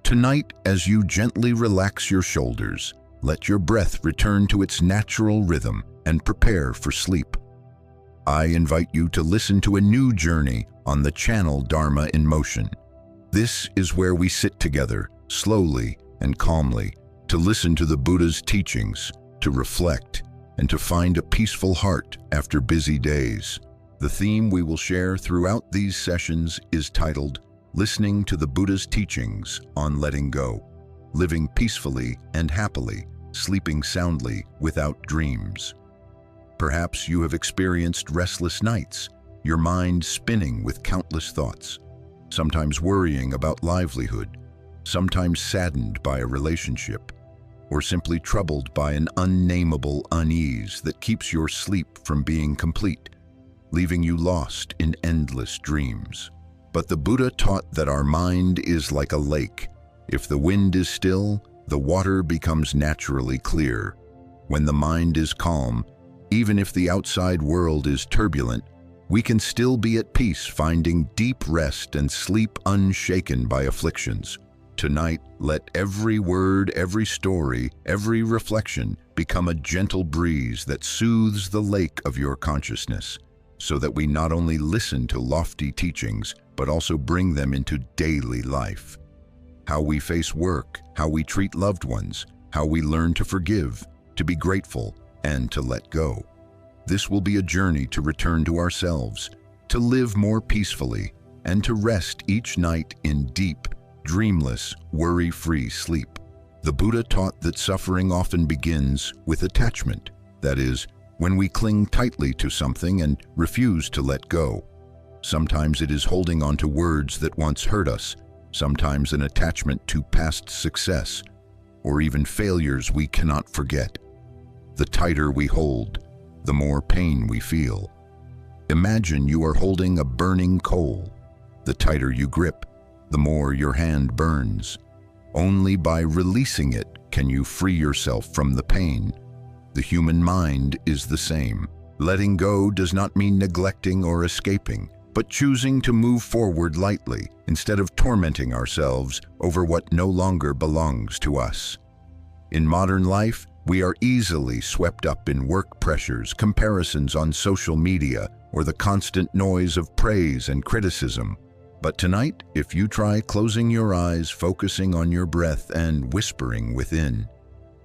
Tonight, as you gently relax your shoulders, let your breath return to its natural rhythm and prepare for sleep. I invite you to listen to a new journey on the channel Dharma in Motion. This is where we sit together, slowly and calmly, to listen to the Buddha's teachings, to reflect, and to find a peaceful heart after busy days. The theme we will share throughout these sessions is titled, Listening to the Buddha's Teachings on Letting Go, Living Peacefully and Happily, Sleeping Soundly Without Dreams. Perhaps you have experienced restless nights, your mind spinning with countless thoughts, sometimes worrying about livelihood, sometimes saddened by a relationship, or simply troubled by an unnameable unease that keeps your sleep from being complete, leaving you lost in endless dreams. But the Buddha taught that our mind is like a lake. If the wind is still, the water becomes naturally clear. When the mind is calm, even if the outside world is turbulent, we can still be at peace, finding deep rest and sleep unshaken by afflictions. Tonight, let every word, every story, every reflection become a gentle breeze that soothes the lake of your consciousness, so that we not only listen to lofty teachings, but also bring them into daily life. How we face work, how we treat loved ones, how we learn to forgive, to be grateful, and to let go. This will be a journey to return to ourselves, to live more peacefully, and to rest each night in deep, dreamless, worry-free sleep. The Buddha taught that suffering often begins with attachment, that is, when we cling tightly to something and refuse to let go. Sometimes it is holding on to words that once hurt us, sometimes an attachment to past success, or even failures we cannot forget. The tighter we hold, the more pain we feel. Imagine you are holding a burning coal. The tighter you grip, the more your hand burns. Only by releasing it can you free yourself from the pain. The human mind is the same. Letting go does not mean neglecting or escaping, but choosing to move forward lightly instead of tormenting ourselves over what no longer belongs to us. In modern life, we are easily swept up in work pressures, comparisons on social media, or the constant noise of praise and criticism. But tonight, if you try closing your eyes, focusing on your breath, and whispering within,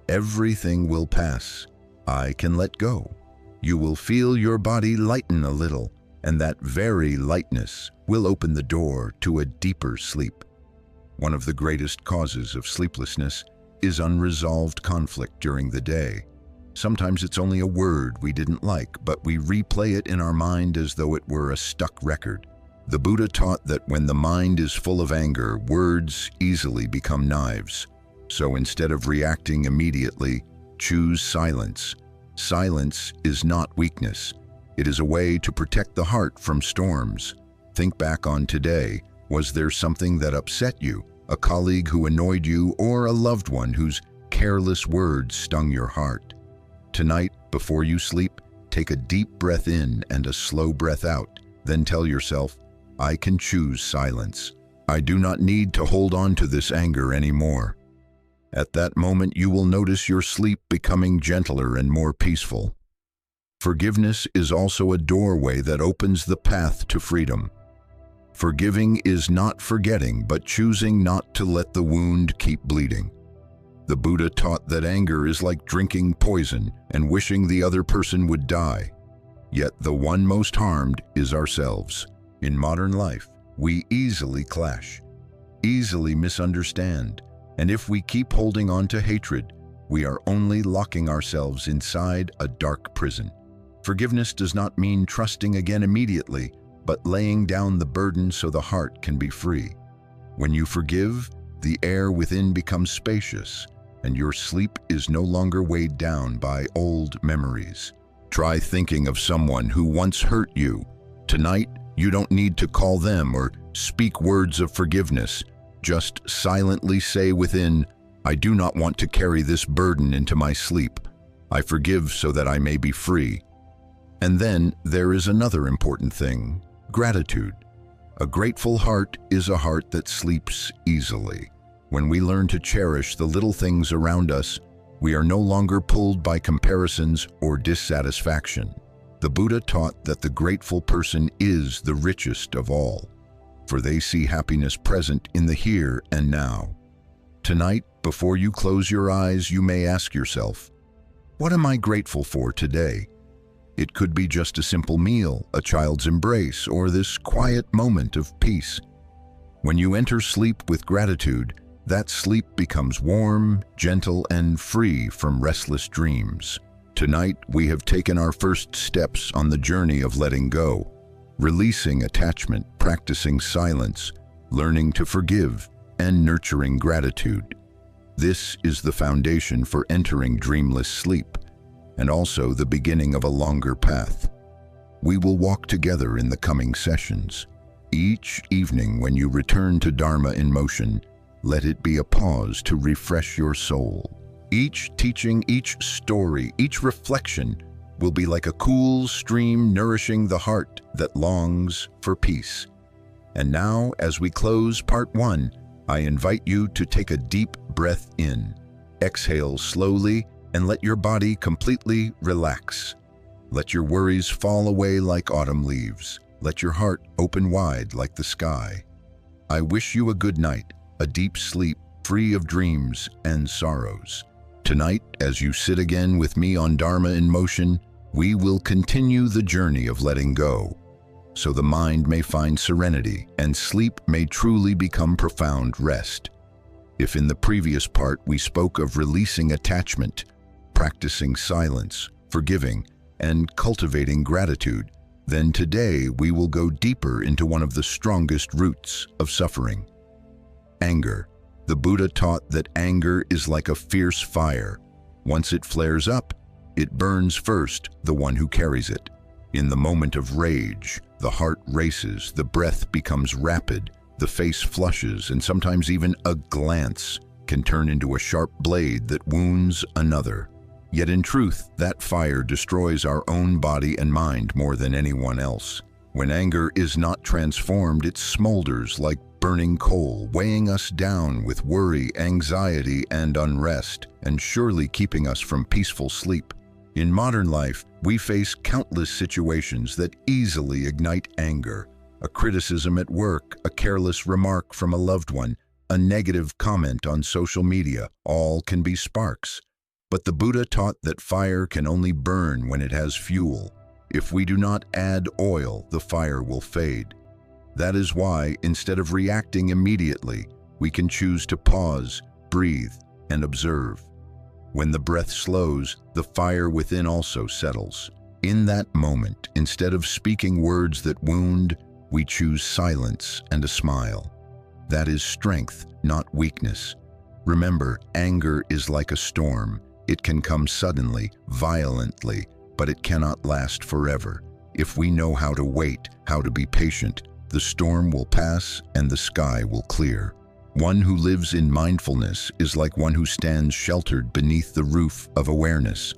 everything will pass. I can let go. You will feel your body lighten a little, and that very lightness will open the door to a deeper sleep. One of the greatest causes of sleeplessness is unresolved conflict during the day. Sometimes it's only a word we didn't like, but we replay it in our mind as though it were a stuck record. The Buddha taught that when the mind is full of anger, words easily become knives. So instead of reacting immediately, choose silence. Silence is not weakness. It is a way to protect the heart from storms. Think back on today. Was there something that upset you? A colleague who annoyed you, or a loved one whose careless words stung your heart? Tonight, before you sleep, take a deep breath in and a slow breath out. Then tell yourself, I can choose silence. I do not need to hold on to this anger anymore. At that moment, you will notice your sleep becoming gentler and more peaceful. Forgiveness is also a doorway that opens the path to freedom. Forgiving is not forgetting, but choosing not to let the wound keep bleeding. The Buddha taught that anger is like drinking poison and wishing the other person would die. Yet the one most harmed is ourselves. In modern life, we easily clash, easily misunderstand, and if we keep holding on to hatred, we are only locking ourselves inside a dark prison. Forgiveness does not mean trusting again immediately, but laying down the burden so the heart can be free. When you forgive, the air within becomes spacious, and your sleep is no longer weighed down by old memories. Try thinking of someone who once hurt you. Tonight, you don't need to call them or speak words of forgiveness. Just silently say within, I do not want to carry this burden into my sleep. I forgive so that I may be free. And then there is another important thing, gratitude. A grateful heart is a heart that sleeps easily. When we learn to cherish the little things around us, we are no longer pulled by comparisons or dissatisfaction. The Buddha taught that the grateful person is the richest of all, for they see happiness present in the here and now. Tonight, before you close your eyes, you may ask yourself, what am I grateful for today? It could be just a simple meal, a child's embrace, or this quiet moment of peace. When you enter sleep with gratitude, that sleep becomes warm, gentle, and free from restless dreams. Tonight, we have taken our first steps on the journey of letting go, releasing attachment, practicing silence, learning to forgive, and nurturing gratitude. This is the foundation for entering dreamless sleep, and also the beginning of a longer path. We will walk together in the coming sessions. Each evening when you return to Dharma in Motion, let it be a pause to refresh your soul. Each teaching, each story, each reflection will be like a cool stream nourishing the heart that longs for peace. And now, as we close part 1, I invite you to take a deep breath in. Exhale slowly and let your body completely relax. Let your worries fall away like autumn leaves. Let your heart open wide like the sky. I wish you a good night, a deep sleep free of dreams and sorrows. Tonight, as you sit again with me on Dharma in Motion, we will continue the journey of letting go, so the mind may find serenity and sleep may truly become profound rest. If in the previous part we spoke of releasing attachment, practicing silence, forgiving, and cultivating gratitude, then today we will go deeper into one of the strongest roots of suffering: anger. The Buddha taught that anger is like a fierce fire. Once it flares up, it burns first the one who carries it. In the moment of rage, the heart races, the breath becomes rapid, the face flushes, and sometimes even a glance can turn into a sharp blade that wounds another. Yet in truth, that fire destroys our own body and mind more than anyone else. When anger is not transformed, it smolders like burning coal, weighing us down with worry, anxiety, and unrest, and surely keeping us from peaceful sleep. In modern life, we face countless situations that easily ignite anger. A criticism at work, a careless remark from a loved one, a negative comment on social media, all can be sparks. But the Buddha taught that fire can only burn when it has fuel. If we do not add oil, the fire will fade. That is why, instead of reacting immediately, we can choose to pause, breathe, and observe. When the breath slows, the fire within also settles. In that moment, instead of speaking words that wound, we choose silence and a smile. That is strength, not weakness. Remember, anger is like a storm. It can come suddenly, violently, but it cannot last forever. If we know how to wait, how to be patient, the storm will pass and the sky will clear. One who lives in mindfulness is like one who stands sheltered beneath the roof of awareness,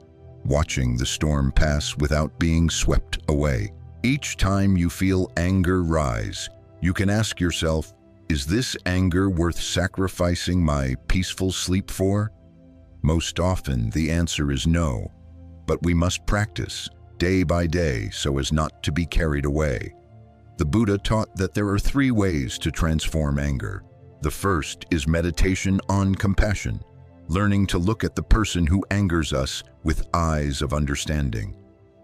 watching the storm pass without being swept away. Each time you feel anger rise, you can ask yourself, is this anger worth sacrificing my peaceful sleep for? Most often, the answer is no, but we must practice day by day so as not to be carried away. The Buddha taught that there are 3 ways to transform anger. The first is meditation on compassion, learning to look at the person who angers us with eyes of understanding.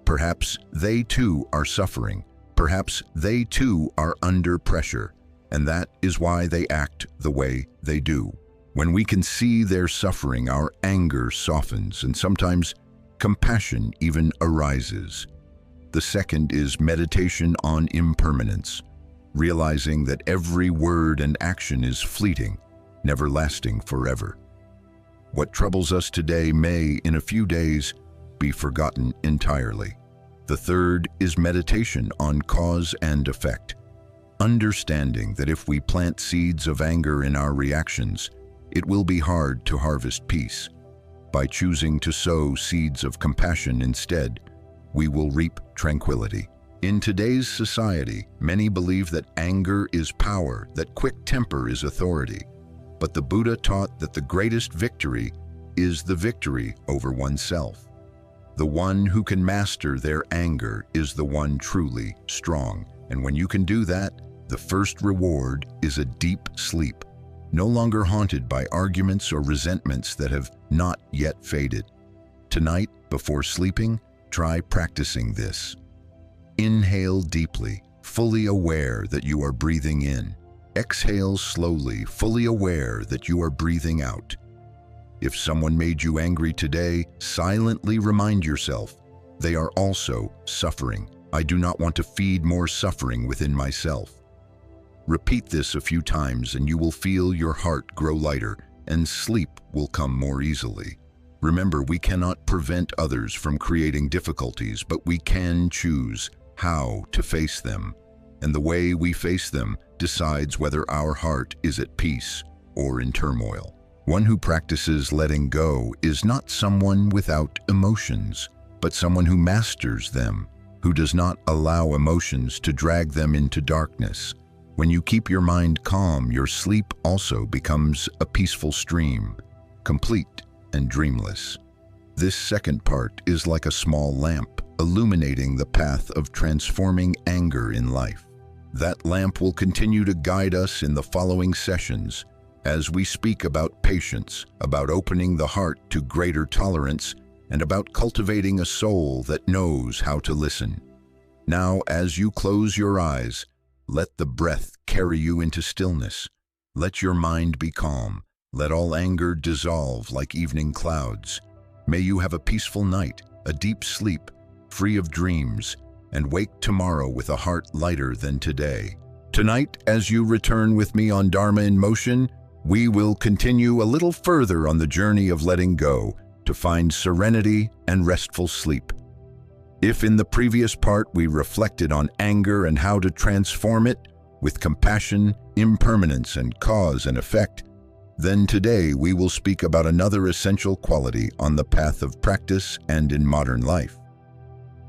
Perhaps they too are suffering. Perhaps they too are under pressure, and that is why they act the way they do. When we can see their suffering, our anger softens, and sometimes compassion even arises. The second is meditation on impermanence, realizing that every word and action is fleeting, never lasting forever. What troubles us today may, in a few days, be forgotten entirely. The third is meditation on cause and effect, understanding that if we plant seeds of anger in our reactions, it will be hard to harvest peace. By choosing to sow seeds of compassion instead, we will reap tranquility. In today's society, many believe that anger is power, that quick temper is authority. But the Buddha taught that the greatest victory is the victory over oneself. The one who can master their anger is the one truly strong. And when you can do that, the first reward is a deep sleep, no longer haunted by arguments or resentments that have not yet faded. Tonight, before sleeping, try practicing this. Inhale deeply, fully aware that you are breathing in. Exhale slowly, fully aware that you are breathing out. If someone made you angry today, silently remind yourself, they are also suffering. I do not want to feed more suffering within myself. Repeat this a few times and you will feel your heart grow lighter and sleep will come more easily. Remember, we cannot prevent others from creating difficulties, but we can choose how to face them. And the way we face them decides whether our heart is at peace or in turmoil. One who practices letting go is not someone without emotions, but someone who masters them, who does not allow emotions to drag them into darkness. When you keep your mind calm, your sleep also becomes a peaceful stream, complete and dreamless. This second part is like a small lamp, illuminating the path of transforming anger in life. That lamp will continue to guide us in the following sessions as we speak about patience, about opening the heart to greater tolerance, and about cultivating a soul that knows how to listen. Now, as you close your eyes, let the breath carry you into stillness. Let your mind be calm. Let all anger dissolve like evening clouds. May you have a peaceful night, a deep sleep, free of dreams, and wake tomorrow with a heart lighter than today. Tonight, as you return with me on Dharma in Motion, we will continue a little further on the journey of letting go to find serenity and restful sleep. If in the previous part we reflected on anger and how to transform it with compassion, impermanence, and cause and effect, then today we will speak about another essential quality on the path of practice and in modern life: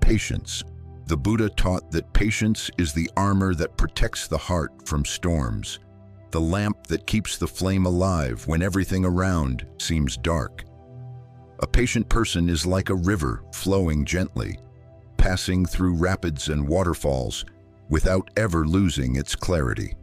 patience. The Buddha taught that patience is the armor that protects the heart from storms, the lamp that keeps the flame alive when everything around seems dark. A patient person is like a river flowing gently, passing through rapids and waterfalls without ever losing its clarity.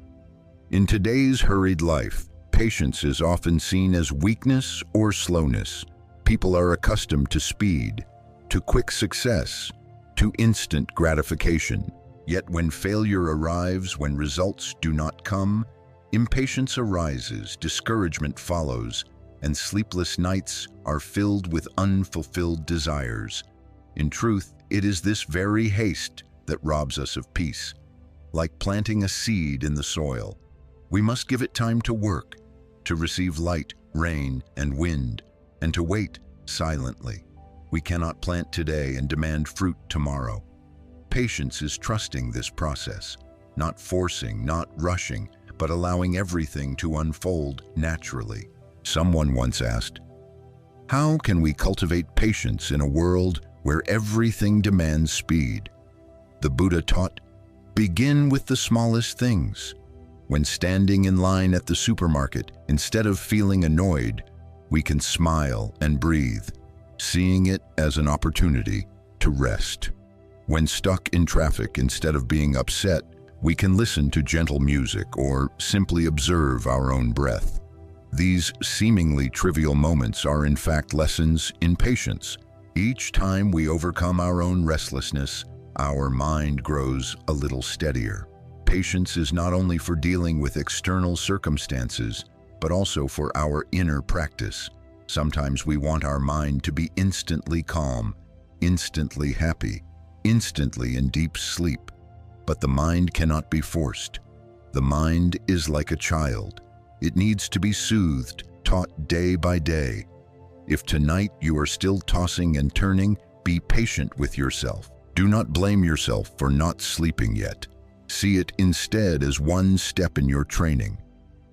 In today's hurried life, patience is often seen as weakness or slowness. People are accustomed to speed, to quick success, to instant gratification. Yet when failure arrives, when results do not come, impatience arises, discouragement follows, and sleepless nights are filled with unfulfilled desires. In truth, it is this very haste that robs us of peace. Like planting a seed in the soil, we must give it time to work, to receive light, rain, and wind, and to wait silently. We cannot plant today and demand fruit tomorrow. Patience is trusting this process, not forcing, not rushing, but allowing everything to unfold naturally. Someone once asked, "How can we cultivate patience in a world where everything demands speed?" The Buddha taught, begin with the smallest things. When standing in line at the supermarket, instead of feeling annoyed, we can smile and breathe, seeing it as an opportunity to rest. When stuck in traffic, instead of being upset, we can listen to gentle music or simply observe our own breath. These seemingly trivial moments are in fact lessons in patience. Each time we overcome our own restlessness, our mind grows a little steadier. Patience is not only for dealing with external circumstances, but also for our inner practice. Sometimes we want our mind to be instantly calm, instantly happy, instantly in deep sleep. But the mind cannot be forced. The mind is like a child. It needs to be soothed, taught day by day. If tonight you are still tossing and turning, be patient with yourself. Do not blame yourself for not sleeping yet. See it instead as one step in your training.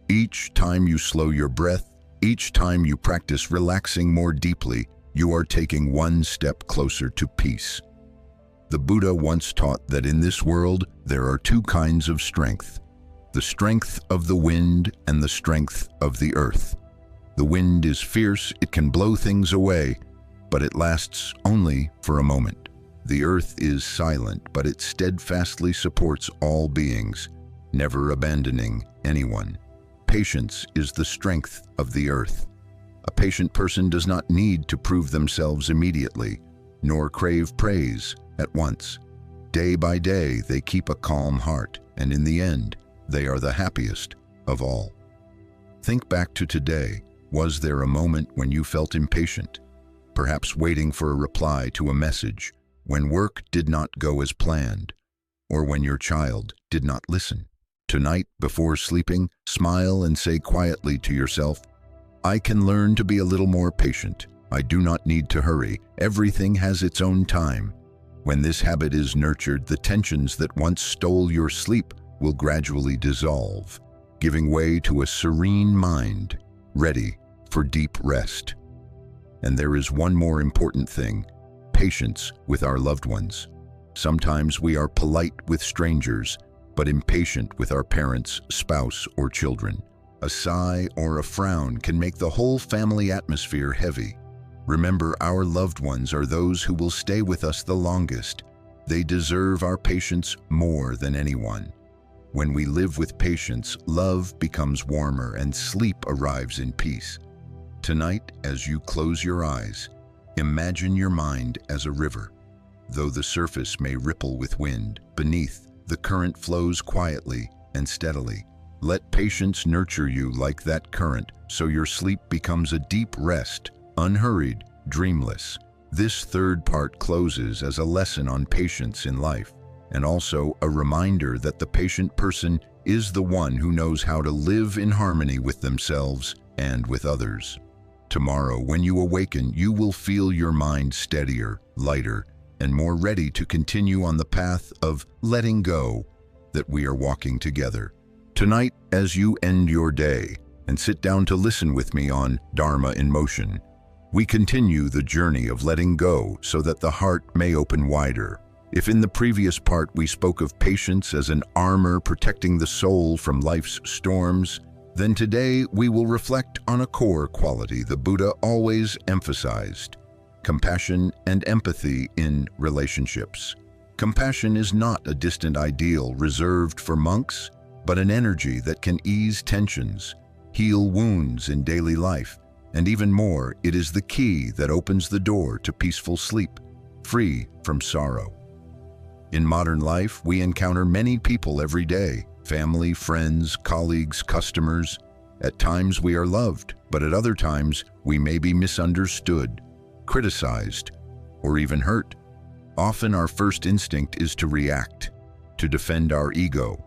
Each time you slow your breath, each time you practice relaxing more deeply, you are taking one step closer to peace. The Buddha once taught that in this world there are two kinds of strength: the strength of the wind and the strength of the earth. The wind is fierce, it can blow things away, but it lasts only for a moment. The earth is silent, but it steadfastly supports all beings, never abandoning anyone. Patience is the strength of the earth. A patient person does not need to prove themselves immediately, nor crave praise at once. Day by day, they keep a calm heart, and in the end, they are the happiest of all. Think back to today. Was there a moment when you felt impatient, perhaps waiting for a reply to a message, when work did not go as planned, or when your child did not listen? Tonight, before sleeping, smile and say quietly to yourself, "I can learn to be a little more patient. I do not need to hurry. Everything has its own time." When this habit is nurtured, the tensions that once stole your sleep will gradually dissolve, giving way to a serene mind, ready for deep rest. And there is one more important thing: patience with our loved ones. Sometimes we are polite with strangers, but impatient with our parents, spouse, or children. A sigh or a frown can make the whole family atmosphere heavy. Remember, our loved ones are those who will stay with us the longest. They deserve our patience more than anyone. When we live with patience, love becomes warmer and sleep arrives in peace. Tonight, as you close your eyes, imagine your mind as a river. Though the surface may ripple with wind, beneath, the current flows quietly and steadily. Let patience nurture you like that current, so your sleep becomes a deep rest, unhurried, dreamless. This third part closes as a lesson on patience in life, and also a reminder that the patient person is the one who knows how to live in harmony with themselves and with others. Tomorrow, when you awaken, you will feel your mind steadier, lighter, and more ready to continue on the path of letting go that we are walking together. Tonight, as you end your day and sit down to listen with me on Dharma in Motion, we continue the journey of letting go so that the heart may open wider. If in the previous part we spoke of patience as an armor protecting the soul from life's storms, then today we will reflect on a core quality the Buddha always emphasized: compassion and empathy in relationships. Compassion is not a distant ideal reserved for monks, but an energy that can ease tensions, heal wounds in daily life, and even more, it is the key that opens the door to peaceful sleep, free from sorrow. In modern life, we encounter many people every day: family, friends, colleagues, customers. At times we are loved, but at other times we may be misunderstood, criticized, or even hurt. Often our first instinct is to react, to defend our ego,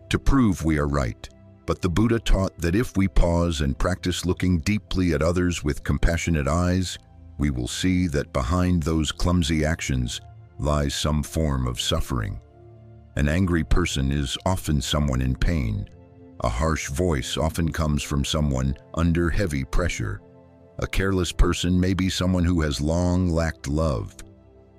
to prove we are right. But the Buddha taught that if we pause and practice looking deeply at others with compassionate eyes, we will see that behind those clumsy actions lies some form of suffering. An angry person is often someone in pain. A harsh voice often comes from someone under heavy pressure. A careless person may be someone who has long lacked love.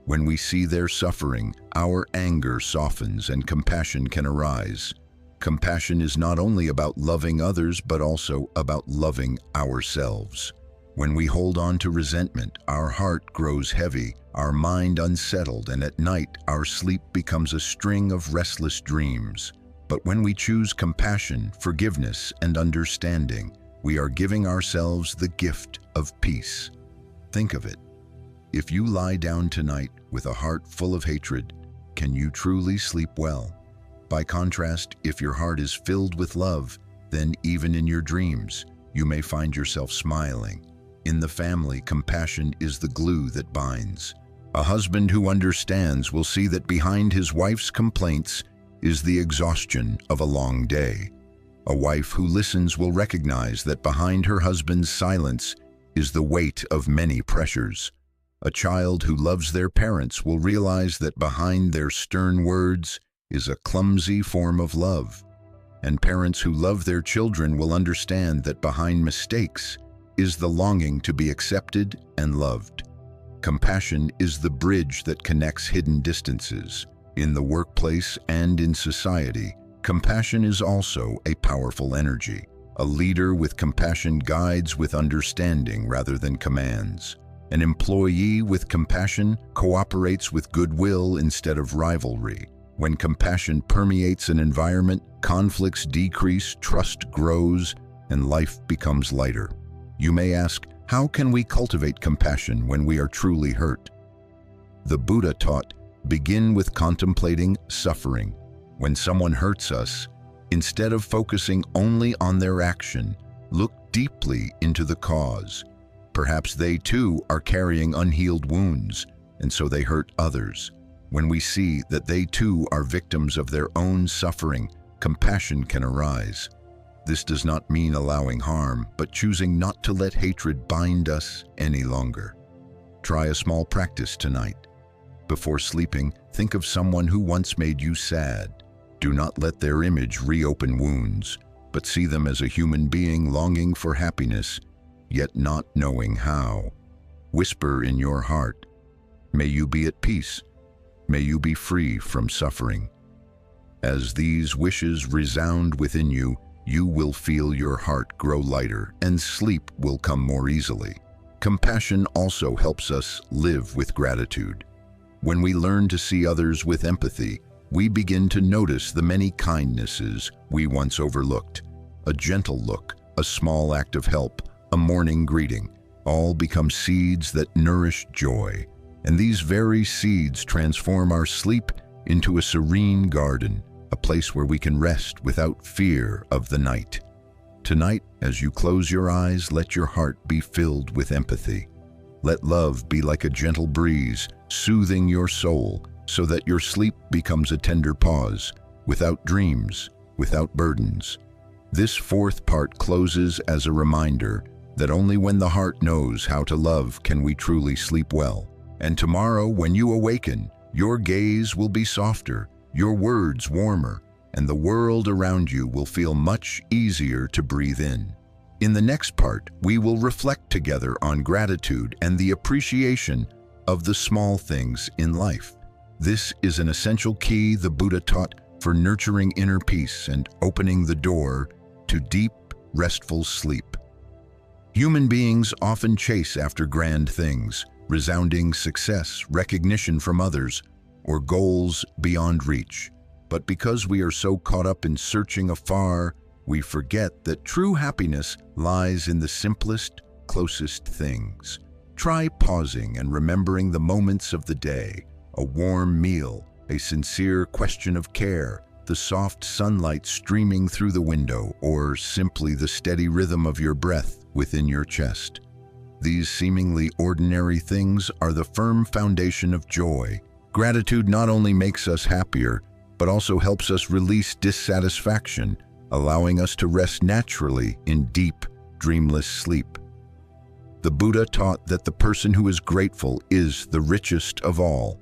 When we see their suffering, our anger softens and compassion can arise. Compassion is not only about loving others, but also about loving ourselves. When we hold on to resentment, our heart grows heavy, our mind unsettled, and at night our sleep becomes a string of restless dreams. But when we choose compassion, forgiveness, and understanding, we are giving ourselves the gift of peace. Think of it. If you lie down tonight with a heart full of hatred, can you truly sleep well? By contrast, if your heart is filled with love, then even in your dreams, you may find yourself smiling. In the family, compassion is the glue that binds. A husband who understands will see that behind his wife's complaints is the exhaustion of a long day. A wife who listens will recognize that behind her husband's silence is the weight of many pressures. A child who loves their parents will realize that behind their stern words is a clumsy form of love. And parents who love their children will understand that behind mistakes is the longing to be accepted and loved. Compassion is the bridge that connects hidden distances. In the workplace and in society, Compassion is also a powerful energy. A leader with compassion guides with understanding rather than commands. An employee with compassion cooperates with goodwill instead of rivalry. When compassion permeates an environment, conflicts decrease, trust grows, and life becomes lighter. You may ask, how can we cultivate compassion when we are truly hurt? The Buddha taught, begin with contemplating suffering. When someone hurts us, instead of focusing only on their action, look deeply into the cause. Perhaps they too are carrying unhealed wounds, and so they hurt others. When we see that they too are victims of their own suffering, compassion can arise. This does not mean allowing harm, but choosing not to let hatred bind us any longer. Try a small practice tonight. Before sleeping, think of someone who once made you sad. Do not let their image reopen wounds, but see them as a human being longing for happiness, yet not knowing how. Whisper in your heart, may you be at peace. May you be free from suffering. As these wishes resound within you, you will feel your heart grow lighter and sleep will come more easily. Compassion also helps us live with gratitude. When we learn to see others with empathy, we begin to notice the many kindnesses we once overlooked. A gentle look, a small act of help, a morning greeting, all become seeds that nourish joy. And these very seeds transform our sleep into a serene garden, a place where we can rest without fear of the night. Tonight, as you close your eyes, let your heart be filled with empathy. Let love be like a gentle breeze, soothing your soul, so that your sleep becomes a tender pause, without dreams, without burdens. This fourth part closes as a reminder that only when the heart knows how to love can we truly sleep well. And tomorrow, when you awaken, your gaze will be softer, your words warmer, and the world around you will feel much easier to breathe in. In the next part, we will reflect together on gratitude and the appreciation of the small things in life. This is an essential key the Buddha taught for nurturing inner peace and opening the door to deep, restful sleep. Human beings often chase after grand things, resounding success, recognition from others, or goals beyond reach. But because we are so caught up in searching afar, we forget that true happiness lies in the simplest, closest things. Try pausing and remembering the moments of the day, a warm meal, a sincere question of care, the soft sunlight streaming through the window, or simply the steady rhythm of your breath within your chest. These seemingly ordinary things are the firm foundation of joy. Gratitude not only makes us happier, but also helps us release dissatisfaction, allowing us to rest naturally in deep, dreamless sleep. The Buddha taught that the person who is grateful is the richest of all.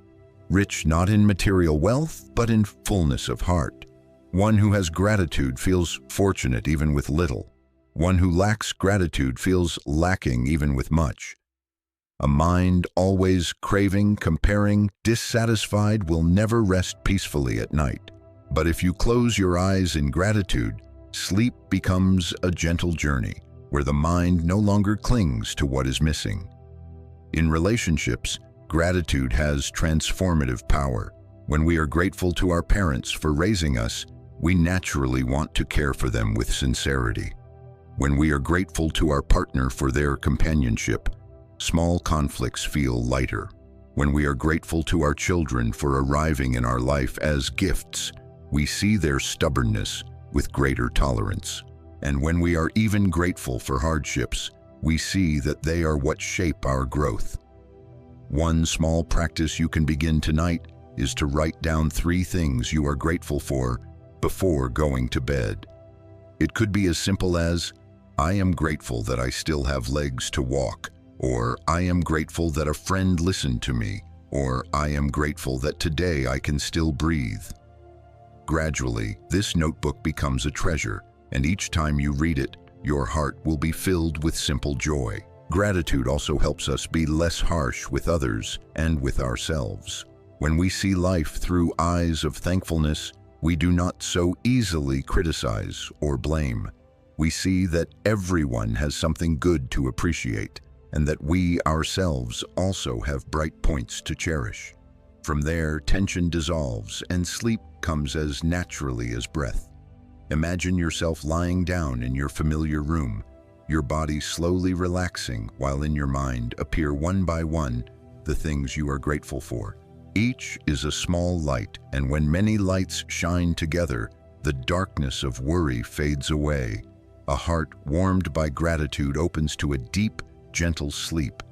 Rich not in material wealth, but in fullness of heart. One who has gratitude feels fortunate even with little. One who lacks gratitude feels lacking even with much. A mind always craving, comparing, dissatisfied will never rest peacefully at night. But if you close your eyes in gratitude, sleep becomes a gentle journey, where the mind no longer clings to what is missing. In relationships, gratitude has transformative power. When we are grateful to our parents for raising us, we naturally want to care for them with sincerity. When we are grateful to our partner for their companionship, small conflicts feel lighter. When we are grateful to our children for arriving in our life as gifts, we see their stubbornness with greater tolerance. And when we are even grateful for hardships, we see that they are what shape our growth. One small practice you can begin tonight is to write down 3 things you are grateful for before going to bed. It could be as simple as, I am grateful that I still have legs to walk, or I am grateful that a friend listened to me, or I am grateful that today I can still breathe. Gradually, this notebook becomes a treasure, and each time you read it, your heart will be filled with simple joy. Gratitude also helps us be less harsh with others and with ourselves. When we see life through eyes of thankfulness, we do not so easily criticize or blame. We see that everyone has something good to appreciate, and that we ourselves also have bright points to cherish. From there, tension dissolves and sleep comes as naturally as breath. Imagine yourself lying down in your familiar room, your body slowly relaxing while in your mind appear one by one the things you are grateful for. Each is a small light, and when many lights shine together, the darkness of worry fades away. A heart warmed by gratitude opens to a deep, gentle sleep,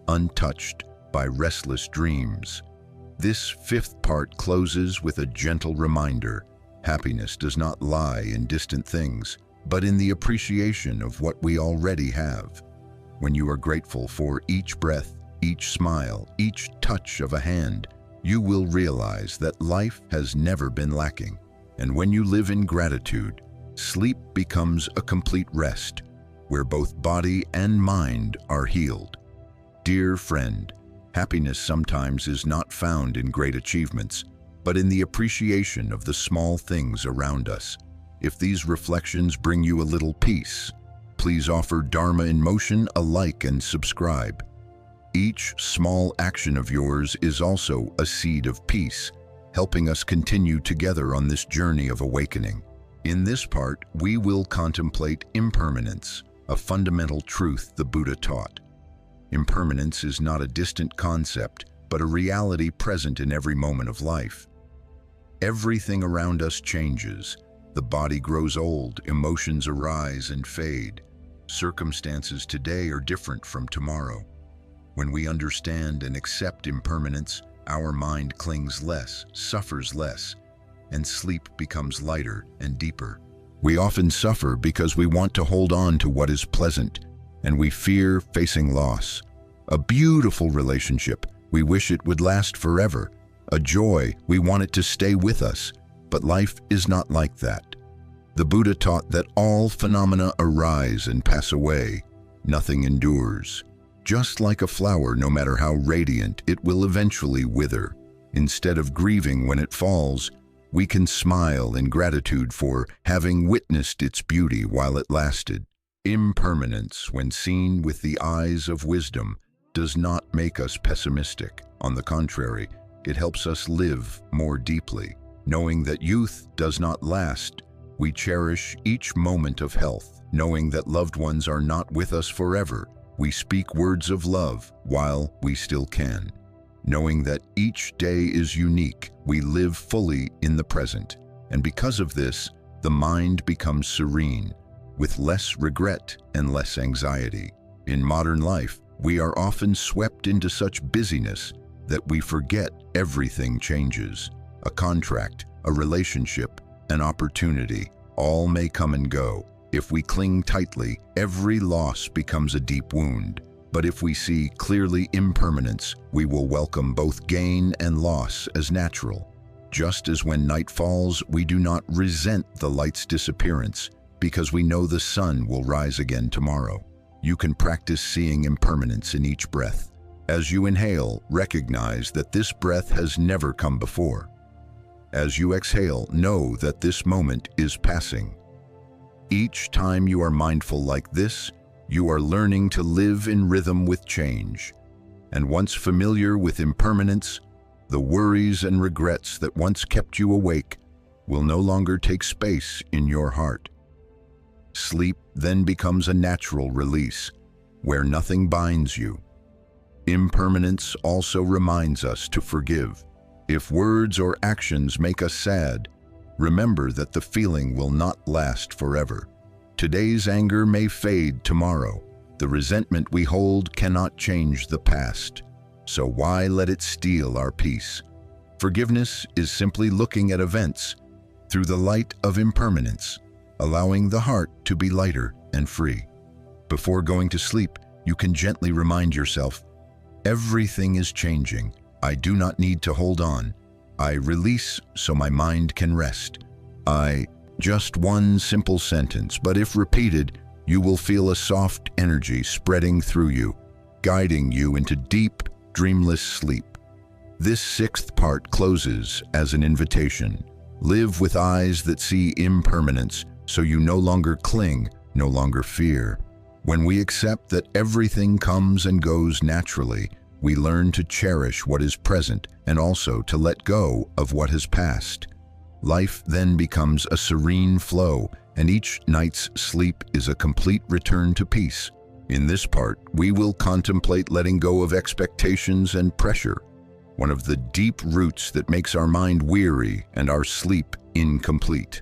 untouched by restless dreams. This fifth part closes with a gentle reminder. Happiness does not lie in distant things, but in the appreciation of what we already have. When you are grateful for each breath, each smile, each touch of a hand, you will realize that life has never been lacking. And when you live in gratitude, sleep becomes a complete rest, where both body and mind are healed. Dear friend, happiness sometimes is not found in great achievements, but in the appreciation of the small things around us. If these reflections bring you a little peace, please offer Dharma in Motion a like and subscribe. Each small action of yours is also a seed of peace, helping us continue together on this journey of awakening. In this part, we will contemplate impermanence, a fundamental truth the Buddha taught. Impermanence is not a distant concept, but a reality present in every moment of life. Everything around us changes. The body grows old, emotions arise and fade. Circumstances today are different from tomorrow. When we understand and accept impermanence, our mind clings less, suffers less, and sleep becomes lighter and deeper. We often suffer because we want to hold on to what is pleasant, and we fear facing loss. A beautiful relationship, we wish it would last forever. A joy, we want it to stay with us. But life is not like that. The Buddha taught that all phenomena arise and pass away. Nothing endures. Just like a flower, no matter how radiant, it will eventually wither. Instead of grieving when it falls, we can smile in gratitude for having witnessed its beauty while it lasted. Impermanence, when seen with the eyes of wisdom, does not make us pessimistic. On the contrary, it helps us live more deeply. Knowing that youth does not last, we cherish each moment of health. Knowing that loved ones are not with us forever, we speak words of love while we still can. Knowing that each day is unique, we live fully in the present. And because of this, the mind becomes serene, with less regret and less anxiety. In modern life, we are often swept into such busyness that we forget everything changes. A contract, a relationship, an opportunity, all may come and go. If we cling tightly, every loss becomes a deep wound. But if we see clearly impermanence, we will welcome both gain and loss as natural. Just as when night falls, we do not resent the light's disappearance, because we know the sun will rise again tomorrow. You can practice seeing impermanence in each breath. As you inhale, recognize that this breath has never come before. As you exhale, know that this moment is passing. Each time you are mindful like this, you are learning to live in rhythm with change. And once familiar with impermanence, the worries and regrets that once kept you awake will no longer take space in your heart. Sleep then becomes a natural release, where nothing binds you. Impermanence also reminds us to forgive. If words or actions make us sad, remember that the feeling will not last forever. Today's anger may fade tomorrow. The resentment we hold cannot change the past. So why let it steal our peace? Forgiveness is simply looking at events through the light of impermanence, allowing the heart to be lighter and free. Before going to sleep, you can gently remind yourself, everything is changing. I do not need to hold on. I release so my mind can rest. Just one simple sentence, but if repeated, you will feel a soft energy spreading through you, guiding you into deep, dreamless sleep. This sixth part closes as an invitation. Live with eyes that see impermanence, so you no longer cling, no longer fear. When we accept that everything comes and goes naturally, we learn to cherish what is present and also to let go of what has passed. Life then becomes a serene flow, and each night's sleep is a complete return to peace. In this part, we will contemplate letting go of expectations and pressure, one of the deep roots that makes our mind weary and our sleep incomplete.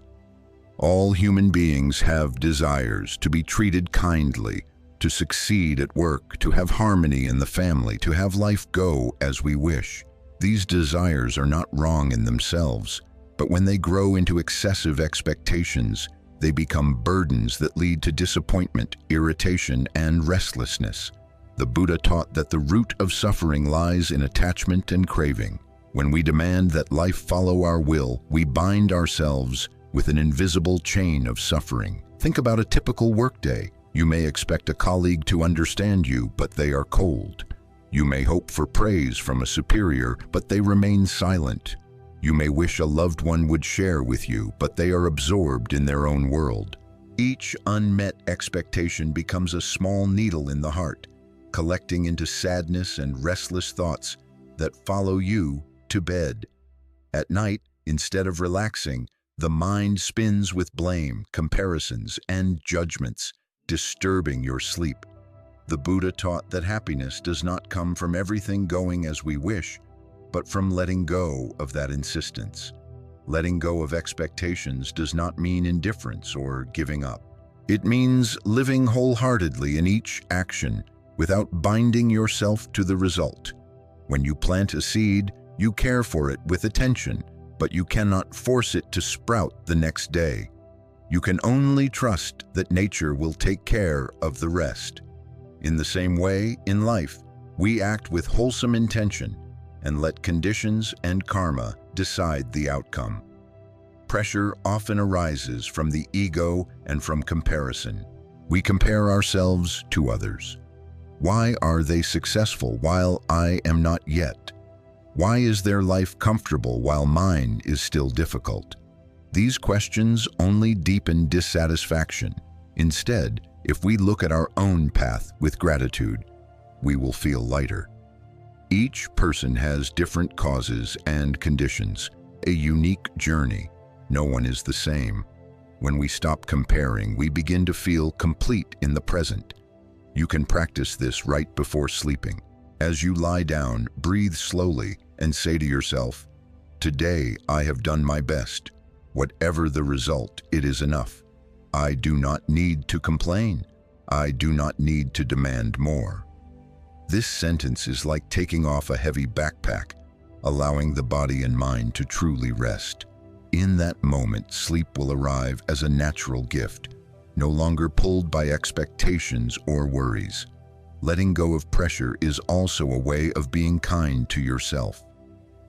All human beings have desires: to be treated kindly, to succeed at work, to have harmony in the family, to have life go as we wish. These desires are not wrong in themselves, but when they grow into excessive expectations, they become burdens that lead to disappointment, irritation, and restlessness. The Buddha taught that the root of suffering lies in attachment and craving. When we demand that life follow our will, we bind ourselves with an invisible chain of suffering. Think about a typical workday. You may expect a colleague to understand you, but they are cold. You may hope for praise from a superior, but they remain silent. You may wish a loved one would share with you, but they are absorbed in their own world. Each unmet expectation becomes a small needle in the heart, collecting into sadness and restless thoughts that follow you to bed. At night, instead of relaxing, the mind spins with blame, comparisons, and judgments, disturbing your sleep. The Buddha taught that happiness does not come from everything going as we wish, but from letting go of that insistence. Letting go of expectations does not mean indifference or giving up. It means living wholeheartedly in each action without binding yourself to the result. When you plant a seed, you care for it with attention, but you cannot force it to sprout the next day. You can only trust that nature will take care of the rest. In the same way, in life, we act with wholesome intention and let conditions and karma decide the outcome. Pressure often arises from the ego and from comparison. We compare ourselves to others. Why are they successful while I am not yet? Why is their life comfortable while mine is still difficult? These questions only deepen dissatisfaction. Instead, if we look at our own path with gratitude, we will feel lighter. Each person has different causes and conditions, a unique journey. No one is the same. When we stop comparing, we begin to feel complete in the present. You can practice this right before sleeping. As you lie down, breathe slowly and say to yourself, "Today I have done my best. Whatever the result, it is enough. I do not need to complain. I do not need to demand more." This sentence is like taking off a heavy backpack, allowing the body and mind to truly rest. In that moment, sleep will arrive as a natural gift, no longer pulled by expectations or worries. Letting go of pressure is also a way of being kind to yourself.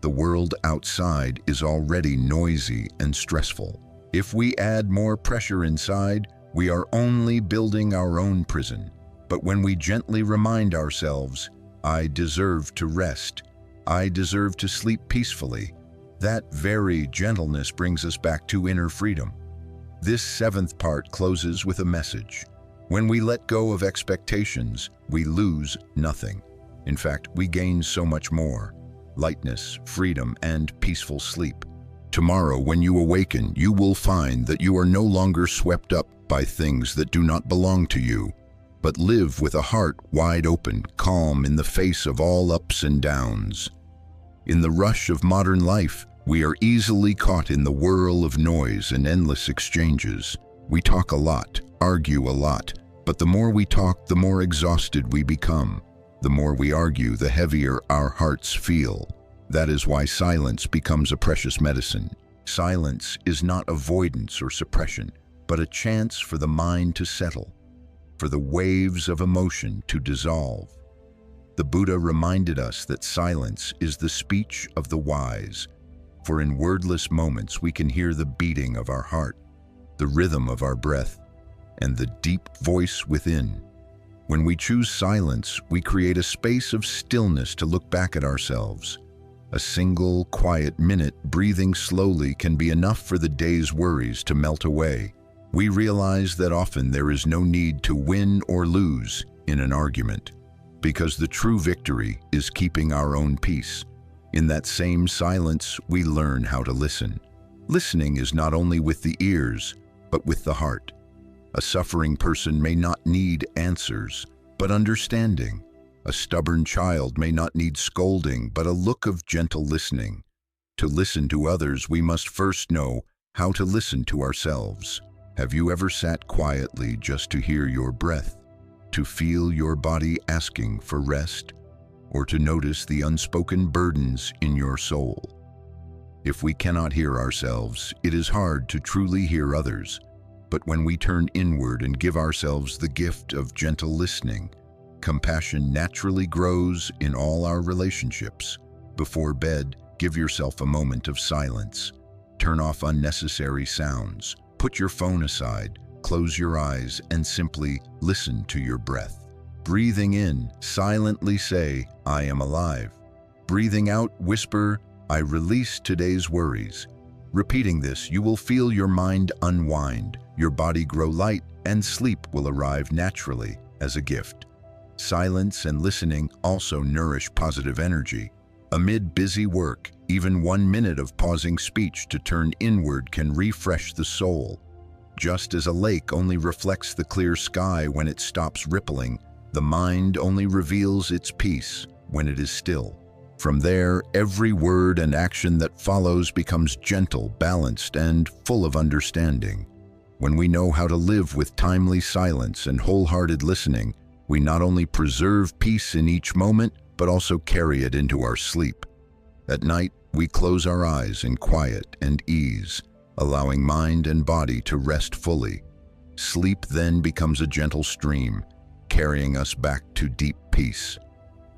The world outside is already noisy and stressful. If we add more pressure inside, we are only building our own prison. But when we gently remind ourselves, "I deserve to rest, I deserve to sleep peacefully," that very gentleness brings us back to inner freedom. This seventh part closes with a message. When we let go of expectations, we lose nothing. In fact, we gain so much more: lightness, freedom, and peaceful sleep. Tomorrow, when you awaken, you will find that you are no longer swept up by things that do not belong to you, but live with a heart wide open, calm in the face of all ups and downs. In the rush of modern life, we are easily caught in the whirl of noise and endless exchanges. We talk a lot, argue a lot, but the more we talk, the more exhausted we become. The more we argue, the heavier our hearts feel. That is why silence becomes a precious medicine. Silence is not avoidance or suppression, but a chance for the mind to settle, for the waves of emotion to dissolve. The Buddha reminded us that silence is the speech of the wise, for in wordless moments we can hear the beating of our heart, the rhythm of our breath, and the deep voice within. When we choose silence, we create a space of stillness to look back at ourselves, A single, quiet minute breathing slowly can be enough for the day's worries to melt away. We realize that often there is no need to win or lose in an argument, because the true victory is keeping our own peace. In that same silence, we learn how to listen. Listening is not only with the ears, but with the heart. A suffering person may not need answers, but understanding. A stubborn child may not need scolding, but a look of gentle listening. To listen to others, we must first know how to listen to ourselves. Have you ever sat quietly just to hear your breath, to feel your body asking for rest, or to notice the unspoken burdens in your soul? If we cannot hear ourselves, it is hard to truly hear others. But when we turn inward and give ourselves the gift of gentle listening, compassion naturally grows in all our relationships. Before bed, give yourself a moment of silence. Turn off unnecessary sounds. Put your phone aside, close your eyes, and simply listen to your breath. Breathing in, silently say, "I am alive." Breathing out, whisper, "I release today's worries." Repeating this, you will feel your mind unwind, your body grow light, and sleep will arrive naturally as a gift. Silence and listening also nourish positive energy. Amid busy work, even 1 minute of pausing speech to turn inward can refresh the soul. Just as a lake only reflects the clear sky when it stops rippling, the mind only reveals its peace when it is still. From there, every word and action that follows becomes gentle, balanced, and full of understanding. When we know how to live with timely silence and wholehearted listening, we not only preserve peace in each moment, but also carry it into our sleep. At night, we close our eyes in quiet and ease, allowing mind and body to rest fully. Sleep then becomes a gentle stream, carrying us back to deep peace.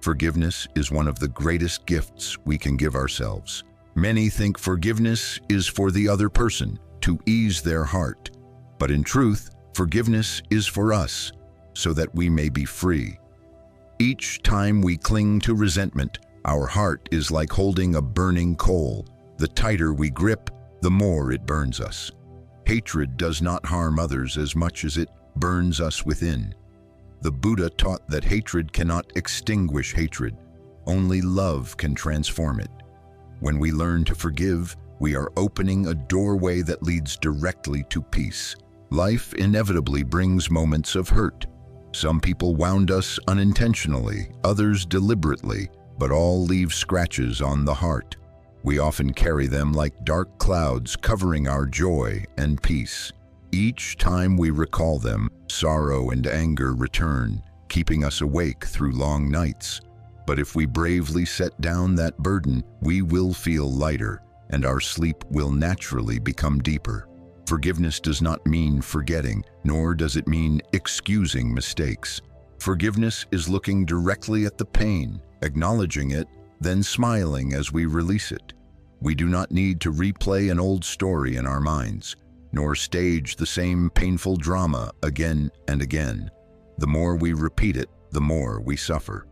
Forgiveness is one of the greatest gifts we can give ourselves. Many think forgiveness is for the other person, to ease their heart. But in truth, forgiveness is for us, so that we may be free. Each time we cling to resentment, our heart is like holding a burning coal. The tighter we grip, the more it burns us. Hatred does not harm others as much as it burns us within. The Buddha taught that hatred cannot extinguish hatred. Only love can transform it. When we learn to forgive, we are opening a doorway that leads directly to peace. Life inevitably brings moments of hurt. Some people wound us unintentionally, others deliberately, but all leave scratches on the heart. We often carry them like dark clouds covering our joy and peace. Each time we recall them, sorrow and anger return, keeping us awake through long nights. But if we bravely set down that burden, we will feel lighter, and our sleep will naturally become deeper. Forgiveness does not mean forgetting, nor does it mean excusing mistakes. Forgiveness is looking directly at the pain, acknowledging it, then smiling as we release it. We do not need to replay an old story in our minds, nor stage the same painful drama again and again. The more we repeat it, the more we suffer.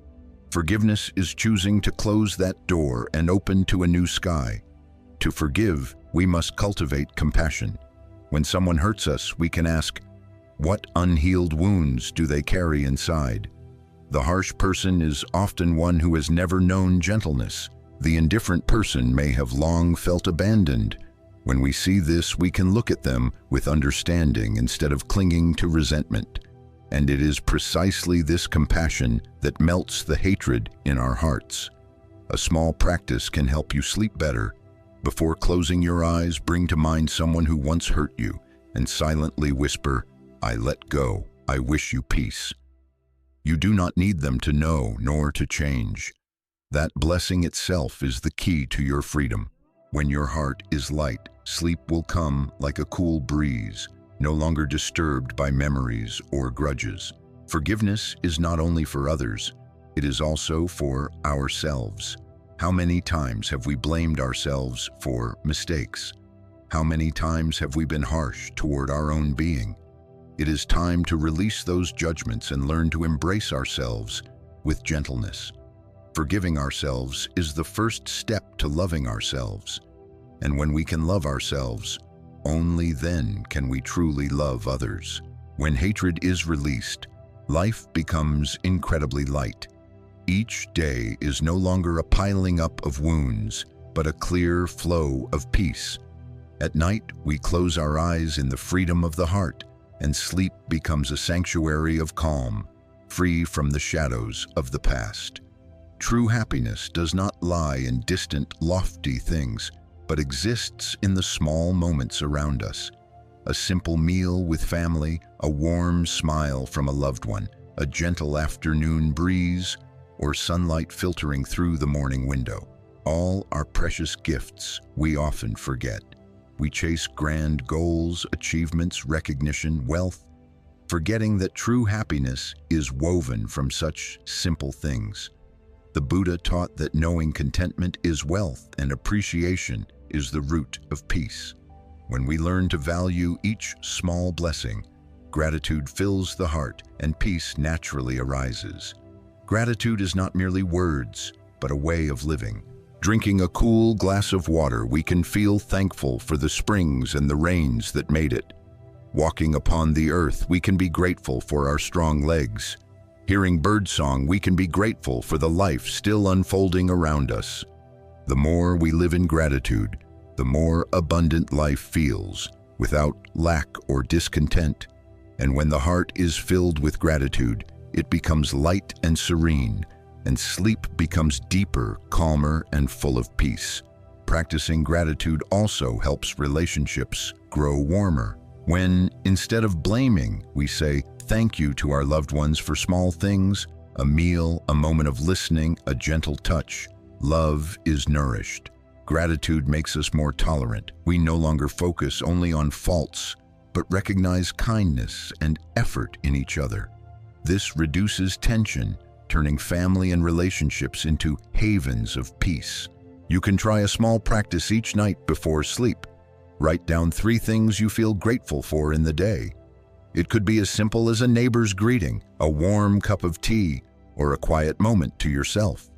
Forgiveness is choosing to close that door and open to a new sky. To forgive, we must cultivate compassion. When someone hurts us, we can ask, what unhealed wounds do they carry inside? The harsh person is often one who has never known gentleness. The indifferent person may have long felt abandoned. When we see this, we can look at them with understanding instead of clinging to resentment. And it is precisely this compassion that melts the hatred in our hearts. A small practice can help you sleep better. Before closing your eyes, bring to mind someone who once hurt you and silently whisper, "I let go. I wish you peace." You do not need them to know nor to change. That blessing itself is the key to your freedom. When your heart is light, sleep will come like a cool breeze, no longer disturbed by memories or grudges. Forgiveness is not only for others, it is also for ourselves. How many times have we blamed ourselves for mistakes? How many times have we been harsh toward our own being? It is time to release those judgments and learn to embrace ourselves with gentleness. Forgiving ourselves is the first step to loving ourselves. And when we can love ourselves, only then can we truly love others. When hatred is released, life becomes incredibly light. Each day is no longer a piling up of wounds, but a clear flow of peace. At night, we close our eyes in the freedom of the heart, and sleep becomes a sanctuary of calm, free from the shadows of the past. True happiness does not lie in distant, lofty things, but exists in the small moments around us. A simple meal with family, a warm smile from a loved one, a gentle afternoon breeze, or sunlight filtering through the morning window. All are precious gifts we often forget. We chase grand goals, achievements, recognition, wealth, forgetting that true happiness is woven from such simple things. The Buddha taught that knowing contentment is wealth and appreciation is the root of peace. When we learn to value each small blessing, gratitude fills the heart and peace naturally arises. Gratitude is not merely words, but a way of living. Drinking a cool glass of water, we can feel thankful for the springs and the rains that made it. Walking upon the earth, we can be grateful for our strong legs. Hearing birdsong, we can be grateful for the life still unfolding around us. The more we live in gratitude, the more abundant life feels, without lack or discontent. And when the heart is filled with gratitude, it becomes light and serene, and sleep becomes deeper, calmer, and full of peace. Practicing gratitude also helps relationships grow warmer. When, instead of blaming, we say thank you to our loved ones for small things, a meal, a moment of listening, a gentle touch, love is nourished. Gratitude makes us more tolerant. We no longer focus only on faults, but recognize kindness and effort in each other. This reduces tension, turning family and relationships into havens of peace. You can try a small practice each night before sleep. Write down 3 things you feel grateful for in the day. It could be as simple as a neighbor's greeting, a warm cup of tea, or a quiet moment to yourself.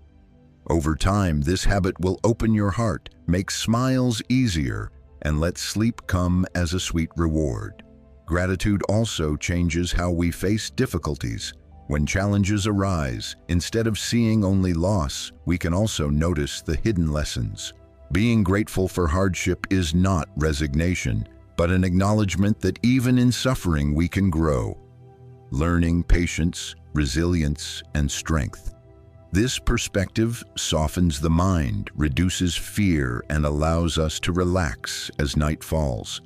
Over time, this habit will open your heart, make smiles easier, and let sleep come as a sweet reward. Gratitude also changes how we face difficulties. When challenges arise, instead of seeing only loss, we can also notice the hidden lessons. Being grateful for hardship is not resignation, but an acknowledgement that even in suffering we can grow, learning patience, resilience, and strength. This perspective softens the mind, reduces fear, and allows us to relax as night falls.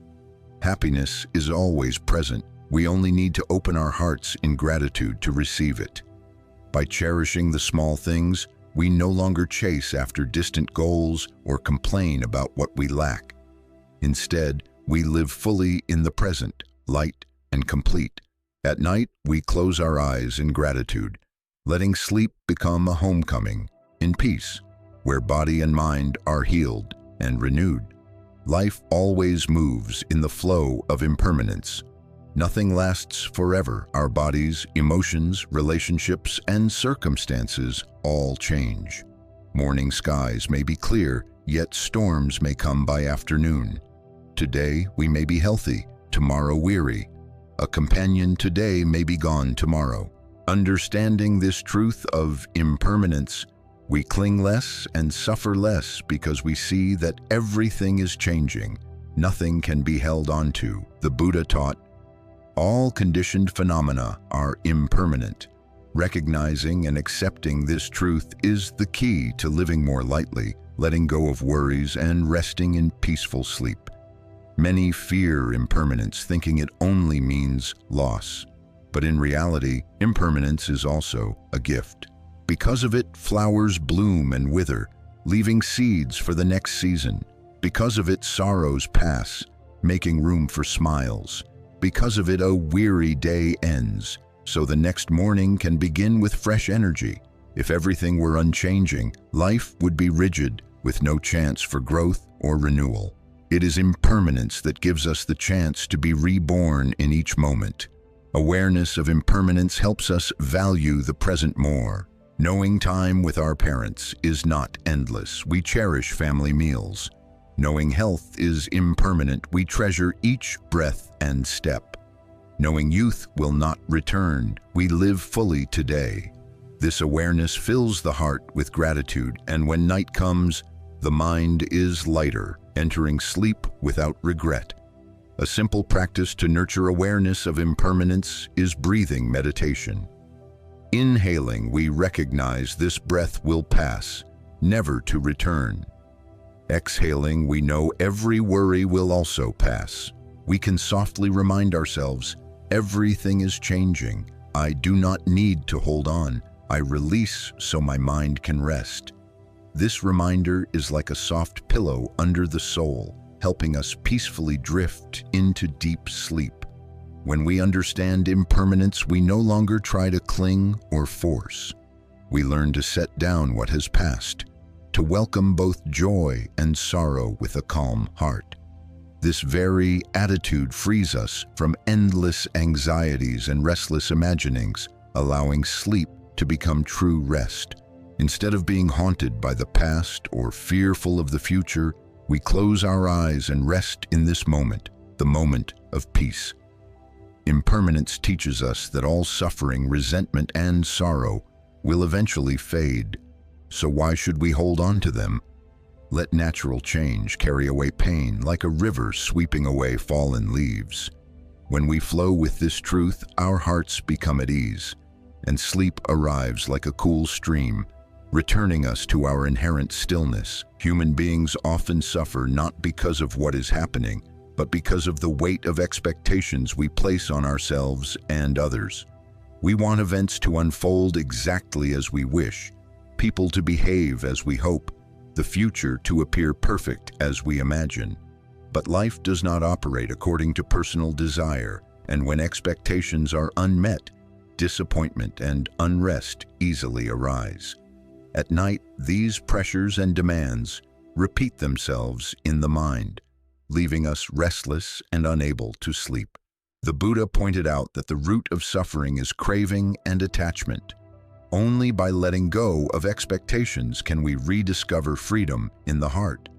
Happiness is always present. We only need to open our hearts in gratitude to receive it. By cherishing the small things, we no longer chase after distant goals or complain about what we lack. Instead, we live fully in the present, light and complete. At night, we close our eyes in gratitude, letting sleep become a homecoming in peace, where body and mind are healed and renewed. Life always moves in the flow of impermanence. Nothing lasts forever. Our bodies, emotions, relationships, and circumstances all change. Morning skies may be clear, yet storms may come by afternoon. Today we may be healthy, tomorrow weary. A companion today may be gone tomorrow. Understanding this truth of impermanence, we cling less and suffer less because we see that everything is changing. Nothing can be held onto. The Buddha taught, all conditioned phenomena are impermanent. Recognizing and accepting this truth is the key to living more lightly, letting go of worries, and resting in peaceful sleep. Many fear impermanence, thinking it only means loss. But in reality, impermanence is also a gift. Because of it, flowers bloom and wither, leaving seeds for the next season. Because of it, sorrows pass, making room for smiles. Because of it, a weary day ends, so the next morning can begin with fresh energy. If everything were unchanging, life would be rigid, with no chance for growth or renewal. It is impermanence that gives us the chance to be reborn in each moment. Awareness of impermanence helps us value the present more. Knowing time with our parents is not endless. We cherish family meals. Knowing health is impermanent. We treasure each breath and step. Knowing youth will not return. We live fully today. This awareness fills the heart with gratitude, and when night comes, the mind is lighter, entering sleep without regret. A simple practice to nurture awareness of impermanence is breathing meditation. Inhaling, we recognize this breath will pass, never to return. Exhaling, we know every worry will also pass. We can softly remind ourselves, everything is changing. I do not need to hold on. I release so my mind can rest. This reminder is like a soft pillow under the soul, helping us peacefully drift into deep sleep. When we understand impermanence, we no longer try to cling or force. We learn to set down what has passed, to welcome both joy and sorrow with a calm heart. This very attitude frees us from endless anxieties and restless imaginings, allowing sleep to become true rest. Instead of being haunted by the past or fearful of the future, we close our eyes and rest in this moment, the moment of peace. Impermanence teaches us that all suffering, resentment, and sorrow will eventually fade. So why should we hold on to them? Let natural change carry away pain like a river sweeping away fallen leaves. When we flow with this truth, our hearts become at ease, and sleep arrives like a cool stream, returning us to our inherent stillness. Human beings often suffer not because of what is happening, but because of the weight of expectations we place on ourselves and others. We want events to unfold exactly as we wish, people to behave as we hope, the future to appear perfect as we imagine. But life does not operate according to personal desire, and when expectations are unmet, disappointment and unrest easily arise. At night, these pressures and demands repeat themselves in the mind, leaving us restless and unable to sleep. The Buddha pointed out that the root of suffering is craving and attachment. Only by letting go of expectations can we rediscover freedom in the heart.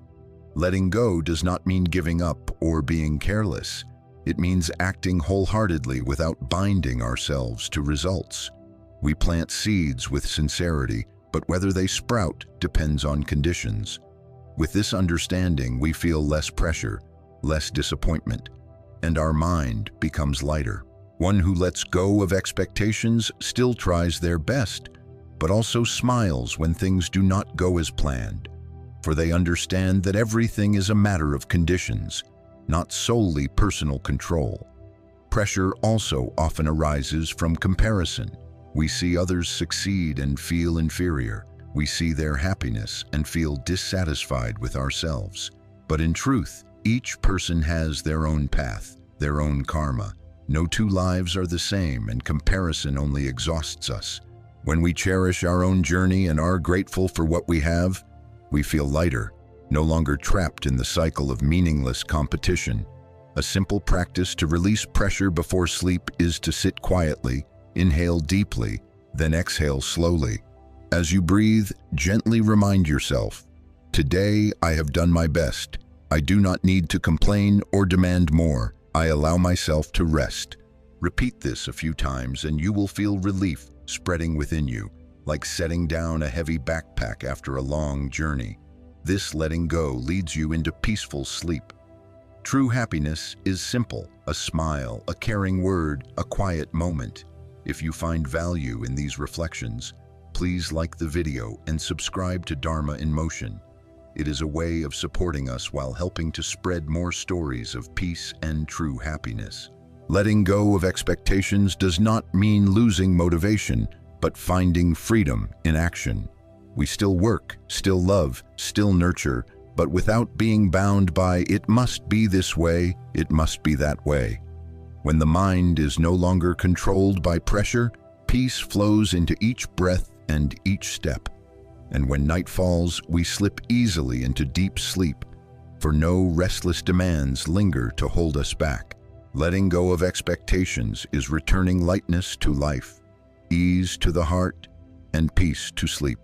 Letting go does not mean giving up or being careless. It means acting wholeheartedly without binding ourselves to results. We plant seeds with sincerity, but whether they sprout depends on conditions. With this understanding, we feel less pressure, less disappointment, and our mind becomes lighter. One who lets go of expectations still tries their best, but also smiles when things do not go as planned, for they understand that everything is a matter of conditions, not solely personal control. Pressure also often arises from comparison. We see others succeed and feel inferior. We see their happiness and feel dissatisfied with ourselves. But in truth, each person has their own path, their own karma. No two lives are the same, and comparison only exhausts us. When we cherish our own journey and are grateful for what we have, we feel lighter, no longer trapped in the cycle of meaningless competition. A simple practice to release pressure before sleep is to sit quietly, inhale deeply, then exhale slowly. As you breathe, gently remind yourself, "Today I have done my best. I do not need to complain or demand more. I allow myself to rest." Repeat this a few times and you will feel relief spreading within you, like setting down a heavy backpack after a long journey. This letting go leads you into peaceful sleep. True happiness is simple: a smile, a caring word, a quiet moment. If you find value in these reflections, please like the video and subscribe to Dharma in Motion. It is a way of supporting us while helping to spread more stories of peace and true happiness. Letting go of expectations does not mean losing motivation, but finding freedom in action. We still work, still love, still nurture, but without being bound by "it must be this way, it must be that way." When the mind is no longer controlled by pressure, peace flows into each breath and each step. And when night falls, we slip easily into deep sleep, for no restless demands linger to hold us back. Letting go of expectations is returning lightness to life, ease to the heart, and peace to sleep.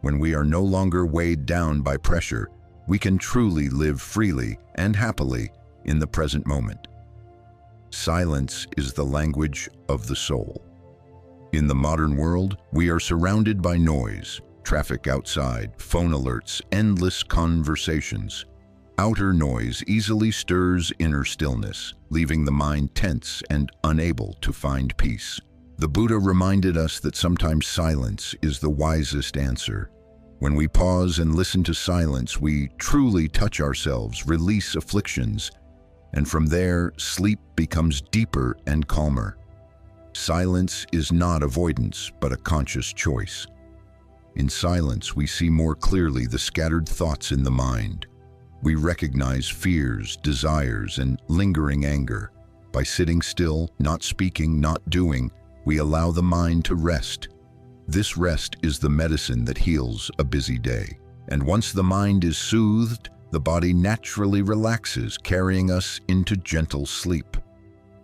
When we are no longer weighed down by pressure, we can truly live freely and happily in the present moment. Silence is the language of the soul. In the modern world, we are surrounded by noise, traffic outside, phone alerts, endless conversations. Outer noise easily stirs inner stillness, leaving the mind tense and unable to find peace. The Buddha reminded us that sometimes silence is the wisest answer. When we pause and listen to silence, we truly touch ourselves, release afflictions, and from there, sleep becomes deeper and calmer. Silence is not avoidance, but a conscious choice. In silence, we see more clearly the scattered thoughts in the mind. We recognize fears, desires, and lingering anger. By sitting still, not speaking, not doing, we allow the mind to rest. This rest is the medicine that heals a busy day. And once the mind is soothed, the body naturally relaxes, carrying us into gentle sleep.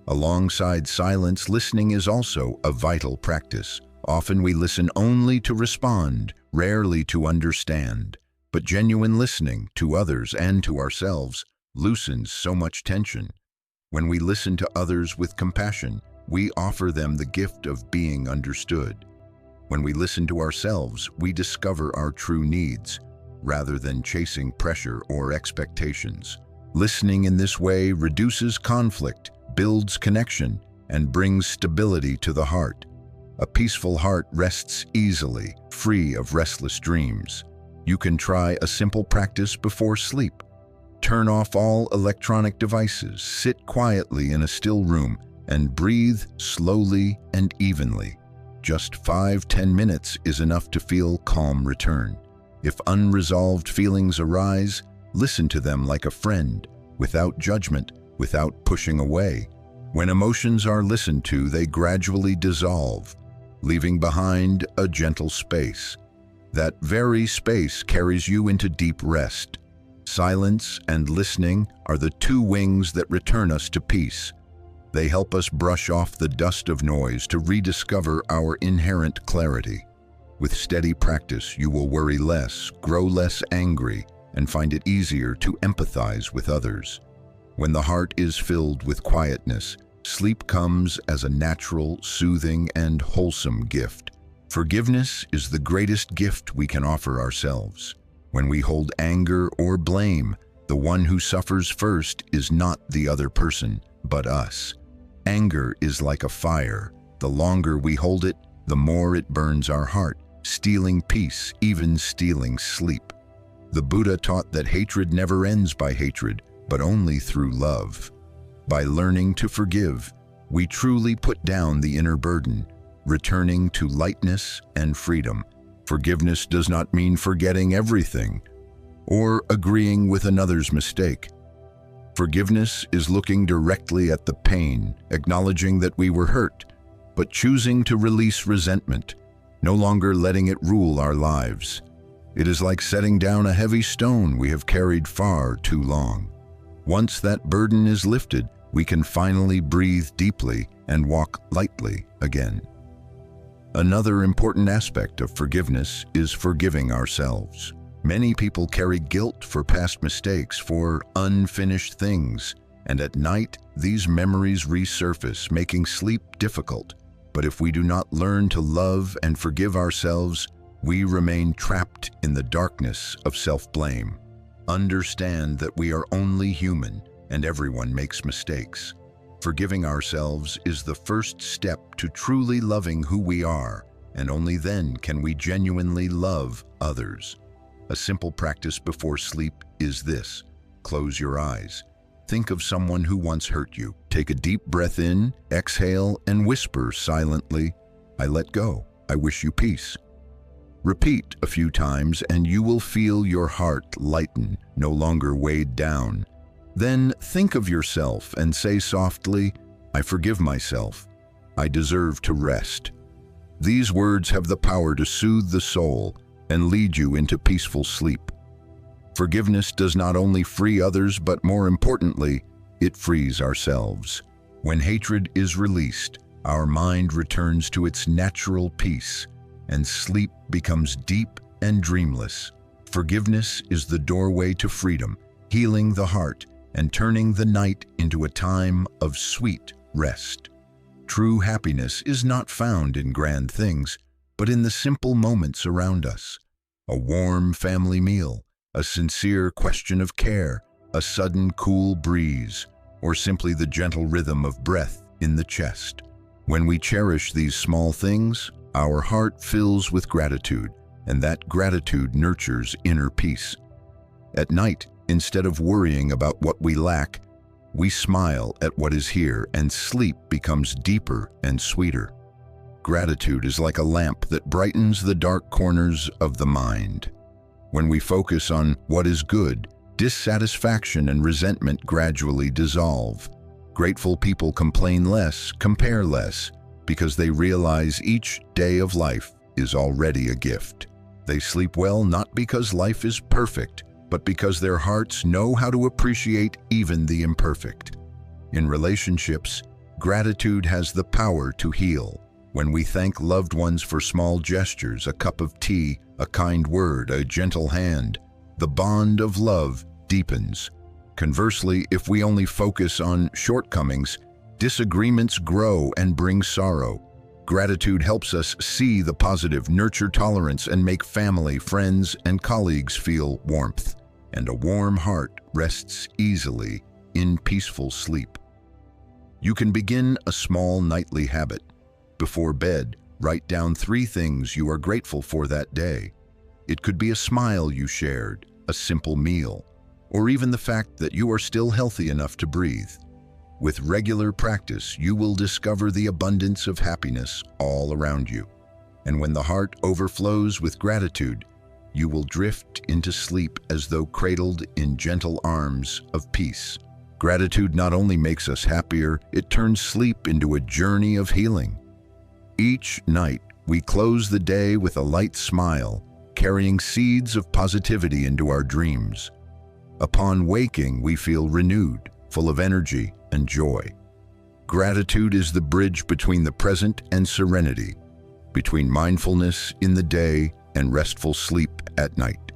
Alongside silence, listening is also a vital practice. Often we listen only to respond, rarely to understand. But genuine listening to others and to ourselves loosens so much tension. When we listen to others with compassion, we offer them the gift of being understood. When we listen to ourselves, we discover our true needs, rather than chasing pressure or expectations. Listening in this way reduces conflict, builds connection, and brings stability to the heart. A peaceful heart rests easily, free of restless dreams. You can try a simple practice before sleep. Turn off all electronic devices, sit quietly in a still room, and breathe slowly and evenly. Just 5-10 minutes is enough to feel calm return. If unresolved feelings arise, listen to them like a friend, without judgment, without pushing away. When emotions are listened to, they gradually dissolve, leaving behind a gentle space. That very space carries you into deep rest. Silence and listening are the two wings that return us to peace. They help us brush off the dust of noise to rediscover our inherent clarity. With steady practice, you will worry less, grow less angry, and find it easier to empathize with others. When the heart is filled with quietness, sleep comes as a natural, soothing, and wholesome gift. Forgiveness is the greatest gift we can offer ourselves. When we hold anger or blame, the one who suffers first is not the other person, but us. Anger is like a fire. The longer we hold it, the more it burns our heart, stealing peace, even stealing sleep. The Buddha taught that hatred never ends by hatred, but only through love. By learning to forgive, we truly put down the inner burden, returning to lightness and freedom. Forgiveness does not mean forgetting everything or agreeing with another's mistake. Forgiveness is looking directly at the pain, acknowledging that we were hurt, but choosing to release resentment, no longer letting it rule our lives. It is like setting down a heavy stone we have carried far too long. Once that burden is lifted, we can finally breathe deeply and walk lightly again. Another important aspect of forgiveness is forgiving ourselves. Many people carry guilt for past mistakes, for unfinished things, and at night, these memories resurface, making sleep difficult. But if we do not learn to love and forgive ourselves, we remain trapped in the darkness of self-blame. Understand that we are only human, and everyone makes mistakes. Forgiving ourselves is the first step to truly loving who we are, and only then can we genuinely love others. A simple practice before sleep is this: close your eyes. Think of someone who once hurt you. Take a deep breath in, exhale, and whisper silently, "I let go. I wish you peace." Repeat a few times and you will feel your heart lighten, no longer weighed down. Then think of yourself and say softly, "I forgive myself. I deserve to rest." These words have the power to soothe the soul and lead you into peaceful sleep. Forgiveness does not only free others, but more importantly, it frees ourselves. When hatred is released, our mind returns to its natural peace, and sleep becomes deep and dreamless. Forgiveness is the doorway to freedom, healing the heart and turning the night into a time of sweet rest. True happiness is not found in grand things, but in the simple moments around us. A warm family meal, a sincere question of care, a sudden cool breeze, or simply the gentle rhythm of breath in the chest. When we cherish these small things, our heart fills with gratitude, and that gratitude nurtures inner peace. At night, instead of worrying about what we lack, we smile at what is here, and sleep becomes deeper and sweeter. Gratitude is like a lamp that brightens the dark corners of the mind. When we focus on what is good, dissatisfaction and resentment gradually dissolve. Grateful people complain less, compare less, because they realize each day of life is already a gift. They sleep well not because life is perfect, but because their hearts know how to appreciate even the imperfect. In relationships, gratitude has the power to heal. When we thank loved ones for small gestures, a cup of tea, a kind word, a gentle hand, the bond of love deepens. Conversely, if we only focus on shortcomings, disagreements grow and bring sorrow. Gratitude helps us see the positive, nurture tolerance, and make family, friends, and colleagues feel warmth. And a warm heart rests easily in peaceful sleep. You can begin a small nightly habit. Before bed, write down 3 things you are grateful for that day. It could be a smile you shared, a simple meal, or even the fact that you are still healthy enough to breathe. With regular practice, you will discover the abundance of happiness all around you. And when the heart overflows with gratitude, you will drift into sleep as though cradled in gentle arms of peace. Gratitude not only makes us happier, it turns sleep into a journey of healing. Each night, we close the day with a light smile, carrying seeds of positivity into our dreams. Upon waking, we feel renewed, full of energy and joy. Gratitude is the bridge between the present and serenity, between mindfulness in the day and restful sleep at night.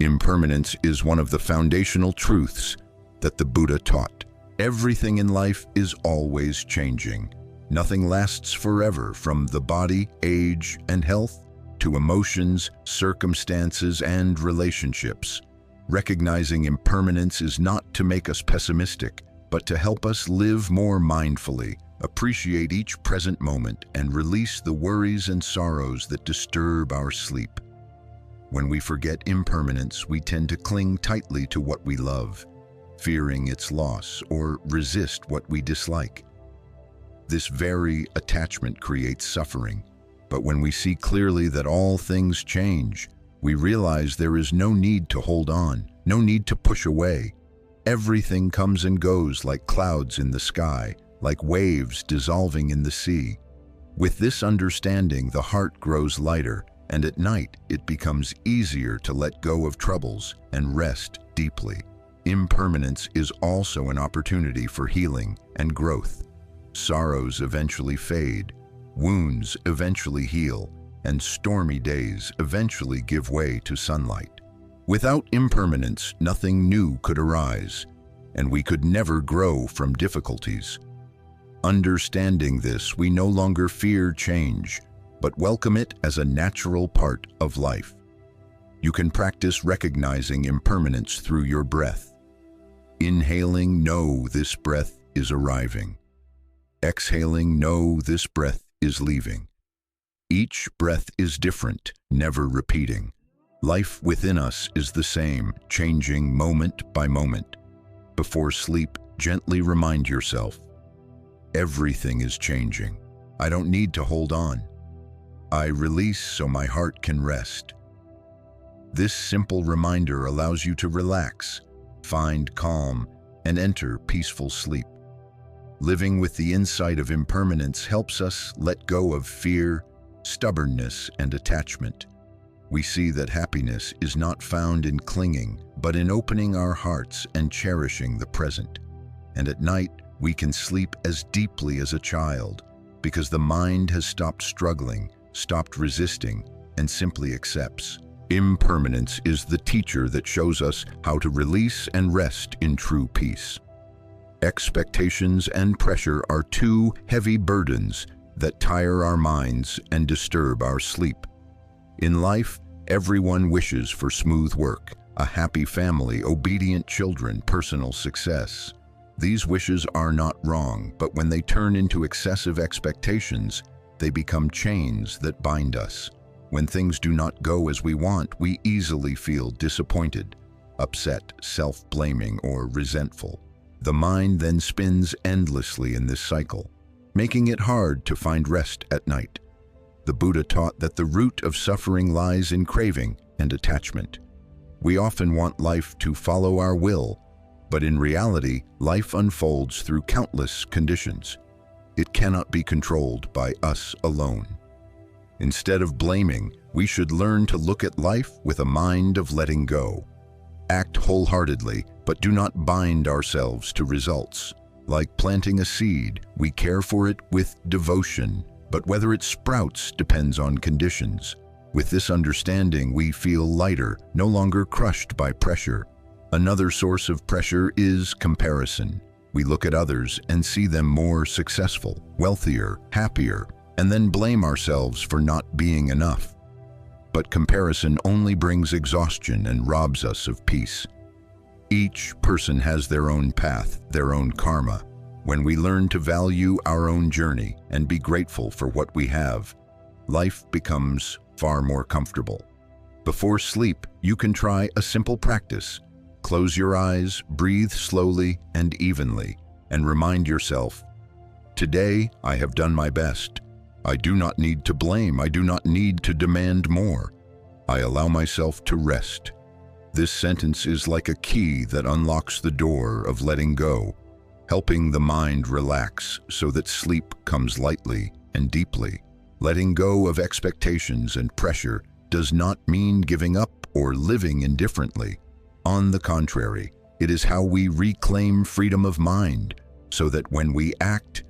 Impermanence is one of the foundational truths that the Buddha taught. Everything in life is always changing. Nothing lasts forever, from the body, age, and health, to emotions, circumstances, and relationships. Recognizing impermanence is not to make us pessimistic, but to help us live more mindfully, appreciate each present moment, and release the worries and sorrows that disturb our sleep. When we forget impermanence, we tend to cling tightly to what we love, fearing its loss, or resist what we dislike. This very attachment creates suffering, but when we see clearly that all things change, we realize there is no need to hold on, no need to push away. Everything comes and goes like clouds in the sky, like waves dissolving in the sea. With this understanding, the heart grows lighter, and at night it becomes easier to let go of troubles and rest deeply. Impermanence is also an opportunity for healing and growth. Sorrows eventually fade, wounds eventually heal, and stormy days eventually give way to sunlight. Without impermanence, nothing new could arise, and we could never grow from difficulties. Understanding this, we no longer fear change, but welcome it as a natural part of life. You can practice recognizing impermanence through your breath. Inhaling, know this breath is arriving. Exhaling, know this breath is leaving. Each breath is different, never repeating. Life within us is the same, changing moment by moment. Before sleep, gently remind yourself, everything is changing. I don't need to hold on. I release so my heart can rest. This simple reminder allows you to relax, find calm, and enter peaceful sleep. Living with the insight of impermanence helps us let go of fear, stubbornness, and attachment. We see that happiness is not found in clinging, but in opening our hearts and cherishing the present. And at night, we can sleep as deeply as a child, because the mind has stopped struggling stopped resisting, and simply accepts. Impermanence is the teacher that shows us how to release and rest in true peace. Expectations and pressure are two heavy burdens that tire our minds and disturb our sleep. In life, everyone wishes for smooth work, a happy family, obedient children, personal success. These wishes are not wrong, but when they turn into excessive expectations, they become chains that bind us. When things do not go as we want, we easily feel disappointed, upset, self-blaming, or resentful. The mind then spins endlessly in this cycle, making it hard to find rest at night. The Buddha taught that the root of suffering lies in craving and attachment. We often want life to follow our will, but in reality, life unfolds through countless conditions. It cannot be controlled by us alone. Instead of blaming, we should learn to look at life with a mind of letting go. Act wholeheartedly, but do not bind ourselves to results. Like planting a seed, we care for it with devotion, but whether it sprouts depends on conditions. With this understanding, we feel lighter, no longer crushed by pressure. Another source of pressure is comparison. We look at others and see them more successful, wealthier, happier, and then blame ourselves for not being enough. But comparison only brings exhaustion and robs us of peace. Each person has their own path, their own karma. When we learn to value our own journey and be grateful for what we have, life becomes far more comfortable. Before sleep, you can try a simple practice. Close your eyes, breathe slowly and evenly, and remind yourself, "Today I have done my best. I do not need to blame. I do not need to demand more. I allow myself to rest." This sentence is like a key that unlocks the door of letting go, helping the mind relax so that sleep comes lightly and deeply. Letting go of expectations and pressure does not mean giving up or living indifferently. On the contrary, it is how we reclaim freedom of mind, so that when we act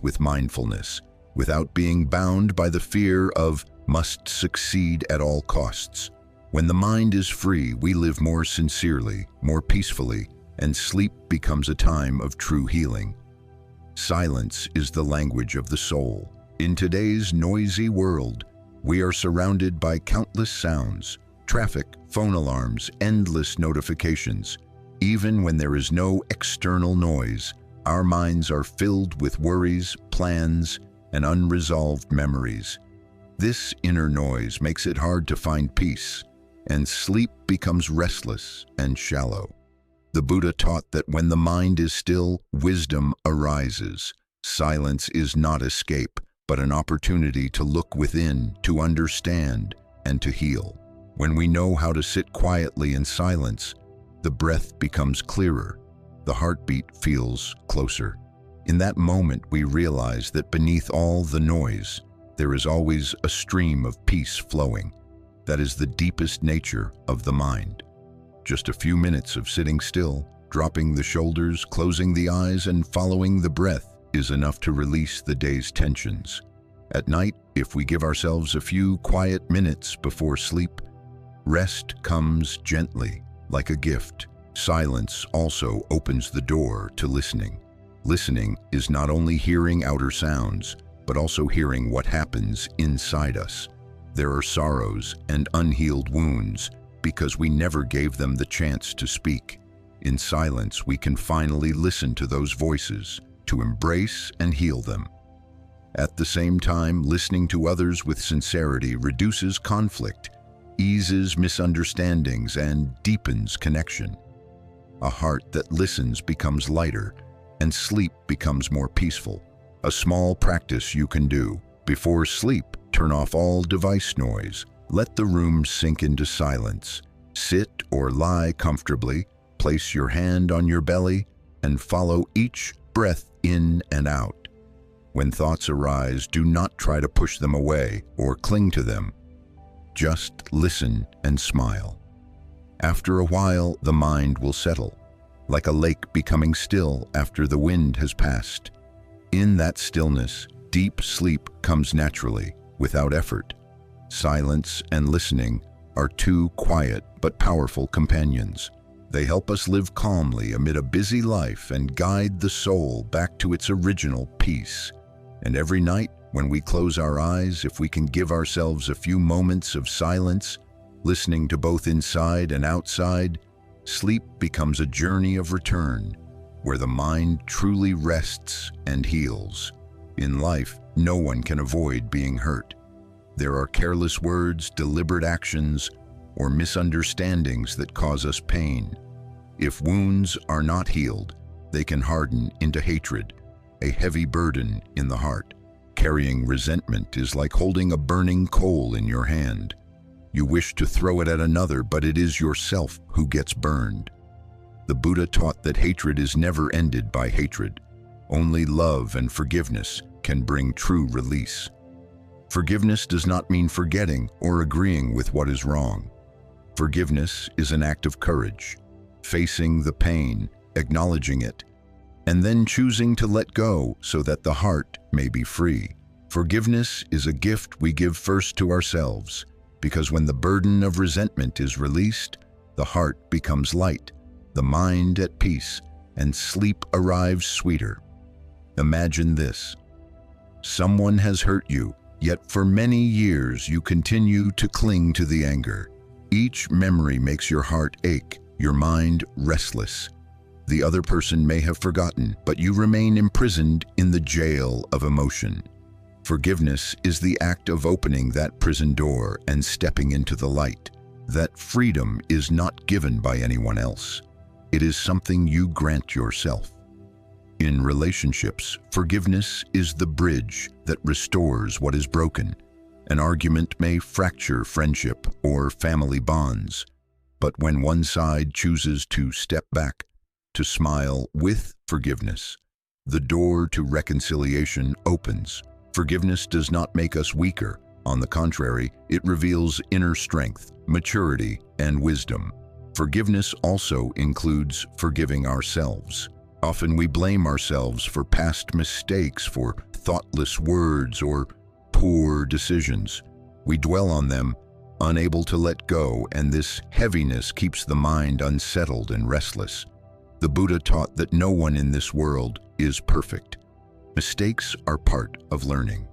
with mindfulness, without being bound by the fear of must succeed at all costs. When the mind is free, we live more sincerely, more peacefully, and sleep becomes a time of true healing. Silence is the language of the soul. In today's noisy world, we are surrounded by countless sounds, traffic, phone alarms, endless notifications. Even when there is no external noise, our minds are filled with worries, plans, and unresolved memories. This inner noise makes it hard to find peace, and sleep becomes restless and shallow. The Buddha taught that when the mind is still, wisdom arises. Silence is not escape, but an opportunity to look within, to understand, and to heal. When we know how to sit quietly in silence, the breath becomes clearer, the heartbeat feels closer. In that moment, we realize that beneath all the noise, there is always a stream of peace flowing. That is the deepest nature of the mind. Just a few minutes of sitting still, dropping the shoulders, closing the eyes, and following the breath is enough to release the day's tensions. At night, if we give ourselves a few quiet minutes before sleep, rest comes gently, like a gift. Silence also opens the door to listening. Listening is not only hearing outer sounds, but also hearing what happens inside us. There are sorrows and unhealed wounds because we never gave them the chance to speak. In silence, we can finally listen to those voices, to embrace and heal them. At the same time, listening to others with sincerity reduces conflict, eases misunderstandings, and deepens connection. A heart that listens becomes lighter, and sleep becomes more peaceful. A small practice you can do. Before sleep, turn off all device noise. Let the room sink into silence. Sit or lie comfortably, place your hand on your belly, and follow each breath in and out. When thoughts arise, do not try to push them away or cling to them. Just listen and smile. After a while, the mind will settle, like a lake becoming still after the wind has passed. In that stillness, deep sleep comes naturally, without effort. Silence and listening are two quiet but powerful companions. They help us live calmly amid a busy life and guide the soul back to its original peace. And every night, when we close our eyes, if we can give ourselves a few moments of silence, listening to both inside and outside, sleep becomes a journey of return, where the mind truly rests and heals. In life, no one can avoid being hurt. There are careless words, deliberate actions, or misunderstandings that cause us pain. If wounds are not healed, they can harden into hatred, a heavy burden in the heart. Carrying resentment is like holding a burning coal in your hand. You wish to throw it at another, but it is yourself who gets burned. The Buddha taught that hatred is never ended by hatred. Only love and forgiveness can bring true release. Forgiveness does not mean forgetting or agreeing with what is wrong. Forgiveness is an act of courage, facing the pain, acknowledging it, and then choosing to let go so that the heart may be free. Forgiveness is a gift we give first to ourselves, because when the burden of resentment is released, the heart becomes light, the mind at peace, and sleep arrives sweeter. Imagine this. Someone has hurt you, yet for many years you continue to cling to the anger. Each memory makes your heart ache, your mind restless. The other person may have forgotten, but you remain imprisoned in the jail of emotion. Forgiveness is the act of opening that prison door and stepping into the light. That freedom is not given by anyone else. It is something you grant yourself. In relationships, forgiveness is the bridge that restores what is broken. An argument may fracture friendship or family bonds, but when one side chooses to step back, to smile with forgiveness, the door to reconciliation opens. Forgiveness does not make us weaker. On the contrary, it reveals inner strength, maturity, and wisdom. Forgiveness also includes forgiving ourselves. Often we blame ourselves for past mistakes, for thoughtless words or poor decisions. We dwell on them, unable to let go, and this heaviness keeps the mind unsettled and restless. The Buddha taught that no one in this world is perfect. Mistakes are part of learning.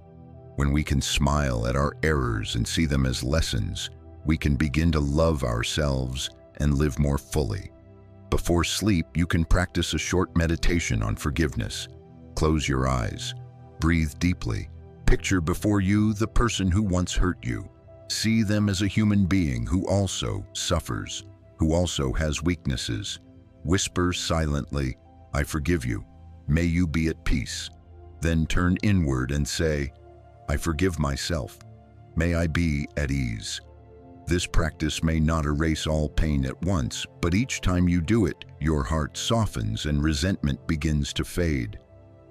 When we can smile at our errors and see them as lessons, we can begin to love ourselves and live more fully. Before sleep, you can practice a short meditation on forgiveness. Close your eyes, breathe deeply, picture before you the person who once hurt you. See them as a human being who also suffers, who also has weaknesses. Whisper silently, "I forgive you. May you be at peace." Then turn inward and say, "I forgive myself. May I be at ease." This practice may not erase all pain at once, but each time you do it, your heart softens and resentment begins to fade.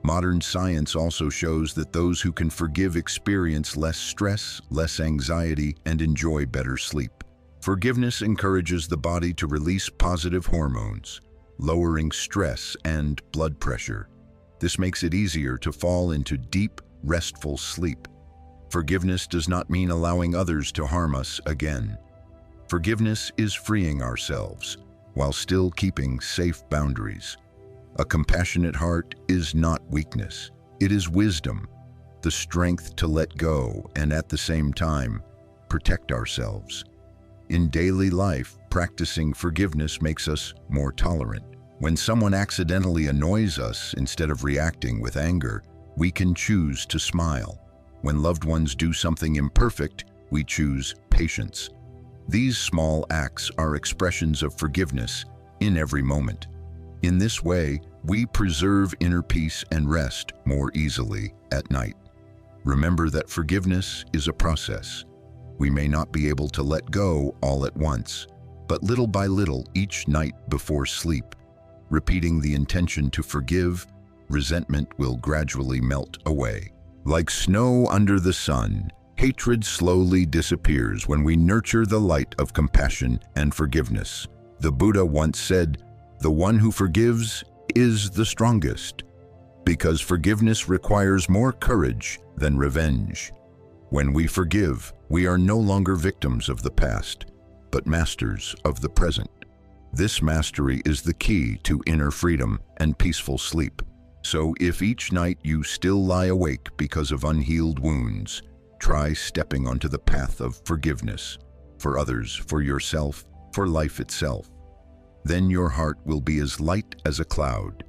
Modern science also shows that those who can forgive experience less stress, less anxiety, and enjoy better sleep. Forgiveness encourages the body to release positive hormones, lowering stress and blood pressure. This makes it easier to fall into deep, restful sleep. Forgiveness does not mean allowing others to harm us again. Forgiveness is freeing ourselves while still keeping safe boundaries. A compassionate heart is not weakness. It is wisdom, the strength to let go and at the same time protect ourselves. In daily life, practicing forgiveness makes us more tolerant. When someone accidentally annoys us, instead of reacting with anger, we can choose to smile. When loved ones do something imperfect, we choose patience. These small acts are expressions of forgiveness in every moment. In this way, we preserve inner peace and rest more easily at night. Remember that forgiveness is a process. We may not be able to let go all at once, but little by little each night before sleep, repeating the intention to forgive, resentment will gradually melt away. Like snow under the sun, hatred slowly disappears when we nurture the light of compassion and forgiveness. The Buddha once said, "The one who forgives is the strongest," because forgiveness requires more courage than revenge. When we forgive, we are no longer victims of the past, but masters of the present. This mastery is the key to inner freedom and peaceful sleep. So if each night you still lie awake because of unhealed wounds, try stepping onto the path of forgiveness, for others, for yourself, for life itself. Then your heart will be as light as a cloud,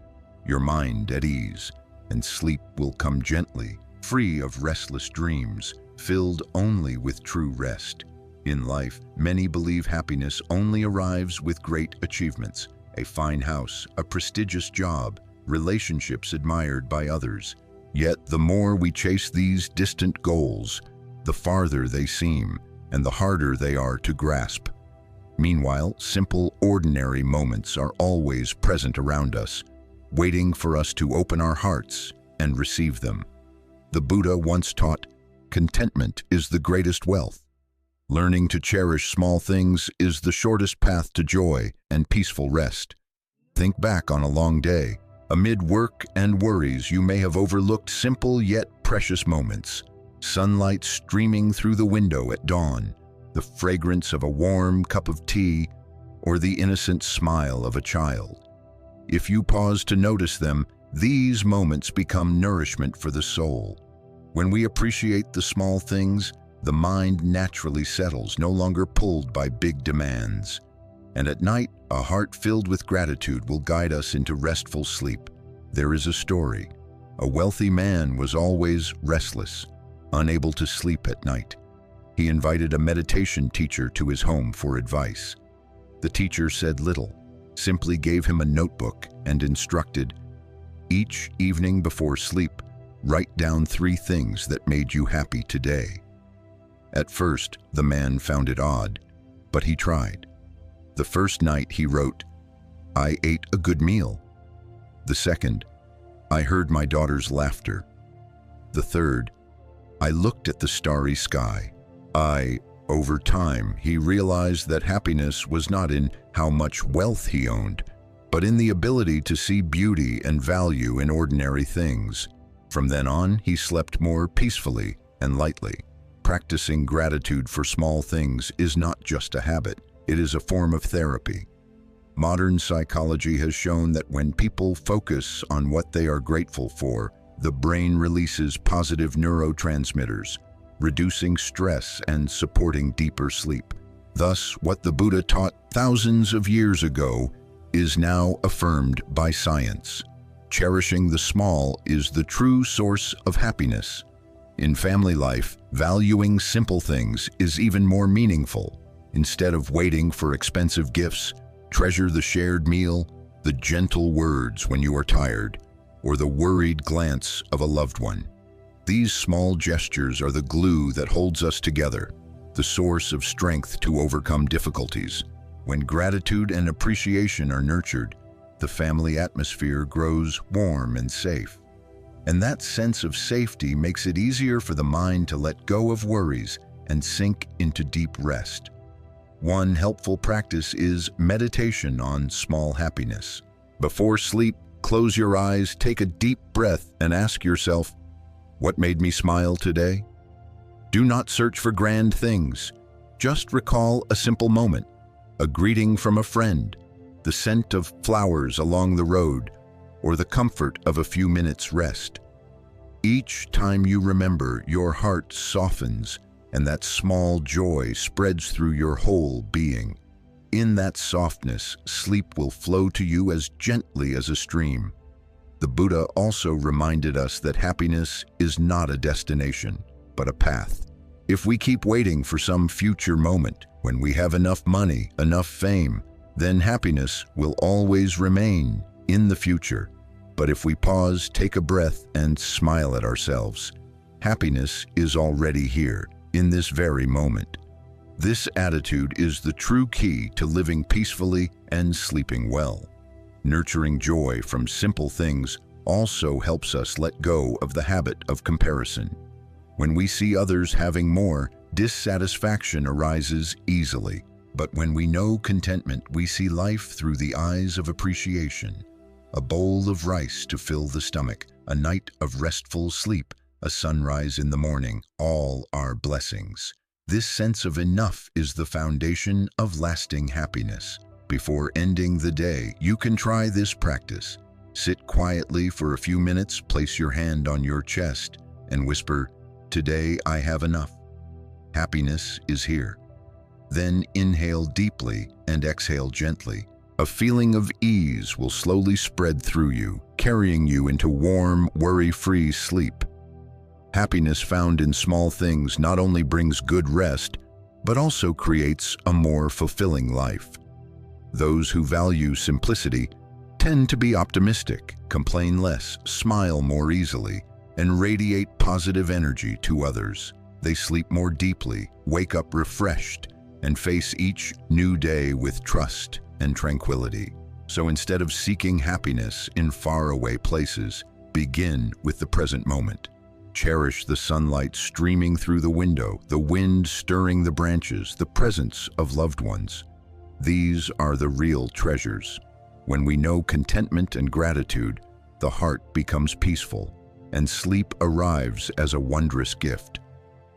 your mind at ease, and sleep will come gently, free of restless dreams, filled only with true rest. In life, many believe happiness only arrives with great achievements, a fine house, a prestigious job, relationships admired by others. Yet the more we chase these distant goals, the farther they seem, and the harder they are to grasp. Meanwhile, simple, ordinary moments are always present around us, waiting for us to open our hearts and receive them. The Buddha once taught, "Contentment is the greatest wealth." Learning to cherish small things is the shortest path to joy and peaceful rest. Think back on a long day. Amid work and worries, you may have overlooked simple yet precious moments. Sunlight streaming through the window at dawn, the fragrance of a warm cup of tea, or the innocent smile of a child. If you pause to notice them, these moments become nourishment for the soul. When we appreciate the small things, the mind naturally settles, no longer pulled by big demands. And at night, a heart filled with gratitude will guide us into restful sleep. There is a story. A wealthy man was always restless, unable to sleep at night. He invited a meditation teacher to his home for advice. The teacher said little, simply gave him a notebook and instructed, "Each evening before sleep, write down 3 things that made you happy today." At first, the man found it odd, but he tried. The first night he wrote, "I ate a good meal." The second, "I heard my daughter's laughter." The third, "I looked at the starry sky." Over time, he realized that happiness was not in how much wealth he owned, but in the ability to see beauty and value in ordinary things. From then on, he slept more peacefully and lightly. Practicing gratitude for small things is not just a habit, it is a form of therapy. Modern psychology has shown that when people focus on what they are grateful for, the brain releases positive neurotransmitters, reducing stress and supporting deeper sleep. Thus, what the Buddha taught thousands of years ago is now affirmed by science. Cherishing the small is the true source of happiness. In family life, valuing simple things is even more meaningful. Instead of waiting for expensive gifts, treasure the shared meal, the gentle words when you are tired, or the worried glance of a loved one. These small gestures are the glue that holds us together, the source of strength to overcome difficulties. When gratitude and appreciation are nurtured, the family atmosphere grows warm and safe. And that sense of safety makes it easier for the mind to let go of worries and sink into deep rest. One helpful practice is meditation on small happiness. Before sleep, close your eyes, take a deep breath, and ask yourself, "What made me smile today?" Do not search for grand things. Just recall a simple moment, a greeting from a friend, the scent of flowers along the road, or the comfort of a few minutes' rest. Each time you remember, your heart softens, and that small joy spreads through your whole being. In that softness, sleep will flow to you as gently as a stream. The Buddha also reminded us that happiness is not a destination, but a path. If we keep waiting for some future moment, when we have enough money, enough fame, then happiness will always remain in the future. But if we pause, take a breath, and smile at ourselves, happiness is already here, in this very moment. This attitude is the true key to living peacefully and sleeping well. Nurturing joy from simple things also helps us let go of the habit of comparison. When we see others having more, dissatisfaction arises easily. But when we know contentment, we see life through the eyes of appreciation. A bowl of rice to fill the stomach, a night of restful sleep, a sunrise in the morning, all are blessings. This sense of enough is the foundation of lasting happiness. Before ending the day, you can try this practice. Sit quietly for a few minutes, place your hand on your chest, and whisper, "Today I have enough. Happiness is here." Then inhale deeply and exhale gently. A feeling of ease will slowly spread through you, carrying you into warm, worry-free sleep. Happiness found in small things not only brings good rest, but also creates a more fulfilling life. Those who value simplicity tend to be optimistic, complain less, smile more easily, and radiate positive energy to others. They sleep more deeply, wake up refreshed, and face each new day with trust and tranquility. So instead of seeking happiness in faraway places, begin with the present moment. Cherish the sunlight streaming through the window, the wind stirring the branches, the presence of loved ones. These are the real treasures. When we know contentment and gratitude, the heart becomes peaceful, and sleep arrives as a wondrous gift.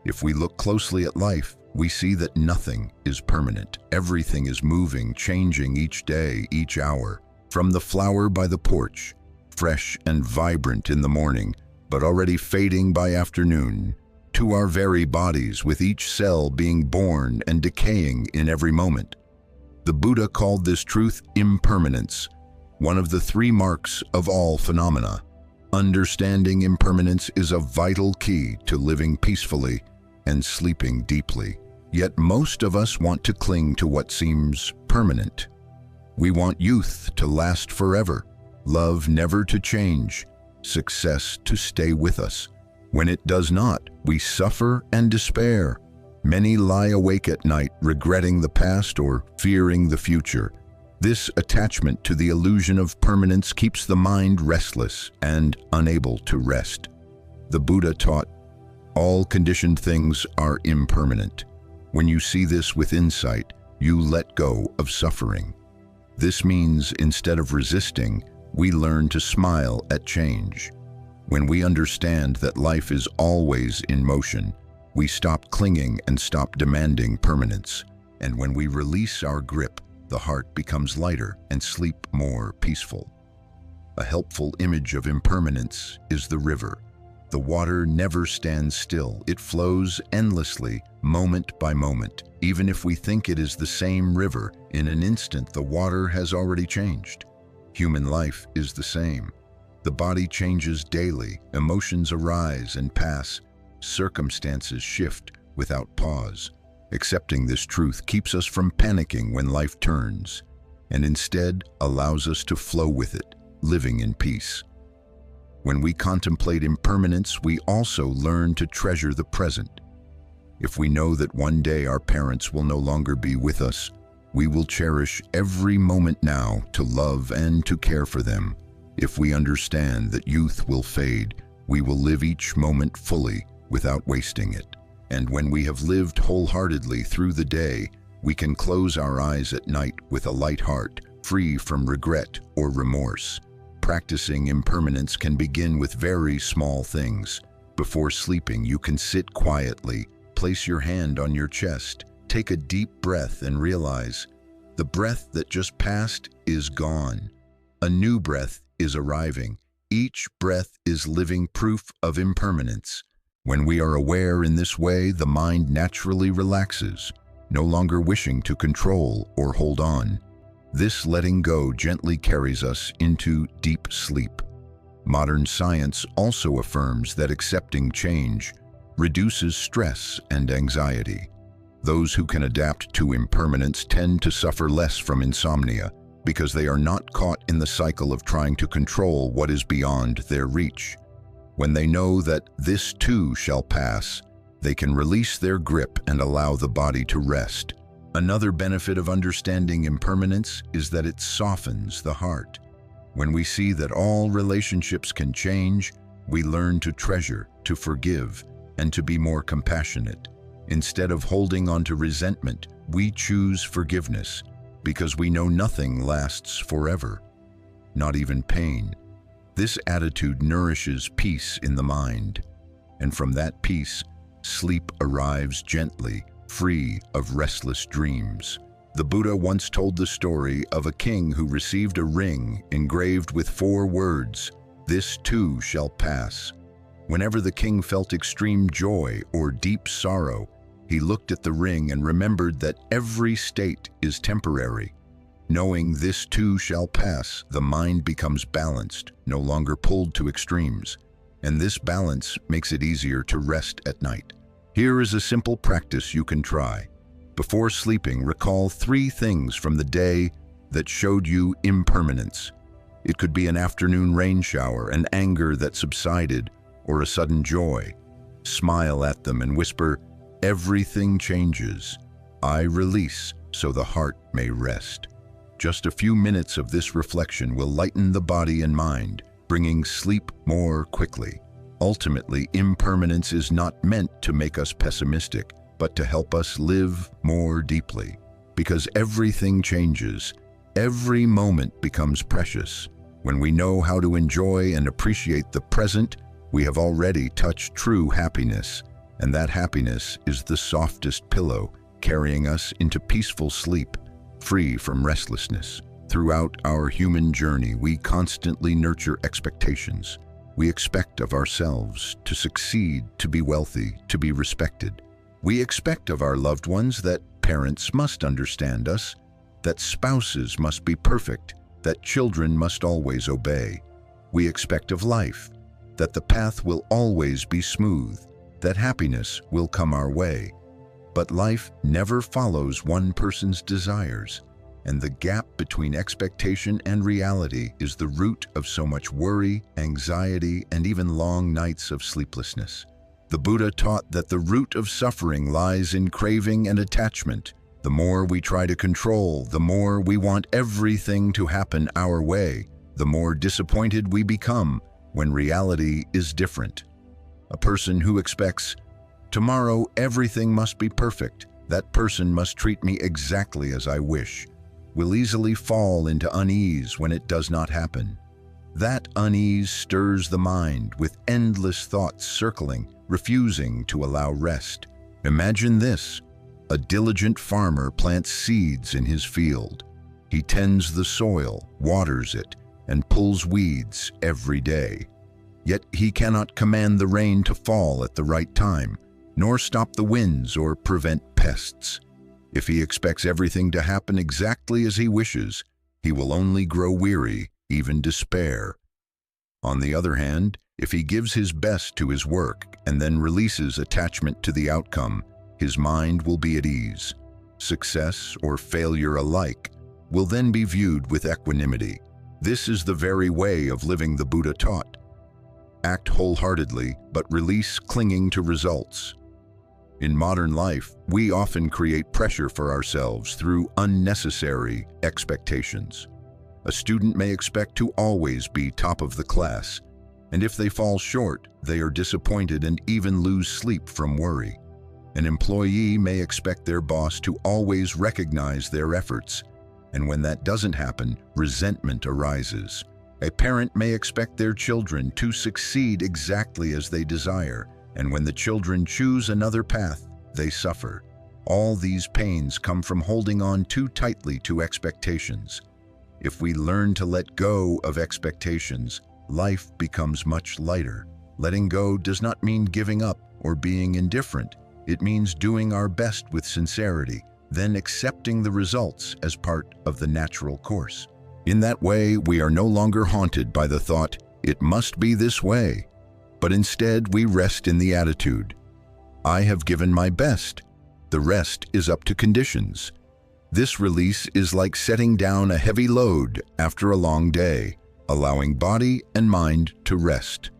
If we look closely at life, we see that nothing is permanent. Everything is moving, changing each day, each hour. From the flower by the porch, fresh and vibrant in the morning, but already fading by afternoon, to our very bodies, with each cell being born and decaying in every moment. The Buddha called this truth impermanence, one of the three marks of all phenomena. Understanding impermanence is a vital key to living peacefully and sleeping deeply. Yet most of us want to cling to what seems permanent. We want youth to last forever, love never to change, success to stay with us. When it does not, we suffer and despair. Many lie awake at night, regretting the past or fearing the future. This attachment to the illusion of permanence keeps the mind restless and unable to rest. The Buddha taught, all conditioned things are impermanent. When you see this with insight, you let go of suffering. This means instead of resisting, we learn to smile at change. When we understand that life is always in motion, we stop clinging and stop demanding permanence. And when we release our grip, the heart becomes lighter and sleep more peaceful. A helpful image of impermanence is the river. The water never stands still. It flows endlessly, moment by moment. Even if we think it is the same river, in an instant the water has already changed. Human life is the same. The body changes daily, emotions arise and pass, circumstances shift without pause. Accepting this truth keeps us from panicking when life turns, and instead allows us to flow with it, living in peace. When we contemplate impermanence, we also learn to treasure the present. If we know that one day our parents will no longer be with us, we will cherish every moment now to love and to care for them. If we understand that youth will fade, we will live each moment fully without wasting it. And when we have lived wholeheartedly through the day, we can close our eyes at night with a light heart, free from regret or remorse. Practicing impermanence can begin with very small things. Before sleeping, you can sit quietly, place your hand on your chest, take a deep breath and realize, the breath that just passed is gone. A new breath is arriving. Each breath is living proof of impermanence. When we are aware in this way, the mind naturally relaxes, no longer wishing to control or hold on. This letting go gently carries us into deep sleep. Modern science also affirms that accepting change reduces stress and anxiety. Those who can adapt to impermanence tend to suffer less from insomnia because they are not caught in the cycle of trying to control what is beyond their reach. When they know that this too shall pass, they can release their grip and allow the body to rest. Another benefit of understanding impermanence is that it softens the heart. When we see that all relationships can change, we learn to treasure, to forgive, and to be more compassionate. Instead of holding on to resentment, we choose forgiveness because we know nothing lasts forever, not even pain. This attitude nourishes peace in the mind. and from that peace, sleep arrives gently, free of restless dreams. The Buddha once told the story of a king who received a ring engraved with 4 words, "This too shall pass." Whenever the king felt extreme joy or deep sorrow, he looked at the ring and remembered that every state is temporary. Knowing this too shall pass, the mind becomes balanced, no longer pulled to extremes. And this balance makes it easier to rest at night. Here is a simple practice you can try. Before sleeping, recall 3 things from the day that showed you impermanence. It could be an afternoon rain shower, an anger that subsided, or a sudden joy. Smile at them and whisper, "Everything changes. I release so the heart may rest." Just a few minutes of this reflection will lighten the body and mind, bringing sleep more quickly. Ultimately, impermanence is not meant to make us pessimistic, but to help us live more deeply. Because everything changes, every moment becomes precious. When we know how to enjoy and appreciate the present, we have already touched true happiness, and that happiness is the softest pillow, carrying us into peaceful sleep, free from restlessness. Throughout our human journey, we constantly nurture expectations. We expect of ourselves to succeed, to be wealthy, to be respected. We expect of our loved ones that parents must understand us, that spouses must be perfect, that children must always obey. We expect of life that the path will always be smooth, that happiness will come our way. But life never follows one person's desires. And the gap between expectation and reality is the root of so much worry, anxiety, and even long nights of sleeplessness. The Buddha taught that the root of suffering lies in craving and attachment. The more we try to control, the more we want everything to happen our way, the more disappointed we become when reality is different. A person who expects, "Tomorrow everything must be perfect, that person must treat me exactly as I wish," will easily fall into unease when it does not happen. That unease stirs the mind with endless thoughts circling, refusing to allow rest. Imagine this: a diligent farmer plants seeds in his field. He tends the soil, waters it, and pulls weeds every day. Yet he cannot command the rain to fall at the right time, nor stop the winds or prevent pests. If he expects everything to happen exactly as he wishes, he will only grow weary, even despair. On the other hand, if he gives his best to his work and then releases attachment to the outcome, his mind will be at ease. Success or failure alike will then be viewed with equanimity. This is the very way of living the Buddha taught. Act wholeheartedly, but release clinging to results. In modern life, we often create pressure for ourselves through unnecessary expectations. A student may expect to always be top of the class, and if they fall short, they are disappointed and even lose sleep from worry. An employee may expect their boss to always recognize their efforts, and when that doesn't happen, resentment arises. A parent may expect their children to succeed exactly as they desire, and when the children choose another path, they suffer. All these pains come from holding on too tightly to expectations. If we learn to let go of expectations, life becomes much lighter. Letting go does not mean giving up or being indifferent. It means doing our best with sincerity, then accepting the results as part of the natural course. In that way, we are no longer haunted by the thought, "It must be this way," but instead we rest in the attitude, "I have given my best. The rest is up to conditions." This release is like setting down a heavy load after a long day, allowing body and mind to rest.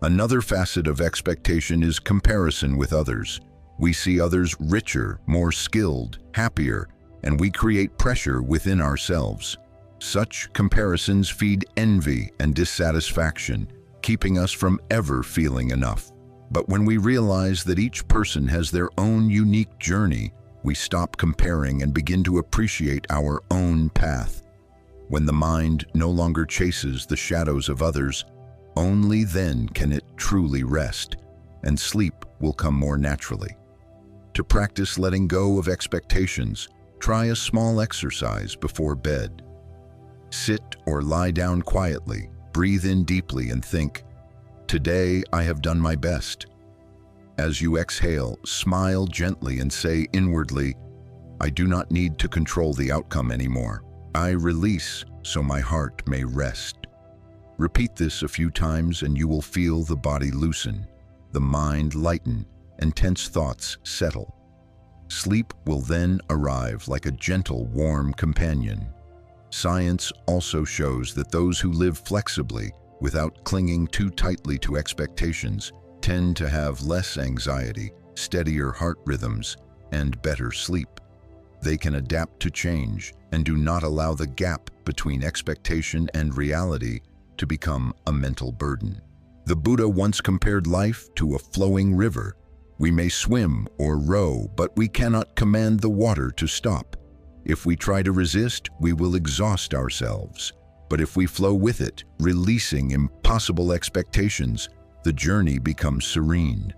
Another facet of expectation is comparison with others. We see others richer, more skilled, happier, and we create pressure within ourselves. Such comparisons feed envy and dissatisfaction, keeping us from ever feeling enough. But when we realize that each person has their own unique journey, we stop comparing and begin to appreciate our own path. When the mind no longer chases the shadows of others, only then can it truly rest. and sleep will come more naturally. To practice letting go of expectations, try a small exercise before bed. Sit or lie down quietly, breathe in deeply and think, "Today I have done my best." As you exhale, smile gently and say inwardly, "I do not need to control the outcome anymore. I release so my heart may rest." Repeat this a few times and you will feel the body loosen, the mind lighten, and tense thoughts settle. Sleep will then arrive like a gentle, warm companion. Science also shows that those who live flexibly, without clinging too tightly to expectations, tend to have less anxiety, steadier heart rhythms, and better sleep. They can adapt to change and do not allow the gap between expectation and reality to become a mental burden. The Buddha once compared life to a flowing river. We may swim or row, but we cannot command the water to stop. If we try to resist, we will exhaust ourselves. But if we flow with it, releasing impossible expectations, the journey becomes serene.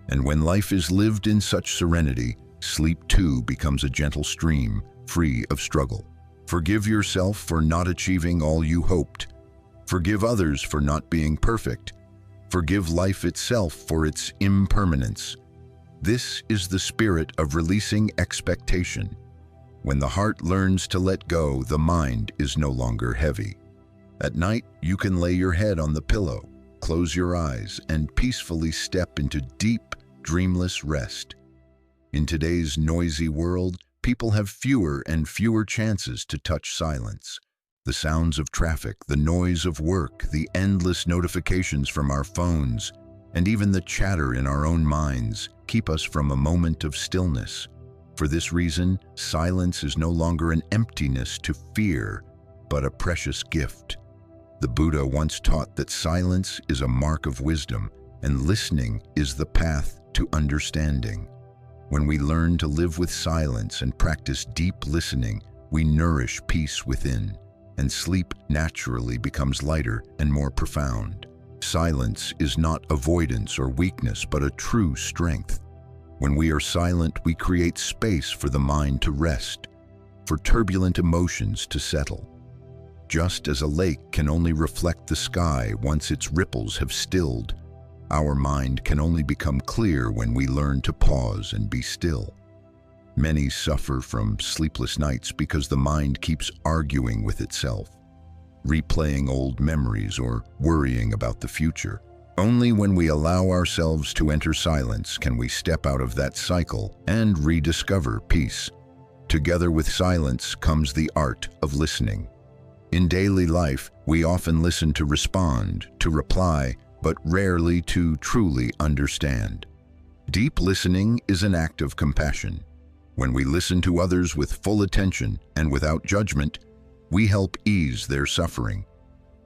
And when life is lived in such serenity, sleep too becomes a gentle stream, free of struggle. Forgive yourself for not achieving all you hoped. Forgive others for not being perfect. Forgive life itself for its impermanence. This is the spirit of releasing expectation. When the heart learns to let go, the mind is no longer heavy. At night, you can lay your head on the pillow, close your eyes, and peacefully step into deep, dreamless rest. In today's noisy world, people have fewer and fewer chances to touch silence. The sounds of traffic, the noise of work, the endless notifications from our phones, and even the chatter in our own minds keep us from a moment of stillness. For this reason, silence is no longer an emptiness to fear, but a precious gift. The Buddha once taught that silence is a mark of wisdom, and listening is the path to understanding. When we learn to live with silence and practice deep listening, we nourish peace within, and sleep naturally becomes lighter and more profound. Silence is not avoidance or weakness, but a true strength. When we are silent, we create space for the mind to rest, for turbulent emotions to settle. Just as a lake can only reflect the sky once its ripples have stilled, our mind can only become clear when we learn to pause and be still. Many suffer from sleepless nights because the mind keeps arguing with itself, replaying old memories or worrying about the future. Only when we allow ourselves to enter silence can we step out of that cycle and rediscover peace. Together with silence comes the art of listening. In daily life, we often listen to respond, to reply, but rarely to truly understand. Deep listening is an act of compassion. When we listen to others with full attention and without judgment, we help ease their suffering.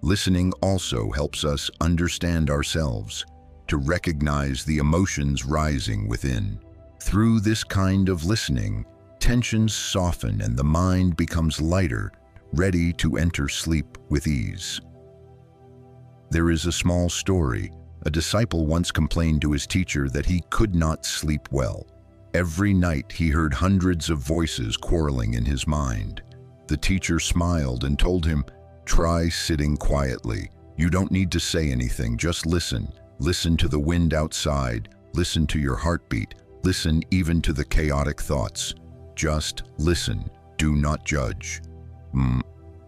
Listening also helps us understand ourselves, to recognize the emotions rising within. Through this kind of listening, tensions soften and the mind becomes lighter, ready to enter sleep with ease. There is a small story. A disciple once complained to his teacher that he could not sleep well. Every night he heard hundreds of voices quarreling in his mind. The teacher smiled and told him, "Try sitting quietly. You don't need to say anything, just listen. Listen to the wind outside, listen to your heartbeat, listen even to the chaotic thoughts. Just listen, do not judge."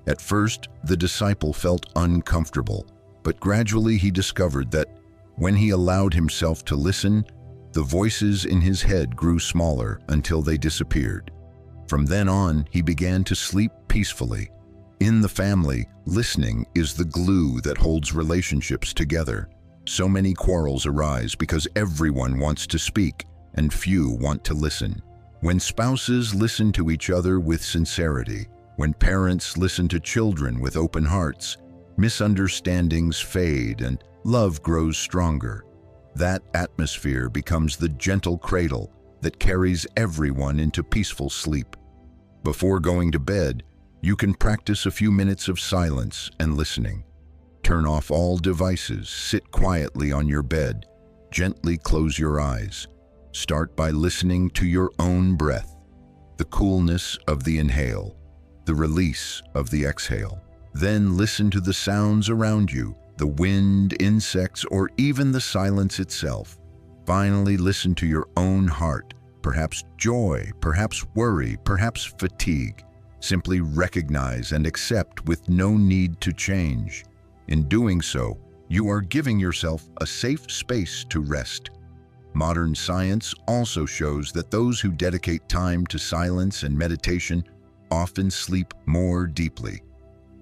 At first, the disciple felt uncomfortable, but gradually he discovered that when he allowed himself to listen, the voices in his head grew smaller until they disappeared. From then on, he began to sleep peacefully. In the family, listening is the glue that holds relationships together. So many quarrels arise because everyone wants to speak and few want to listen. When spouses listen to each other with sincerity, when parents listen to children with open hearts, misunderstandings fade and love grows stronger. That atmosphere becomes the gentle cradle that carries everyone into peaceful sleep. Before going to bed, you can practice a few minutes of silence and listening. Turn off all devices, sit quietly on your bed, Gently close your eyes. Start by listening to your own breath, the coolness of the inhale, the release of the exhale. Then listen to the sounds around you, the wind, insects, or even the silence itself. Finally, listen to your own heart, perhaps joy, perhaps worry, perhaps fatigue. Simply recognize and accept with no need to change. In doing so, you are giving yourself a safe space to rest. Modern science also shows that those who dedicate time to silence and meditation often sleep more deeply.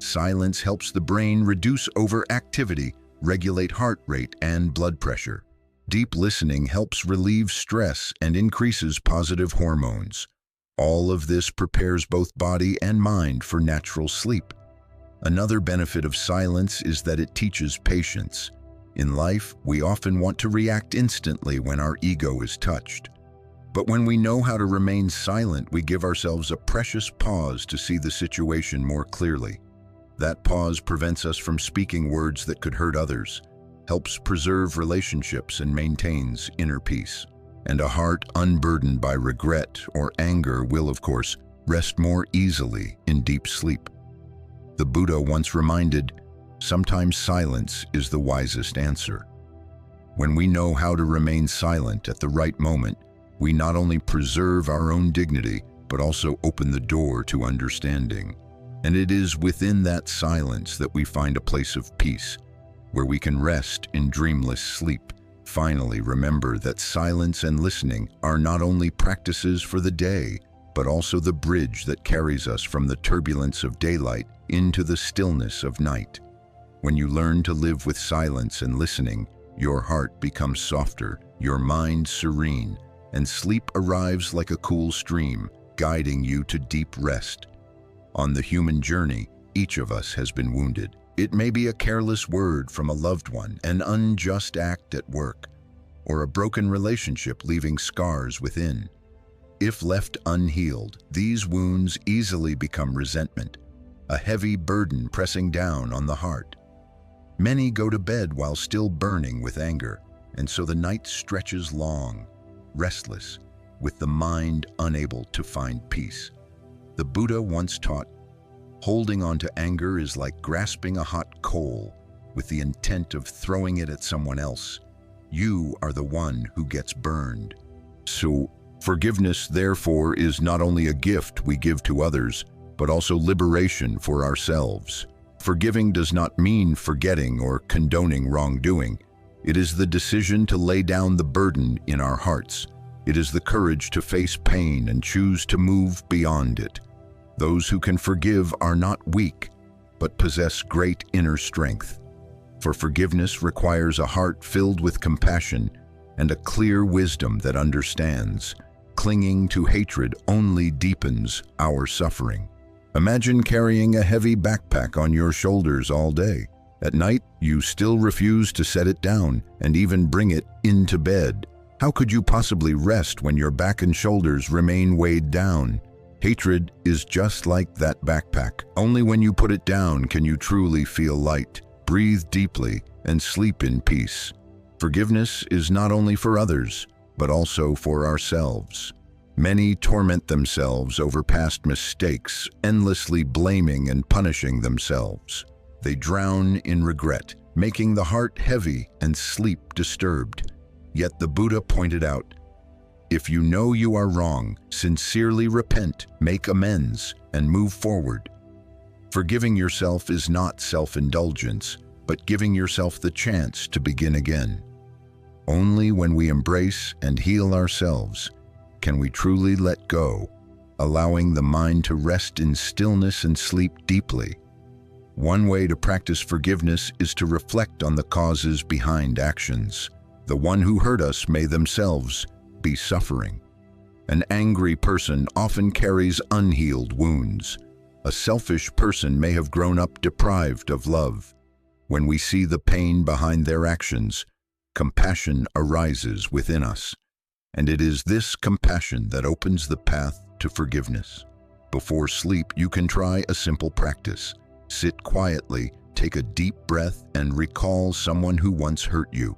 Silence helps the brain reduce overactivity, regulate heart rate and blood pressure. Deep listening helps relieve stress and increases positive hormones. All of this prepares both body and mind for natural sleep. Another benefit of silence is that it teaches patience. In life, we often want to react instantly when our ego is touched. But when we know how to remain silent, we give ourselves a precious pause to see the situation more clearly. That pause prevents us from speaking words that could hurt others, helps preserve relationships, and maintains inner peace. And a heart unburdened by regret or anger will, of course, rest more easily in deep sleep. The Buddha once reminded, "Sometimes silence is the wisest answer." When we know how to remain silent at the right moment, we not only preserve our own dignity, but also open the door to understanding. And it is within that silence that we find a place of peace, where we can rest in dreamless sleep. Finally, remember that silence and listening are not only practices for the day, but also the bridge that carries us from the turbulence of daylight into the stillness of night. When you learn to live with silence and listening, your heart becomes softer, your mind serene, and sleep arrives like a cool stream, guiding you to deep rest. On the human journey, each of us has been wounded. It may be a careless word from a loved one, an unjust act at work, or a broken relationship leaving scars within. If left unhealed, these wounds easily become resentment, a heavy burden pressing down on the heart. Many go to bed while still burning with anger, and so the night stretches long, restless, with the mind unable to find peace. The Buddha once taught, holding on to anger is like grasping a hot coal with the intent of throwing it at someone else. You are the one who gets burned. So, forgiveness, therefore, is not only a gift we give to others, but also liberation for ourselves. Forgiving does not mean forgetting or condoning wrongdoing. It is the decision to lay down the burden in our hearts. It is the courage to face pain and choose to move beyond it. Those who can forgive are not weak, but possess great inner strength. For forgiveness requires a heart filled with compassion and a clear wisdom that understands. Clinging to hatred only deepens our suffering. Imagine carrying a heavy backpack on your shoulders all day. At night, you still refuse to set it down and even bring it into bed. How could you possibly rest when your back and shoulders remain weighed down? Hatred is just like that backpack. Only when you put it down can you truly feel light, breathe deeply, and sleep in peace. Forgiveness is not only for others, but also for ourselves. Many torment themselves over past mistakes, endlessly blaming and punishing themselves. They drown in regret, making the heart heavy and sleep disturbed. Yet the Buddha pointed out, if you know you are wrong, sincerely repent, make amends, and move forward. Forgiving yourself is not self-indulgence, but giving yourself the chance to begin again. Only when we embrace and heal ourselves can we truly let go, allowing the mind to rest in stillness and sleep deeply. One way to practice forgiveness is to reflect on the causes behind actions. The one who hurt us may themselves be suffering. An angry person often carries unhealed wounds. A selfish person may have grown up deprived of love. When we see the pain behind their actions, compassion arises within us. And it is this compassion that opens the path to forgiveness. Before sleep, you can try a simple practice. Sit quietly, take a deep breath, and recall someone who once hurt you.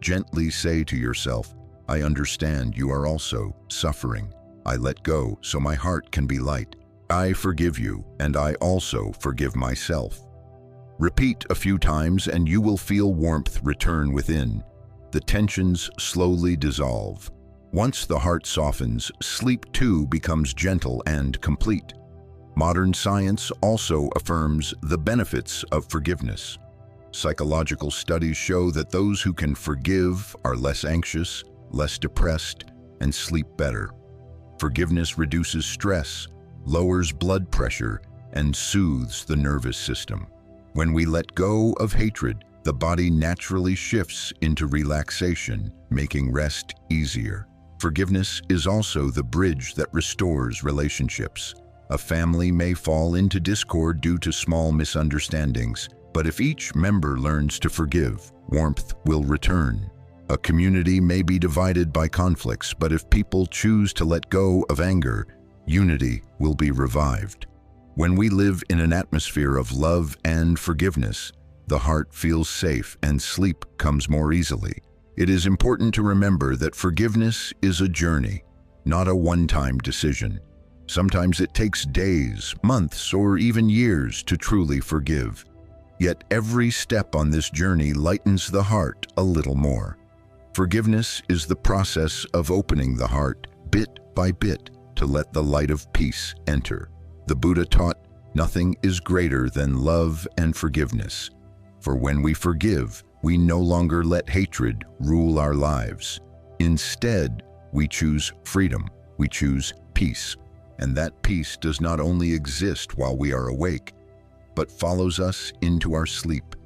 Gently say to yourself, I understand you are also suffering. I let go so my heart can be light. I forgive you, and I also forgive myself. Repeat a few times and you will feel warmth return within. The tensions slowly dissolve. Once the heart softens, sleep too becomes gentle and complete. Modern science also affirms the benefits of forgiveness. Psychological studies show that those who can forgive are less anxious, less depressed, and sleep better. Forgiveness reduces stress, lowers blood pressure, and soothes the nervous system. When we let go of hatred, the body naturally shifts into relaxation, making rest easier. Forgiveness is also the bridge that restores relationships. A family may fall into discord due to small misunderstandings, but if each member learns to forgive, warmth will return. A community may be divided by conflicts, but if people choose to let go of anger, unity will be revived. When we live in an atmosphere of love and forgiveness, the heart feels safe and sleep comes more easily. It is important to remember that forgiveness is a journey, not a one-time decision. Sometimes it takes days, months, or even years to truly forgive. Yet every step on this journey lightens the heart a little more. Forgiveness is the process of opening the heart, bit by bit, to let the light of peace enter. The Buddha taught, nothing is greater than love and forgiveness. For when we forgive, we no longer let hatred rule our lives. Instead, we choose freedom, we choose peace. And that peace does not only exist while we are awake, but follows us into our sleep,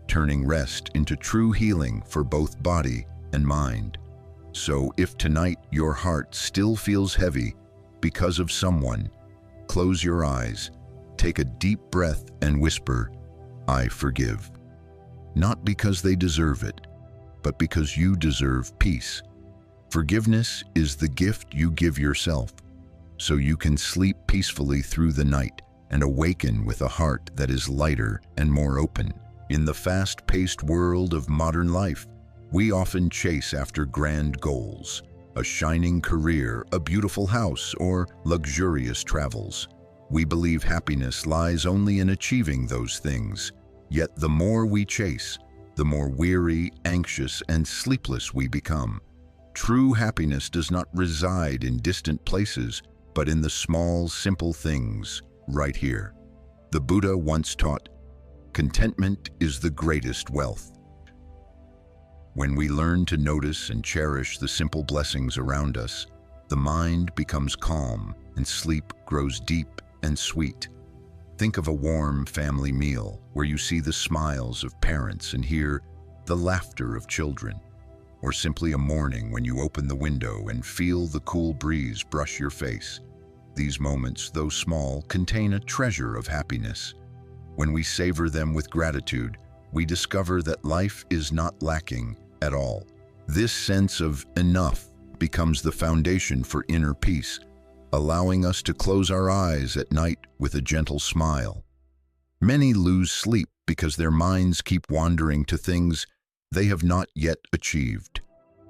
turning rest into true healing for both body and mind. So if tonight your heart still feels heavy because of someone, close your eyes, take a deep breath and whisper, I forgive. Not because they deserve it, but because you deserve peace. Forgiveness is the gift you give yourself, so you can sleep peacefully through the night and awaken with a heart that is lighter and more open. In the fast-paced world of modern life, we often chase after grand goals, a shining career, a beautiful house, or luxurious travels. We believe happiness lies only in achieving those things, yet the more we chase, the more weary, anxious, and sleepless we become. True happiness does not reside in distant places, but in the small, simple things right here. The Buddha once taught, contentment is the greatest wealth. When we learn to notice and cherish the simple blessings around us, the mind becomes calm and sleep grows deep and sweet. Think of a warm family meal where you see the smiles of parents and hear the laughter of children, or simply a morning when you open the window and feel the cool breeze brush your face. These moments, though small, contain a treasure of happiness. When we savor them with gratitude, we discover that life is not lacking at all. This sense of enough becomes the foundation for inner peace, allowing us to close our eyes at night with a gentle smile. Many lose sleep because their minds keep wandering to things they have not yet achieved.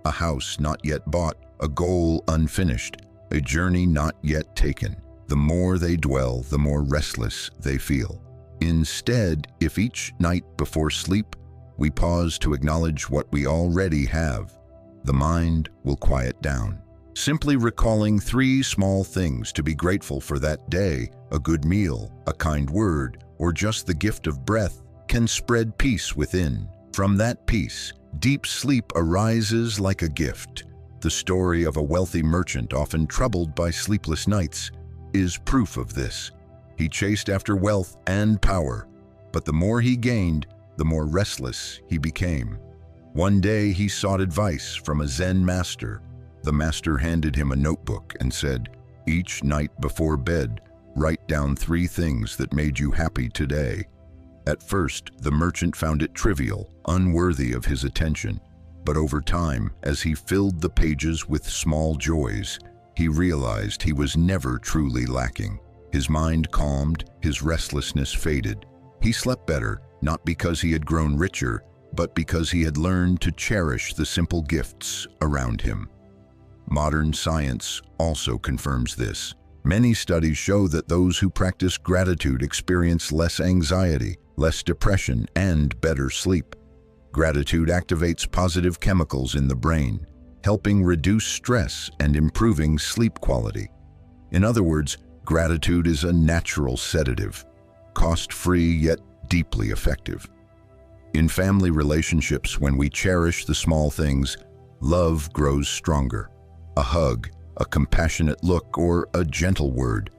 A house not yet bought, a goal unfinished, a journey not yet taken. The more they dwell, the more restless they feel. Instead, if each night before sleep, we pause to acknowledge what we already have, the mind will quiet down. Simply recalling 3 small things to be grateful for that day, a good meal, a kind word, or just the gift of breath, can spread peace within. From that peace, deep sleep arises like a gift. The story of a wealthy merchant, often troubled by sleepless nights, is proof of this. He chased after wealth and power, but the more he gained, the more restless he became. One day he sought advice from a Zen master. The master handed him a notebook and said, "Each night before bed, write down 3 things that made you happy today." At first, the merchant found it trivial, unworthy of his attention. But over time, as he filled the pages with small joys, he realized he was never truly lacking. His mind calmed, his restlessness faded. He slept better, not because he had grown richer, but because he had learned to cherish the simple gifts around him. Modern science also confirms this. Many studies show that those who practice gratitude experience less anxiety, less depression, and better sleep. Gratitude activates positive chemicals in the brain, helping reduce stress and improving sleep quality. In other words, gratitude is a natural sedative, cost-free yet deeply effective. In family relationships, when we cherish the small things, love grows stronger. A hug, a compassionate look, or a gentle word,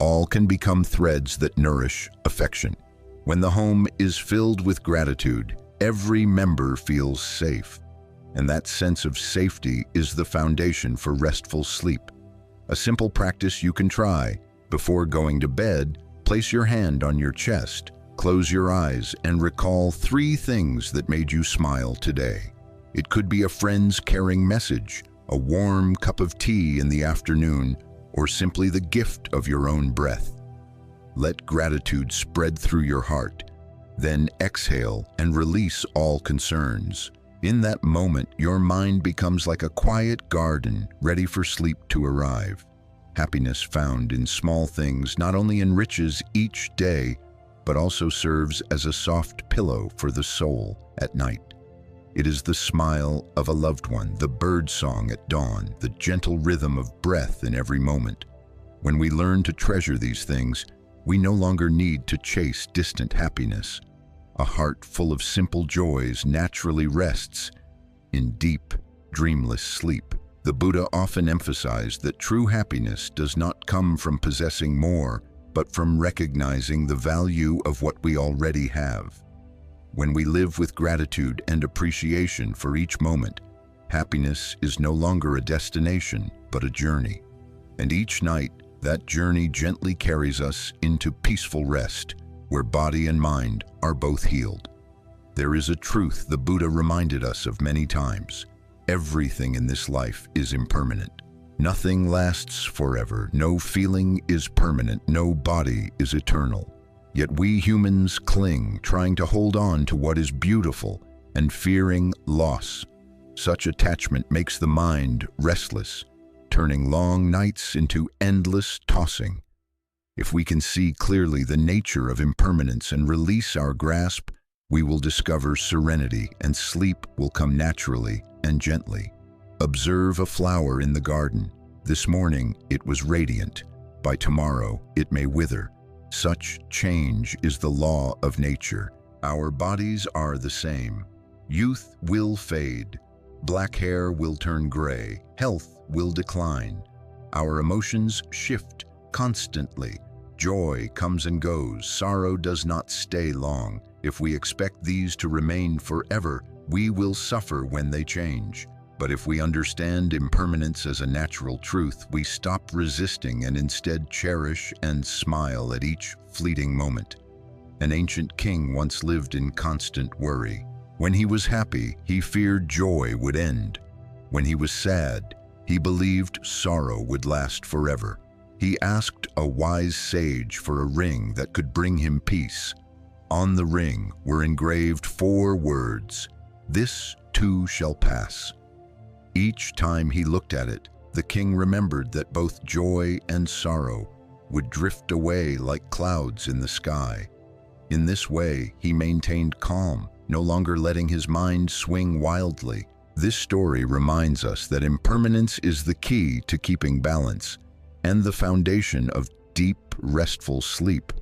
all can become threads that nourish affection. When the home is filled with gratitude, every member feels safe, and that sense of safety is the foundation for restful sleep. A simple practice you can try: before going to bed, place your hand on your chest, close your eyes, and recall 3 things that made you smile today. It could be a friend's caring message, a warm cup of tea in the afternoon, or simply the gift of your own breath. Let gratitude spread through your heart. Then exhale and release all concerns. In that moment, your mind becomes like a quiet garden ready for sleep to arrive. Happiness found in small things not only enriches each day, but also serves as a soft pillow for the soul at night. It is the smile of a loved one, the bird song at dawn, the gentle rhythm of breath in every moment. When we learn to treasure these things, we no longer need to chase distant happiness. A heart full of simple joys naturally rests in deep, dreamless sleep. The Buddha often emphasized that true happiness does not come from possessing more, but from recognizing the value of what we already have. When we live with gratitude and appreciation for each moment, happiness is no longer a destination, but a journey. And each night, that journey gently carries us into peaceful rest, where body and mind are both healed. There is a truth the Buddha reminded us of many times. Everything in this life is impermanent. Nothing lasts forever. No feeling is permanent. No body is eternal. Yet we humans cling, trying to hold on to what is beautiful and fearing loss. Such attachment makes the mind restless, turning long nights into endless tossing. If we can see clearly the nature of impermanence and release our grasp, we will discover serenity, and sleep will come naturally and gently. Observe a flower in the garden. This morning it was radiant. By tomorrow it may wither. Such change is the law of nature. Our bodies are the same. Youth will fade. Black hair will turn gray. Health will decline. Our emotions shift constantly. Joy comes and goes. Sorrow does not stay long. If we expect these to remain forever, we will suffer when they change. But if we understand impermanence as a natural truth, we stop resisting and instead cherish and smile at each fleeting moment. An ancient king once lived in constant worry. When he was happy, he feared joy would end. When he was sad, he believed sorrow would last forever. He asked a wise sage for a ring that could bring him peace. On the ring were engraved 4 words: "This too shall pass." Each time he looked at it, the king remembered that both joy and sorrow would drift away like clouds in the sky. In this way, he maintained calm, no longer letting his mind swing wildly. This story reminds us that impermanence is the key to keeping balance and the foundation of deep, restful sleep.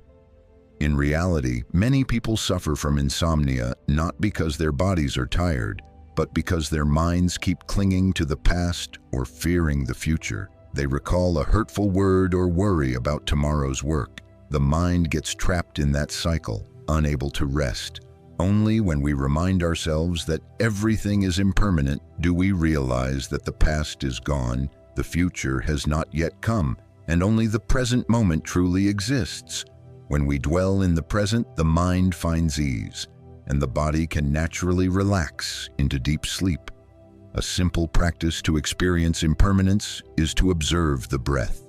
In reality, many people suffer from insomnia not because their bodies are tired, but because their minds keep clinging to the past or fearing the future. They recall a hurtful word or worry about tomorrow's work. The mind gets trapped in that cycle, unable to rest. Only when we remind ourselves that everything is impermanent do we realize that the past is gone, the future has not yet come, and only the present moment truly exists. When we dwell in the present, the mind finds ease, and the body can naturally relax into deep sleep. A simple practice to experience impermanence is to observe the breath.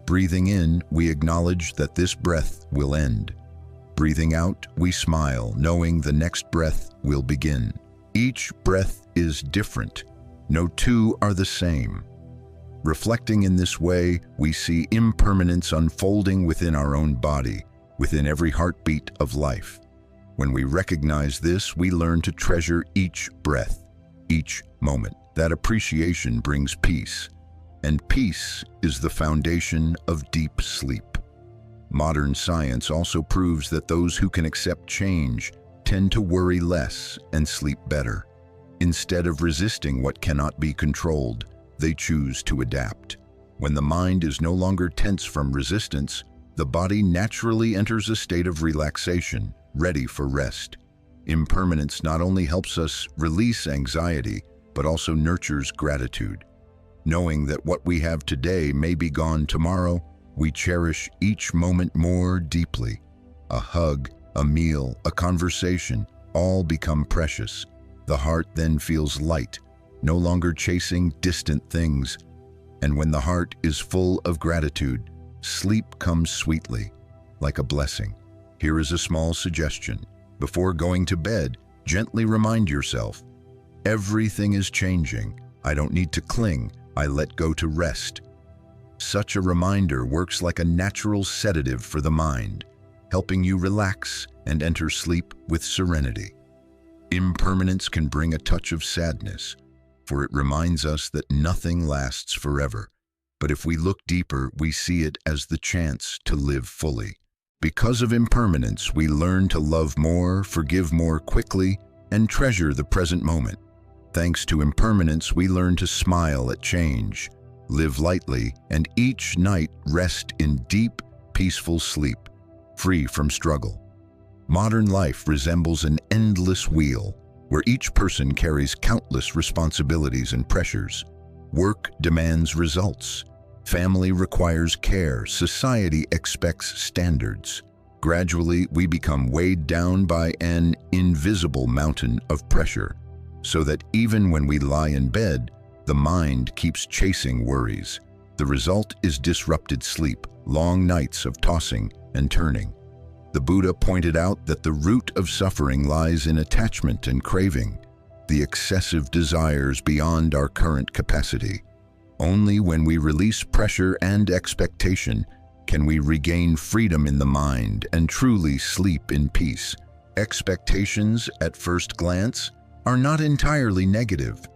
Breathing in, we acknowledge that this breath will end. Breathing out, we smile, knowing the next breath will begin. Each breath is different. No two are the same. Reflecting in this way, we see impermanence unfolding within our own body, within every heartbeat of life. When we recognize this, we learn to treasure each breath, each moment. That appreciation brings peace, and peace is the foundation of deep sleep. Modern science also proves that those who can accept change tend to worry less and sleep better. Instead of resisting what cannot be controlled, they choose to adapt. When the mind is no longer tense from resistance, the body naturally enters a state of relaxation, ready for rest. Impermanence not only helps us release anxiety, but also nurtures gratitude. Knowing that what we have today may be gone tomorrow, we cherish each moment more deeply. A hug, a meal, a conversation, all become precious. The heart then feels light, no longer chasing distant things. And when the heart is full of gratitude, sleep comes sweetly, like a blessing. Here is a small suggestion. Before going to bed, gently remind yourself, everything is changing. I don't need to cling. I let go to rest. Such a reminder works like a natural sedative for the mind, helping you relax and enter sleep with serenity. Impermanence can bring a touch of sadness, for it reminds us that nothing lasts forever. But if we look deeper, we see it as the chance to live fully. Because of impermanence, we learn to love more, forgive more quickly, and treasure the present moment. Thanks to impermanence, we learn to smile at change, live lightly, and each night rest in deep, peaceful sleep, free from struggle. Modern life resembles an endless wheel, where each person carries countless responsibilities and pressures. Work demands results. Family requires care. Society expects standards. Gradually, we become weighed down by an invisible mountain of pressure, so that even when we lie in bed, the mind keeps chasing worries. The result is disrupted sleep, long nights of tossing and turning. The Buddha pointed out that the root of suffering lies in attachment and craving, the excessive desires beyond our current capacity. Only when we release pressure and expectation can we regain freedom in the mind and truly sleep in peace. Expectations, at first glance, are not entirely negative.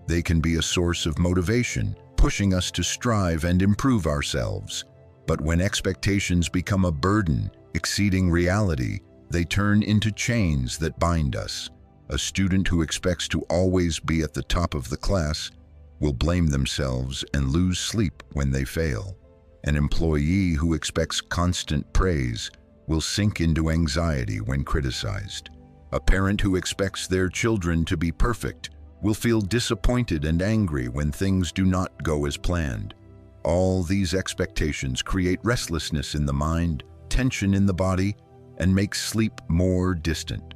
They can be a source of motivation, pushing us to strive and improve ourselves. But when expectations become a burden, exceeding reality, they turn into chains that bind us. A student who expects to always be at the top of the class will blame themselves and lose sleep when they fail. An employee who expects constant praise will sink into anxiety when criticized. A parent who expects their children to be perfect will feel disappointed and angry when things do not go as planned. All these expectations create restlessness in the mind, tension in the body, and make sleep more distant.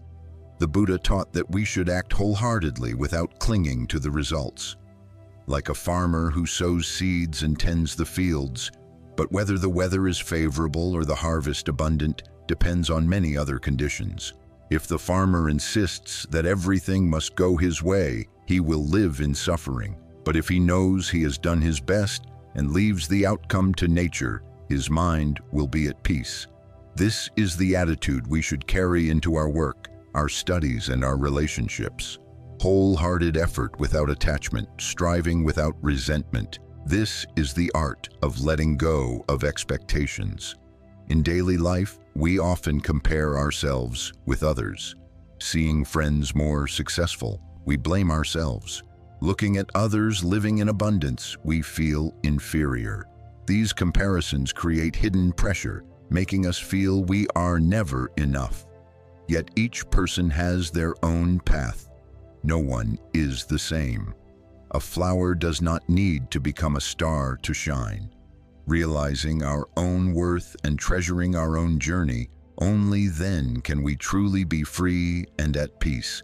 The Buddha taught that we should act wholeheartedly without clinging to the results. Like a farmer who sows seeds and tends the fields, but whether the weather is favorable or the harvest abundant depends on many other conditions. If the farmer insists that everything must go his way, he will live in suffering. But if he knows he has done his best and leaves the outcome to nature, his mind will be at peace. This is the attitude we should carry into our work, our studies, and our relationships. Wholehearted effort without attachment, striving without resentment. This is the art of letting go of expectations. In daily life, we often compare ourselves with others. Seeing friends more successful, we blame ourselves. Looking at others living in abundance, we feel inferior. These comparisons create hidden pressure, making us feel we are never enough. Yet each person has their own path. No one is the same. A flower does not need to become a star to shine. Realizing our own worth and treasuring our own journey, only then can we truly be free and at peace.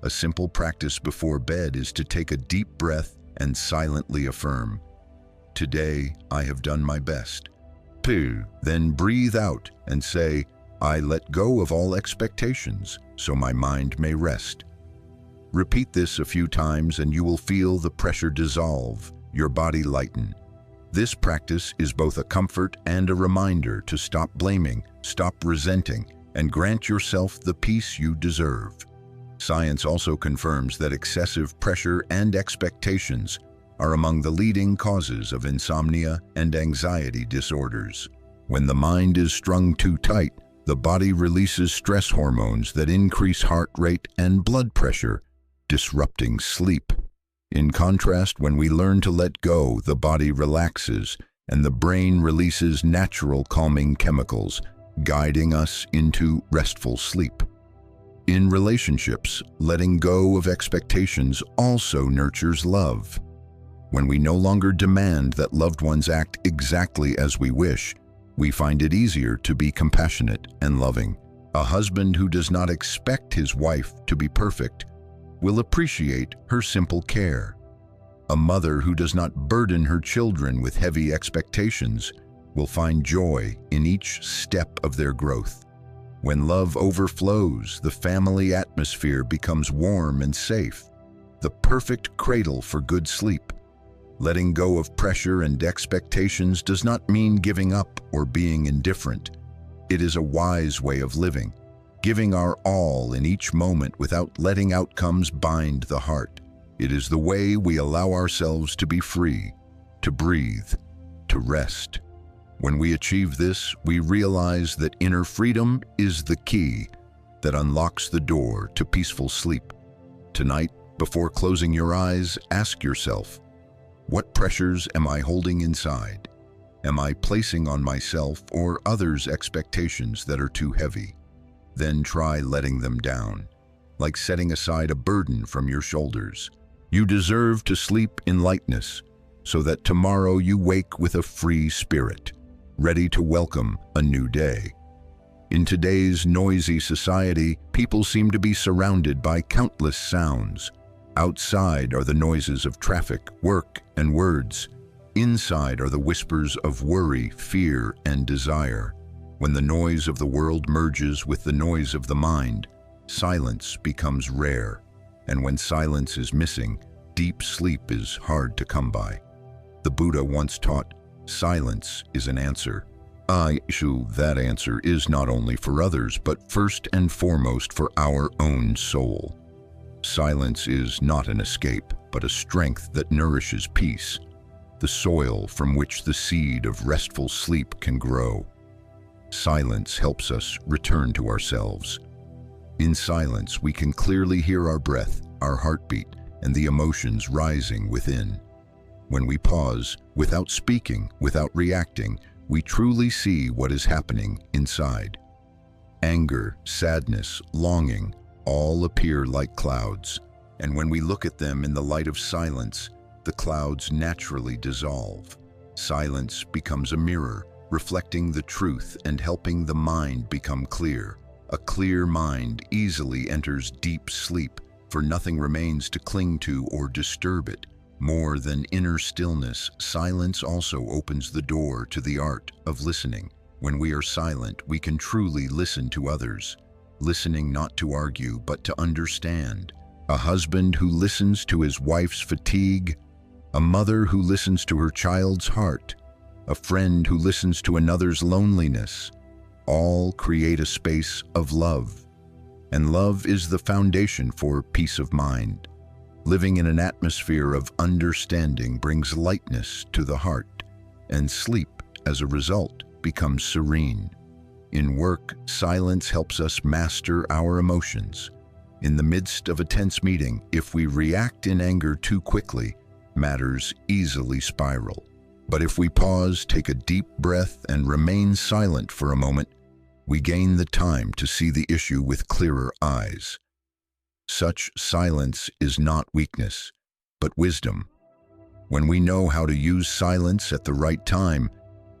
A simple practice before bed is to take a deep breath and silently affirm, "Today I have done my best." Then breathe out and say, I let go of all expectations so my mind may rest. Repeat this a few times and you will feel the pressure dissolve, your body lighten. This practice is both a comfort and a reminder to stop blaming, stop resenting, and grant yourself the peace you deserve. Science also confirms that excessive pressure and expectations are among the leading causes of insomnia and anxiety disorders. When the mind is strung too tight, the body releases stress hormones that increase heart rate and blood pressure, disrupting sleep. In contrast, when we learn to let go, the body relaxes and the brain releases natural calming chemicals, guiding us into restful sleep. In relationships, letting go of expectations also nurtures love. When we no longer demand that loved ones act exactly as we wish, we find it easier to be compassionate and loving. A husband who does not expect his wife to be perfect will appreciate her simple care. A mother who does not burden her children with heavy expectations will find joy in each step of their growth. When love overflows, the family atmosphere becomes warm and safe, the perfect cradle for good sleep. Letting go of pressure and expectations does not mean giving up or being indifferent. It is a wise way of living, giving our all in each moment without letting outcomes bind the heart. It is the way we allow ourselves to be free, to breathe, to rest. When we achieve this, we realize that inner freedom is the key that unlocks the door to peaceful sleep. Tonight, before closing your eyes, ask yourself, what pressures am I holding inside? Am I placing on myself or others expectations that are too heavy? Then try letting them down, like setting aside a burden from your shoulders. You deserve to sleep in lightness, so that tomorrow you wake with a free spirit, ready to welcome a new day. In today's noisy society, people seem to be surrounded by countless sounds. Outside are the noises of traffic, work, and words. Inside are the whispers of worry, fear, and desire. When the noise of the world merges with the noise of the mind, silence becomes rare. And when silence is missing, deep sleep is hard to come by. The Buddha once taught, silence is an answer. That answer is not only for others, but first and foremost for our own soul. Silence is not an escape, but a strength that nourishes peace, the soil from which the seed of restful sleep can grow. Silence helps us return to ourselves. In silence, we can clearly hear our breath, our heartbeat, and the emotions rising within. When we pause, without speaking, without reacting, we truly see what is happening inside. Anger, sadness, longing, all appear like clouds, and when we look at them in the light of silence, the clouds naturally dissolve. Silence becomes a mirror, reflecting the truth and helping the mind become clear. A clear mind easily enters deep sleep, for nothing remains to cling to or disturb it. More than inner stillness, silence also opens the door to the art of listening. When we are silent, we can truly listen to others, listening not to argue, but to understand. A husband who listens to his wife's fatigue, a mother who listens to her child's heart, a friend who listens to another's loneliness, all create a space of love. And love is the foundation for peace of mind. Living in an atmosphere of understanding brings lightness to the heart, and sleep, as a result, becomes serene. In work, silence helps us master our emotions. In the midst of a tense meeting, if we react in anger too quickly, matters easily spiral. But if we pause, take a deep breath, and remain silent for a moment, we gain the time to see the issue with clearer eyes. Such silence is not weakness, but wisdom. When we know how to use silence at the right time,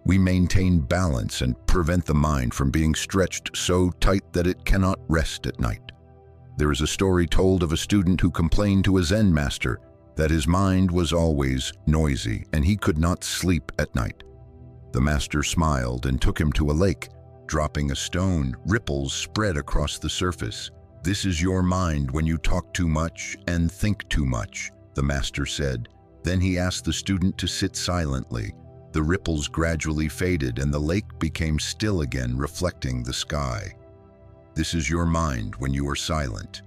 we maintain balance and prevent the mind from being stretched so tight that it cannot rest at night. There is a story told of a student who complained to a Zen master that his mind was always noisy and he could not sleep at night. The master smiled and took him to a lake, dropping a stone, ripples spread across the surface. "This is your mind when you talk too much and think too much," the master said. Then he asked the student to sit silently. The ripples gradually faded and the lake became still again, reflecting the sky. "This is your mind when you are silent."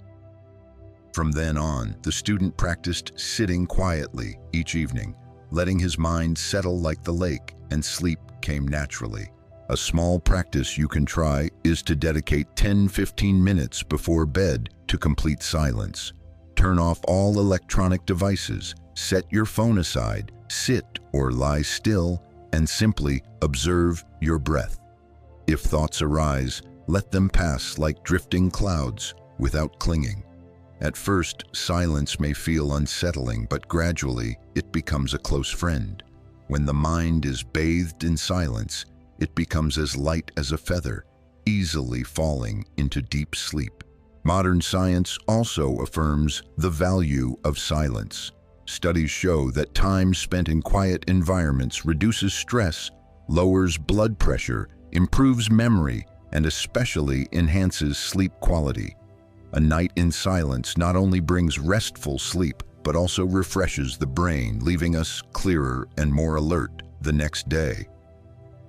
From then on, the student practiced sitting quietly each evening, letting his mind settle like the lake, and sleep came naturally. A small practice you can try is to dedicate 10-15 minutes before bed to complete silence. Turn off all electronic devices, set your phone aside, sit or lie still, and simply observe your breath. If thoughts arise, let them pass like drifting clouds without clinging. At first, silence may feel unsettling, but gradually it becomes a close friend. When the mind is bathed in silence, it becomes as light as a feather, easily falling into deep sleep. Modern science also affirms the value of silence. Studies show that time spent in quiet environments reduces stress, lowers blood pressure, improves memory, and especially enhances sleep quality. A night in silence not only brings restful sleep, but also refreshes the brain, leaving us clearer and more alert the next day.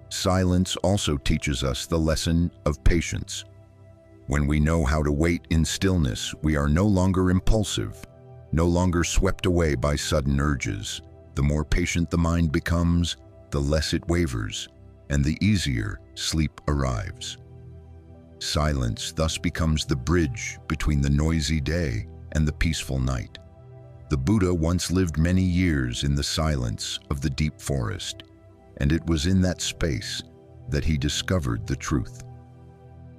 Silence also teaches us the lesson of patience. When we know how to wait in stillness, we are no longer impulsive, no longer swept away by sudden urges. The more patient the mind becomes, the less it wavers, and the easier sleep arrives. Silence thus becomes the bridge between the noisy day and the peaceful night. The Buddha once lived many years in the silence of the deep forest, and it was in that space that he discovered the truth.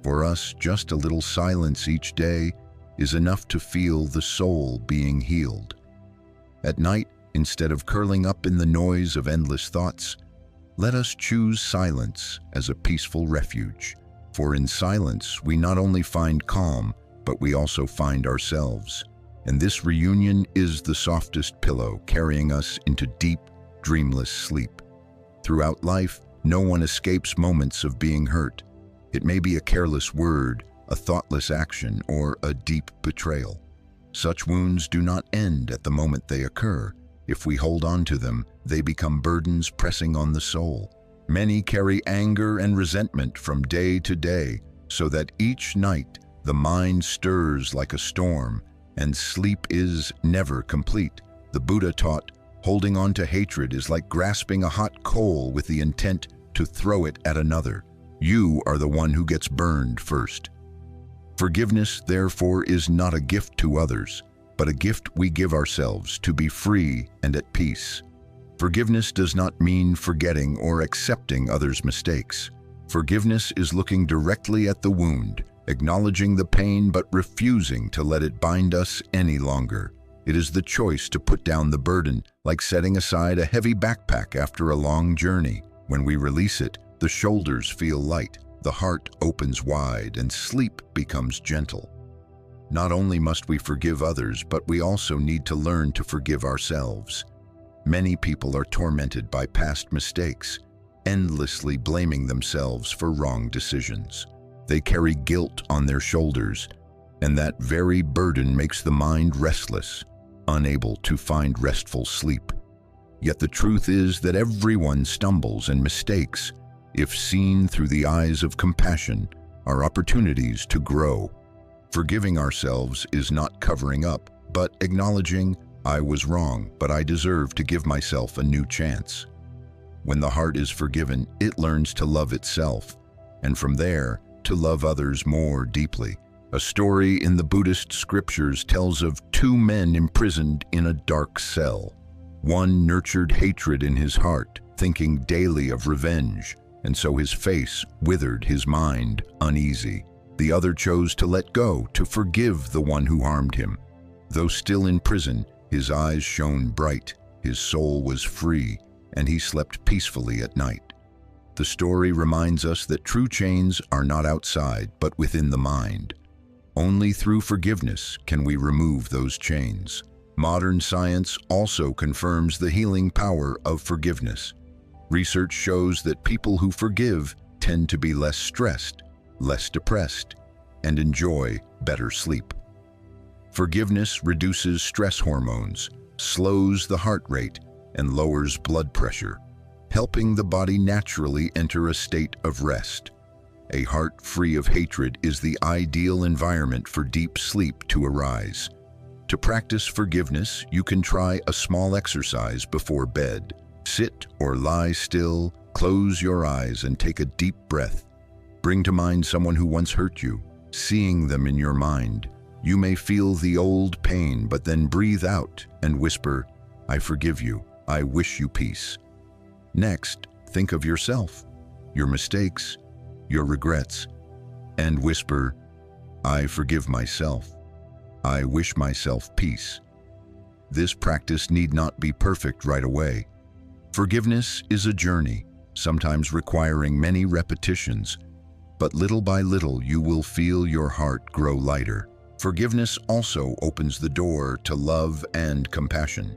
For us, just a little silence each day is enough to feel the soul being healed. At night, instead of curling up in the noise of endless thoughts, let us choose silence as a peaceful refuge. For in silence, we not only find calm, but we also find ourselves. And this reunion is the softest pillow, carrying us into deep, dreamless sleep. Throughout life, no one escapes moments of being hurt. It may be a careless word, a thoughtless action, or a deep betrayal. Such wounds do not end at the moment they occur. If we hold on to them, they become burdens pressing on the soul. Many carry anger and resentment from day to day, so that each night the mind stirs like a storm, and sleep is never complete. The Buddha taught, holding on to hatred is like grasping a hot coal with the intent to throw it at another. You are the one who gets burned first. Forgiveness, therefore, is not a gift to others, but a gift we give ourselves to be free and at peace. Forgiveness does not mean forgetting or accepting others' mistakes. Forgiveness is looking directly at the wound, acknowledging the pain but refusing to let it bind us any longer. It is the choice to put down the burden, like setting aside a heavy backpack after a long journey. When we release it, the shoulders feel light, the heart opens wide, and sleep becomes gentle. Not only must we forgive others, but we also need to learn to forgive ourselves. Many people are tormented by past mistakes, endlessly blaming themselves for wrong decisions. They carry guilt on their shoulders, and that very burden makes the mind restless, unable to find restful sleep. Yet the truth is that everyone stumbles, and mistakes, if seen through the eyes of compassion, are opportunities to grow. Forgiving ourselves is not covering up, but acknowledging, I was wrong, but I deserve to give myself a new chance. When the heart is forgiven, it learns to love itself, and from there, to love others more deeply. A story in the Buddhist scriptures tells of two men imprisoned in a dark cell. One nurtured hatred in his heart, thinking daily of revenge, and so his face withered, his mind uneasy. The other chose to let go, to forgive the one who harmed him. Though still in prison, his eyes shone bright, his soul was free, and he slept peacefully at night. The story reminds us that true chains are not outside, but within the mind. Only through forgiveness can we remove those chains. Modern science also confirms the healing power of forgiveness. Research shows that people who forgive tend to be less stressed, less depressed, and enjoy better sleep. Forgiveness reduces stress hormones, slows the heart rate, and lowers blood pressure, helping the body naturally enter a state of rest. A heart free of hatred is the ideal environment for deep sleep to arise. To practice forgiveness, you can try a small exercise before bed. Sit or lie still, close your eyes, and take a deep breath. Bring to mind someone who once hurt you, seeing them in your mind. You may feel the old pain, but then breathe out and whisper, "I forgive you. I wish you peace." Next, think of yourself, your mistakes, your regrets, and whisper, "I forgive myself. I wish myself peace." This practice need not be perfect right away. Forgiveness is a journey, sometimes requiring many repetitions, but little by little you will feel your heart grow lighter. Forgiveness also opens the door to love and compassion.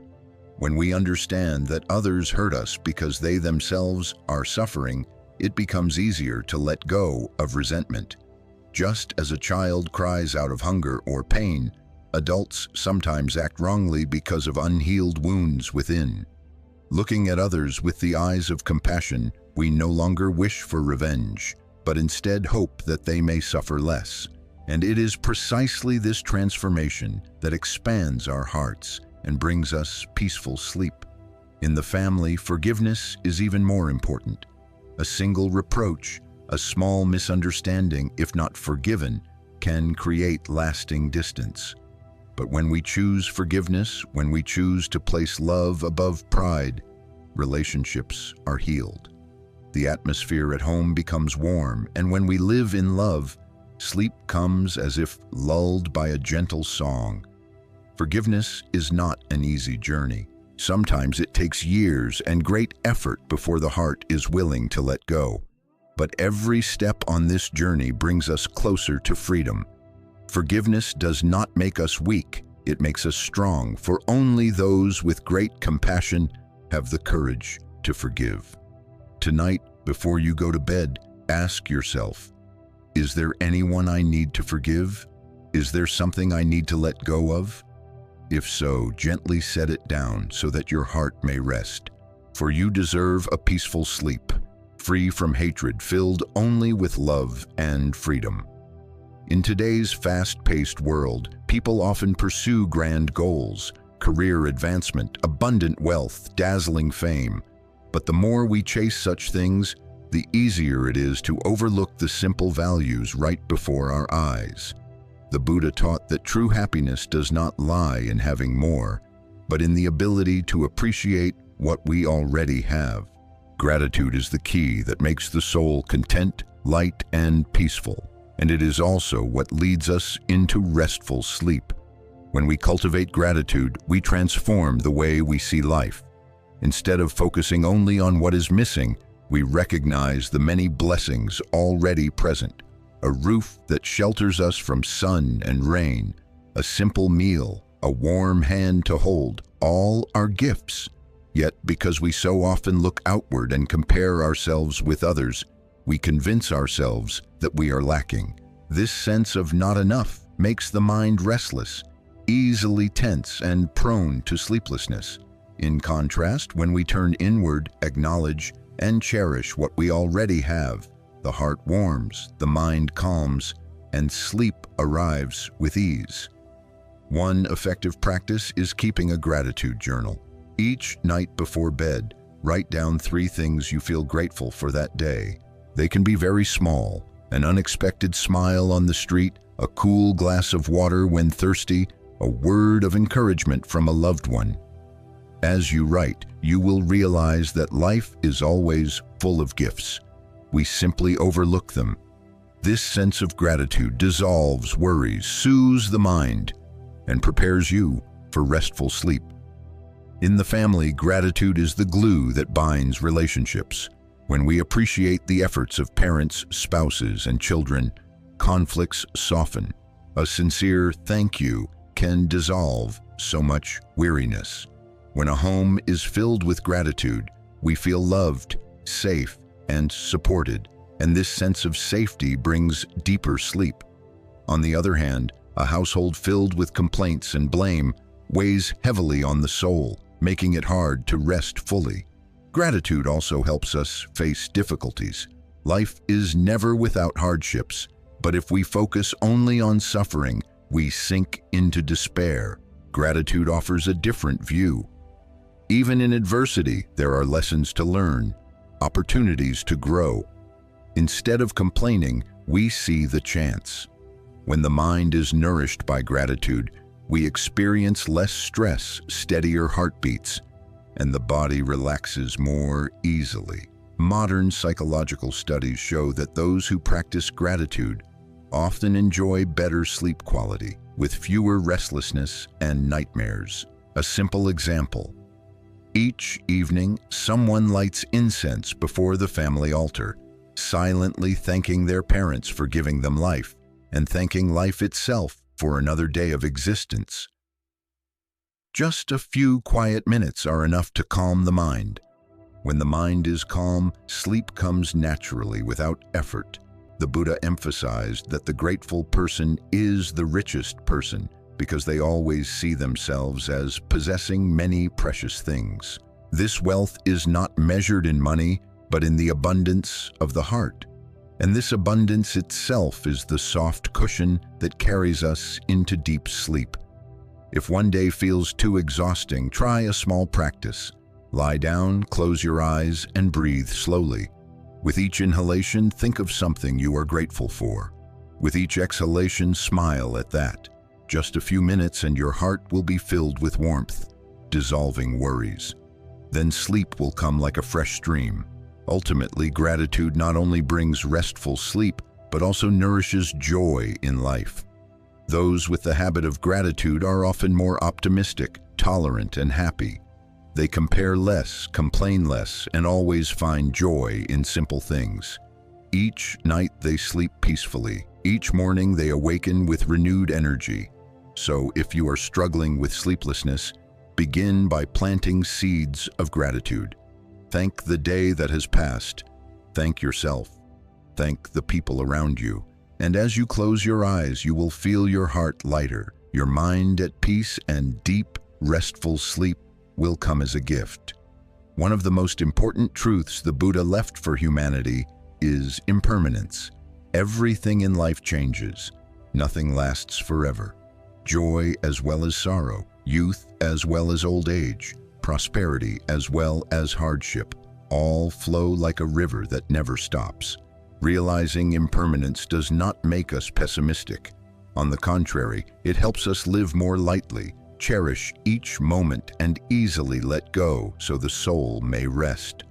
When we understand that others hurt us because they themselves are suffering, it becomes easier to let go of resentment. Just as a child cries out of hunger or pain, adults sometimes act wrongly because of unhealed wounds within. Looking at others with the eyes of compassion, we no longer wish for revenge, but instead hope that they may suffer less. And it is precisely this transformation that expands our hearts and brings us peaceful sleep. In the family, forgiveness is even more important. A single reproach, a small misunderstanding, if not forgiven, can create lasting distance. But when we choose forgiveness, when we choose to place love above pride, relationships are healed. The atmosphere at home becomes warm, and when we live in love, sleep comes as if lulled by a gentle song. Forgiveness is not an easy journey. Sometimes it takes years and great effort before the heart is willing to let go. But every step on this journey brings us closer to freedom. Forgiveness does not make us weak, it makes us strong, for only those with great compassion have the courage to forgive. Tonight, before you go to bed, ask yourself, is there anyone I need to forgive? Is there something I need to let go of? If so, gently set it down so that your heart may rest. For you deserve a peaceful sleep, free from hatred, filled only with love and freedom. In today's fast-paced world, people often pursue grand goals, career advancement, abundant wealth, dazzling fame. But the more we chase such things, the easier it is to overlook the simple values right before our eyes. The Buddha taught that true happiness does not lie in having more, but in the ability to appreciate what we already have. Gratitude is the key that makes the soul content, light, and peaceful, and it is also what leads us into restful sleep. When we cultivate gratitude, we transform the way we see life. Instead of focusing only on what is missing, we recognize the many blessings already present. A roof that shelters us from sun and rain, a simple meal, a warm hand to hold, all are gifts. Yet, because we so often look outward and compare ourselves with others, we convince ourselves that we are lacking. This sense of not enough makes the mind restless, easily tense, and prone to sleeplessness. In contrast, when we turn inward, acknowledge, and cherish what we already have, the heart warms, the mind calms, and sleep arrives with ease. One effective practice is keeping a gratitude journal. Each night before bed, write down 3 things you feel grateful for that day. They can be very small: an unexpected smile on the street, a cool glass of water when thirsty, a word of encouragement from a loved one. As you write, you will realize that life is always full of gifts. We simply overlook them. This sense of gratitude dissolves worries, soothes the mind, and prepares you for restful sleep. In the family, gratitude is the glue that binds relationships. When we appreciate the efforts of parents, spouses, and children, conflicts soften. A sincere thank you can dissolve so much weariness. When a home is filled with gratitude, we feel loved, safe, and supported. and this sense of safety brings deeper sleep. On the other hand, a household filled with complaints and blame weighs heavily on the soul, making it hard to rest fully. Gratitude also helps us face difficulties. Life is never without hardships, but if we focus only on suffering, we sink into despair. Gratitude offers a different view. Even in adversity, there are lessons to learn, opportunities to grow. Instead of complaining, we see the chance. When the mind is nourished by gratitude, we experience less stress, steadier heartbeats, and the body relaxes more easily. Modern psychological studies show that those who practice gratitude often enjoy better sleep quality, with fewer restlessness and nightmares. A simple example: each evening, someone lights incense before the family altar, silently thanking their parents for giving them life, and thanking life itself for another day of existence. Just a few quiet minutes are enough to calm the mind. When the mind is calm, sleep comes naturally without effort. The Buddha emphasized that the grateful person is the richest person because they always see themselves as possessing many precious things. This wealth is not measured in money, but in the abundance of the heart. And this abundance itself is the soft cushion that carries us into deep sleep. If one day feels too exhausting, try a small practice. Lie down, close your eyes, and breathe slowly. With each inhalation, think of something you are grateful for. With each exhalation, smile at that. Just a few minutes and your heart will be filled with warmth, dissolving worries. Then sleep will come like a fresh stream. Ultimately, gratitude not only brings restful sleep, but also nourishes joy in life. Those with the habit of gratitude are often more optimistic, tolerant, and happy. They compare less, complain less, and always find joy in simple things. Each night they sleep peacefully. Each morning they awaken with renewed energy. So if you are struggling with sleeplessness, begin by planting seeds of gratitude. Thank the day that has passed. Thank yourself. Thank the people around you. And as you close your eyes, you will feel your heart lighter, your mind at peace, and deep, restful sleep will come as a gift. One of the most important truths the Buddha left for humanity is impermanence. Everything in life changes. Nothing lasts forever. Joy as well as sorrow, youth as well as old age, prosperity as well as hardship, all flow like a river that never stops. Realizing impermanence does not make us pessimistic. On the contrary, it helps us live more lightly, cherish each moment, and easily let go so the soul may rest.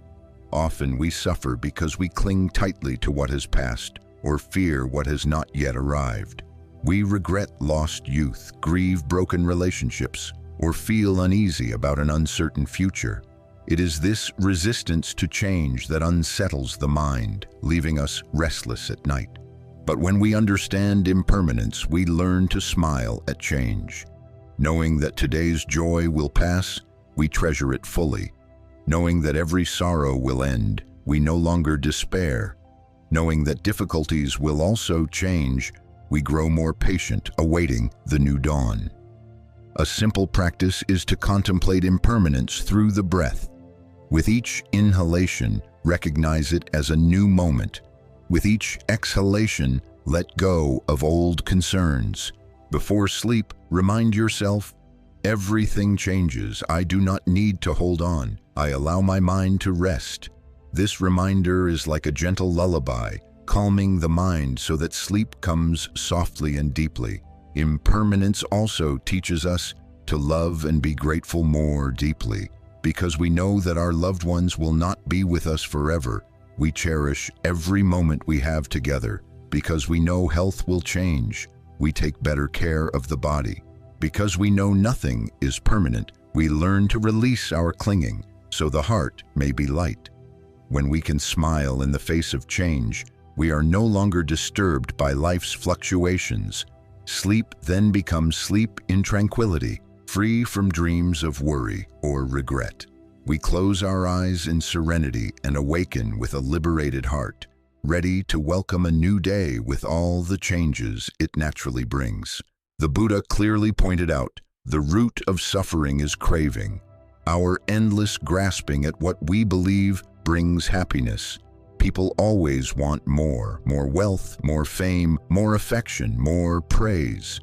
Often we suffer because we cling tightly to what has passed or fear what has not yet arrived. We regret lost youth, grieve broken relationships, or feel uneasy about an uncertain future. It is this resistance to change that unsettles the mind, leaving us restless at night. But when we understand impermanence, we learn to smile at change. Knowing that today's joy will pass, we treasure it fully. Knowing that every sorrow will end, we no longer despair. Knowing that difficulties will also change, we grow more patient, awaiting the new dawn. A simple practice is to contemplate impermanence through the breath. With each inhalation, recognize it as a new moment. With each exhalation, let go of old concerns. Before sleep, remind yourself, everything changes. I do not need to hold on. I allow my mind to rest. This reminder is like a gentle lullaby, calming the mind so that sleep comes softly and deeply. Impermanence also teaches us to love and be grateful more deeply. Because we know that our loved ones will not be with us forever, we cherish every moment we have together. Because we know health will change, we take better care of the body. Because we know nothing is permanent, we learn to release our clinging, so the heart may be light. When we can smile in the face of change, we are no longer disturbed by life's fluctuations. Sleep then becomes sleep in tranquility, free from dreams of worry or regret. We close our eyes in serenity and awaken with a liberated heart. ready to welcome a new day with all the changes it naturally brings. The Buddha clearly pointed out, the root of suffering is craving, our endless grasping at what we believe brings happiness. People always want more wealth, more fame, more affection, more praise.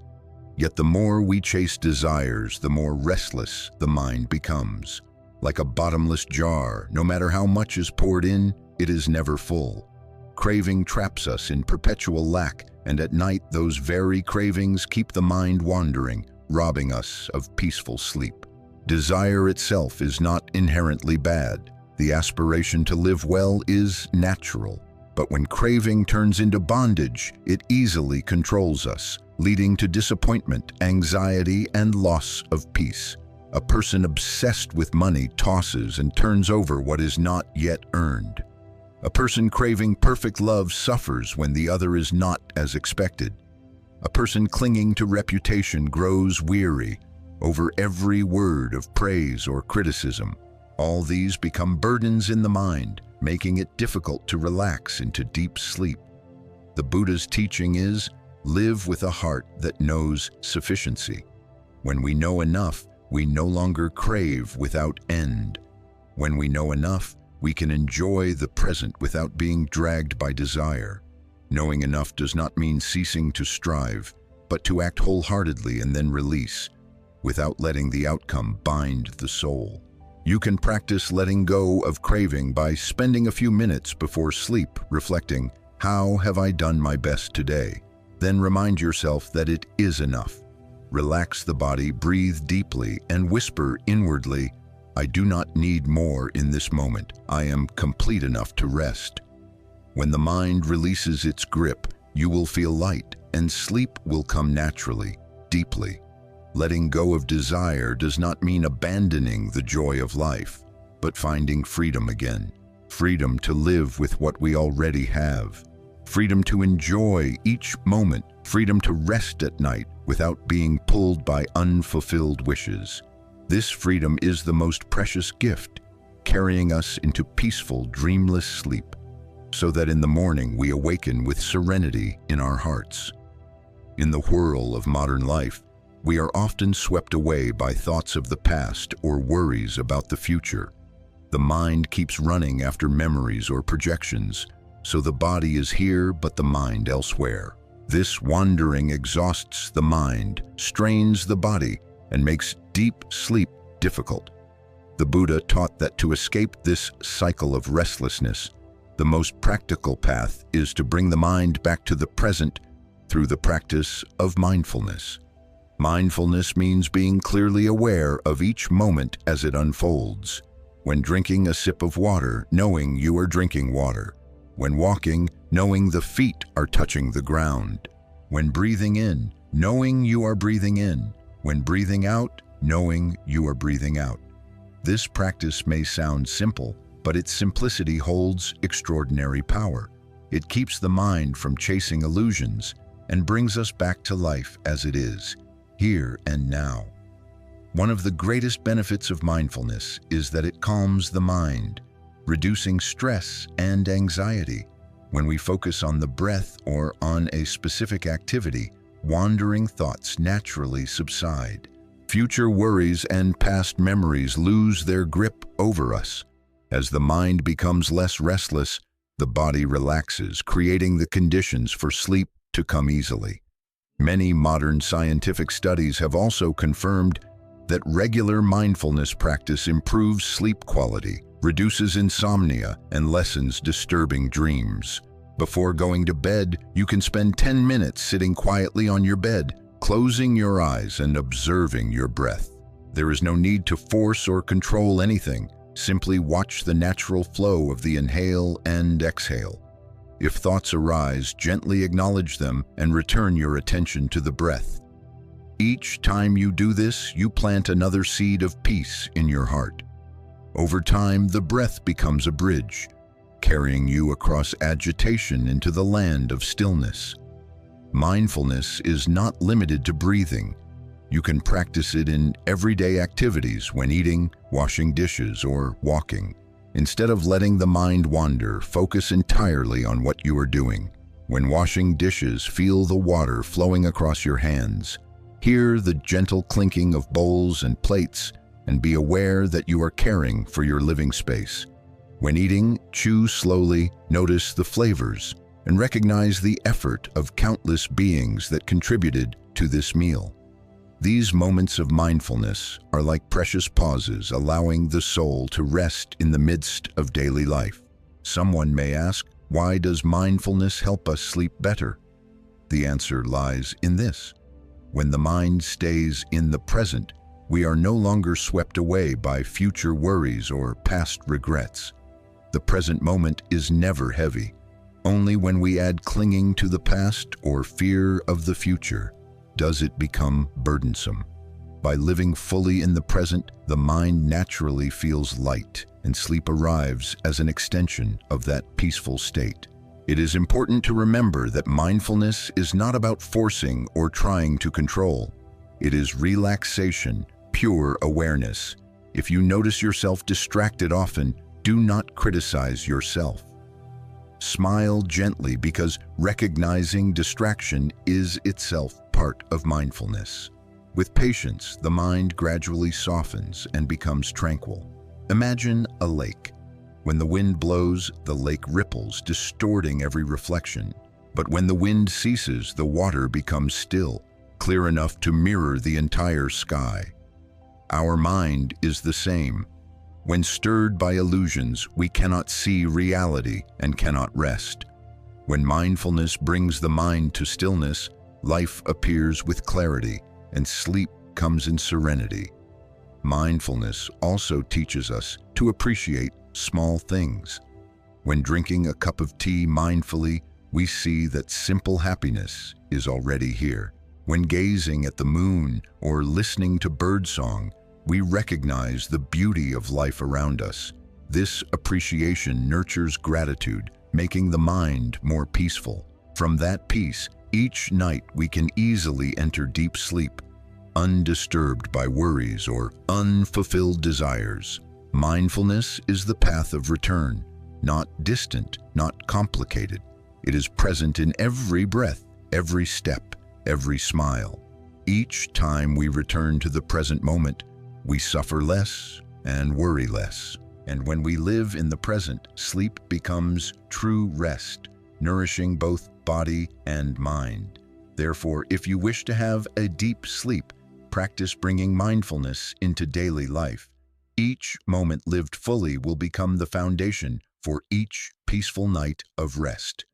Yet the more we chase desires, the more restless the mind becomes. Like a bottomless jar, no matter how much is poured in, it is never full. Craving traps us in perpetual lack, and at night those very cravings keep the mind wandering, robbing us of peaceful sleep. Desire itself is not inherently bad. The aspiration to live well is natural, but when craving turns into bondage, it easily controls us, leading to disappointment, anxiety, and loss of peace. A person obsessed with money tosses and turns over what is not yet earned. A person craving perfect love suffers when the other is not as expected. A person clinging to reputation grows weary over every word of praise or criticism. All these become burdens in the mind, making it difficult to relax into deep sleep. The Buddha's teaching is, live with a heart that knows sufficiency. When we know enough, we no longer crave without end. When we know enough, we can enjoy the present without being dragged by desire. Knowing enough does not mean ceasing to strive, but to act wholeheartedly and then release, without letting the outcome bind the soul. You can practice letting go of craving by spending a few minutes before sleep reflecting, how have I done my best today? Then remind yourself that it is enough. Relax the body, breathe deeply, and whisper inwardly, I do not need more in this moment. I am complete enough to rest. When the mind releases its grip, you will feel light, and sleep will come naturally, deeply. Letting go of desire does not mean abandoning the joy of life, but finding freedom again. Freedom to live with what we already have. Freedom to enjoy each moment. Freedom to rest at night without being pulled by unfulfilled wishes. This freedom is the most precious gift, carrying us into peaceful, dreamless sleep, so that in the morning we awaken with serenity in our hearts. In the whirl of modern life, we are often swept away by thoughts of the past or worries about the future. The mind keeps running after memories or projections, so the body is here but the mind elsewhere. This wandering exhausts the mind, strains the body, and makes deep sleep difficult. The Buddha taught that to escape this cycle of restlessness, the most practical path is to bring the mind back to the present through the practice of mindfulness. Mindfulness means being clearly aware of each moment as it unfolds. When drinking a sip of water, knowing you are drinking water. When walking, knowing the feet are touching the ground. When breathing in, knowing you are breathing in. When breathing out, knowing you are breathing out. This practice may sound simple, but its simplicity holds extraordinary power. It keeps the mind from chasing illusions and brings us back to life as it is, here and now. One of the greatest benefits of mindfulness is that it calms the mind, reducing stress and anxiety. When we focus on the breath or on a specific activity, wandering thoughts naturally subside. Future worries and past memories lose their grip over us. As the mind becomes less restless, the body relaxes, creating the conditions for sleep to come easily. Many modern scientific studies have also confirmed that regular mindfulness practice improves sleep quality, reduces insomnia, and lessens disturbing dreams. Before going to bed, you can spend 10 minutes sitting quietly on your bed, closing your eyes and observing your breath. There is no need to force or control anything. Simply watch the natural flow of the inhale and exhale. If thoughts arise, gently acknowledge them and return your attention to the breath. Each time you do this, you plant another seed of peace in your heart. Over time, the breath becomes a bridge, carrying you across agitation into the land of stillness. Mindfulness is not limited to breathing. You can practice it in everyday activities when eating, washing dishes, or walking. Instead of letting the mind wander, focus entirely on what you are doing. When washing dishes, feel the water flowing across your hands. Hear the gentle clinking of bowls and plates, and be aware that you are caring for your living space. When eating, chew slowly, notice the flavors, and recognize the effort of countless beings that contributed to this meal. These moments of mindfulness are like precious pauses, allowing the soul to rest in the midst of daily life. Someone may ask, why does mindfulness help us sleep better? The answer lies in this. When the mind stays in the present, we are no longer swept away by future worries or past regrets. The present moment is never heavy. Only when we add clinging to the past or fear of the future does it become burdensome. By living fully in the present, the mind naturally feels light, and sleep arrives as an extension of that peaceful state. It is important to remember that mindfulness is not about forcing or trying to control. It is relaxation, pure awareness. If you notice yourself distracted often, do not criticize yourself. Smile gently, because recognizing distraction is itself part of mindfulness. With patience, the mind gradually softens and becomes tranquil. Imagine a lake. When the wind blows, the lake ripples, distorting every reflection. But when the wind ceases, the water becomes still, clear enough to mirror the entire sky. Our mind is the same. When stirred by illusions, we cannot see reality and cannot rest. When mindfulness brings the mind to stillness, life appears with clarity, and sleep comes in serenity. Mindfulness also teaches us to appreciate small things. When drinking a cup of tea mindfully, we see that simple happiness is already here. When gazing at the moon or listening to birdsong, we recognize the beauty of life around us. This appreciation nurtures gratitude, making the mind more peaceful. From that peace, each night we can easily enter deep sleep, undisturbed by worries or unfulfilled desires. Mindfulness is the path of return, not distant, not complicated. It is present in every breath, every step, every smile. Each time we return to the present moment, we suffer less and worry less. And when we live in the present, sleep becomes true rest, nourishing both body and mind. Therefore, if you wish to have a deep sleep, practice bringing mindfulness into daily life. Each moment lived fully will become the foundation for each peaceful night of rest.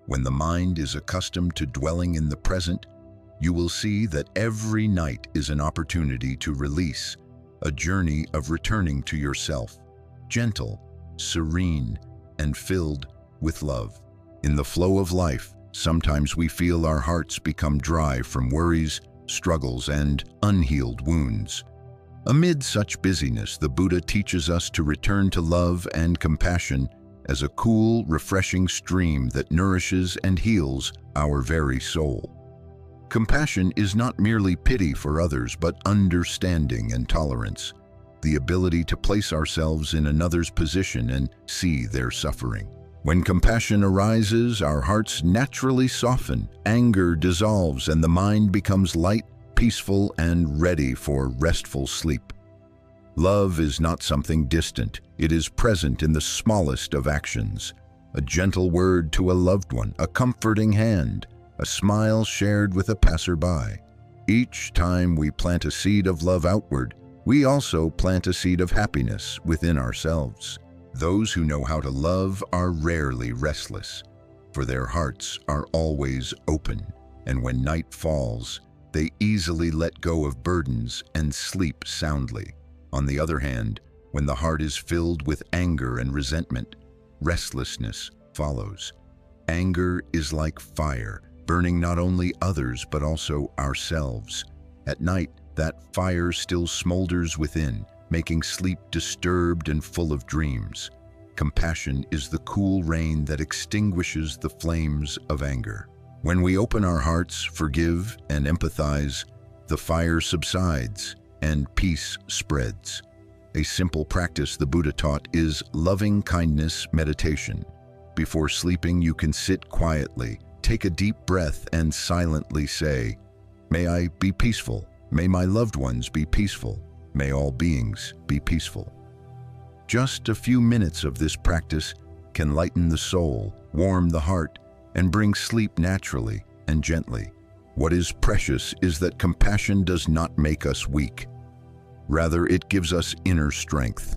When the mind is accustomed to dwelling in the present, you will see that every night is an opportunity to release, a journey of returning to yourself, gentle, serene, and filled with love. In the flow of life, sometimes we feel our hearts become dry from worries, struggles, and unhealed wounds. Amid such busyness, the Buddha teaches us to return to love and compassion as a cool, refreshing stream that nourishes and heals our very soul. Compassion is not merely pity for others, but understanding and tolerance, the ability to place ourselves in another's position and see their suffering. When compassion arises, our hearts naturally soften, anger dissolves, and the mind becomes light, peaceful, and ready for restful sleep. Love is not something distant. It is present in the smallest of actions. A gentle word to a loved one, a comforting hand, a smile shared with a passerby. Each time we plant a seed of love outward, we also plant a seed of happiness within ourselves. Those who know how to love are rarely restless, for their hearts are always open, and when night falls, they easily let go of burdens and sleep soundly. On the other hand, when the heart is filled with anger and resentment, restlessness follows. Anger is like fire, burning not only others but also ourselves. At night, that fire still smolders within, making sleep disturbed and full of dreams. Compassion is the cool rain that extinguishes the flames of anger. When we open our hearts, forgive, and empathize, the fire subsides and peace spreads. A simple practice the Buddha taught is loving kindness meditation. Before sleeping, you can sit quietly, take a deep breath, and silently say, "May I be peaceful. May my loved ones be peaceful. May all beings be peaceful." Just a few minutes of this practice can lighten the soul, warm the heart, and bring sleep naturally and gently. What is precious is that compassion does not make us weak. Rather, it gives us inner strength.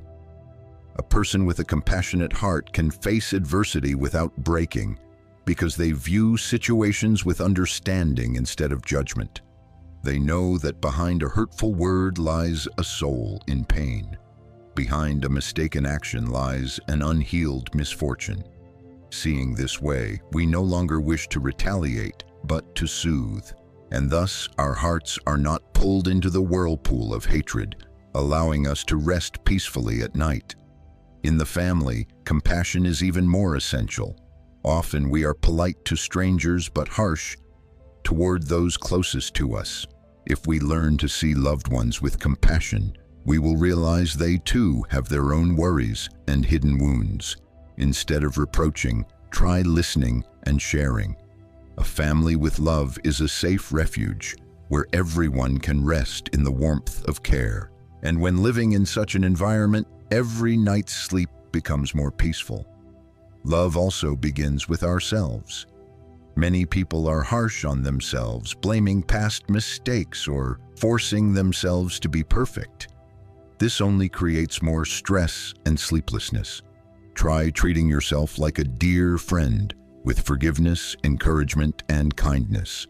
A person with a compassionate heart can face adversity without breaking because they view situations with understanding instead of judgment. They know that behind a hurtful word lies a soul in pain. Behind a mistaken action lies an unhealed misfortune. Seeing this way, we no longer wish to retaliate, but to soothe. And thus, our hearts are not pulled into the whirlpool of hatred, allowing us to rest peacefully at night. In the family, compassion is even more essential. Often we are polite to strangers but harsh toward those closest to us. If we learn to see loved ones with compassion, we will realize they too have their own worries and hidden wounds. Instead of reproaching, try listening and sharing. A family with love is a safe refuge where everyone can rest in the warmth of care. And when living in such an environment, every night's sleep becomes more peaceful. Love also begins with ourselves. Many people are harsh on themselves, blaming past mistakes or forcing themselves to be perfect. This only creates more stress and sleeplessness. Try treating yourself like a dear friend, with forgiveness, encouragement, and kindness.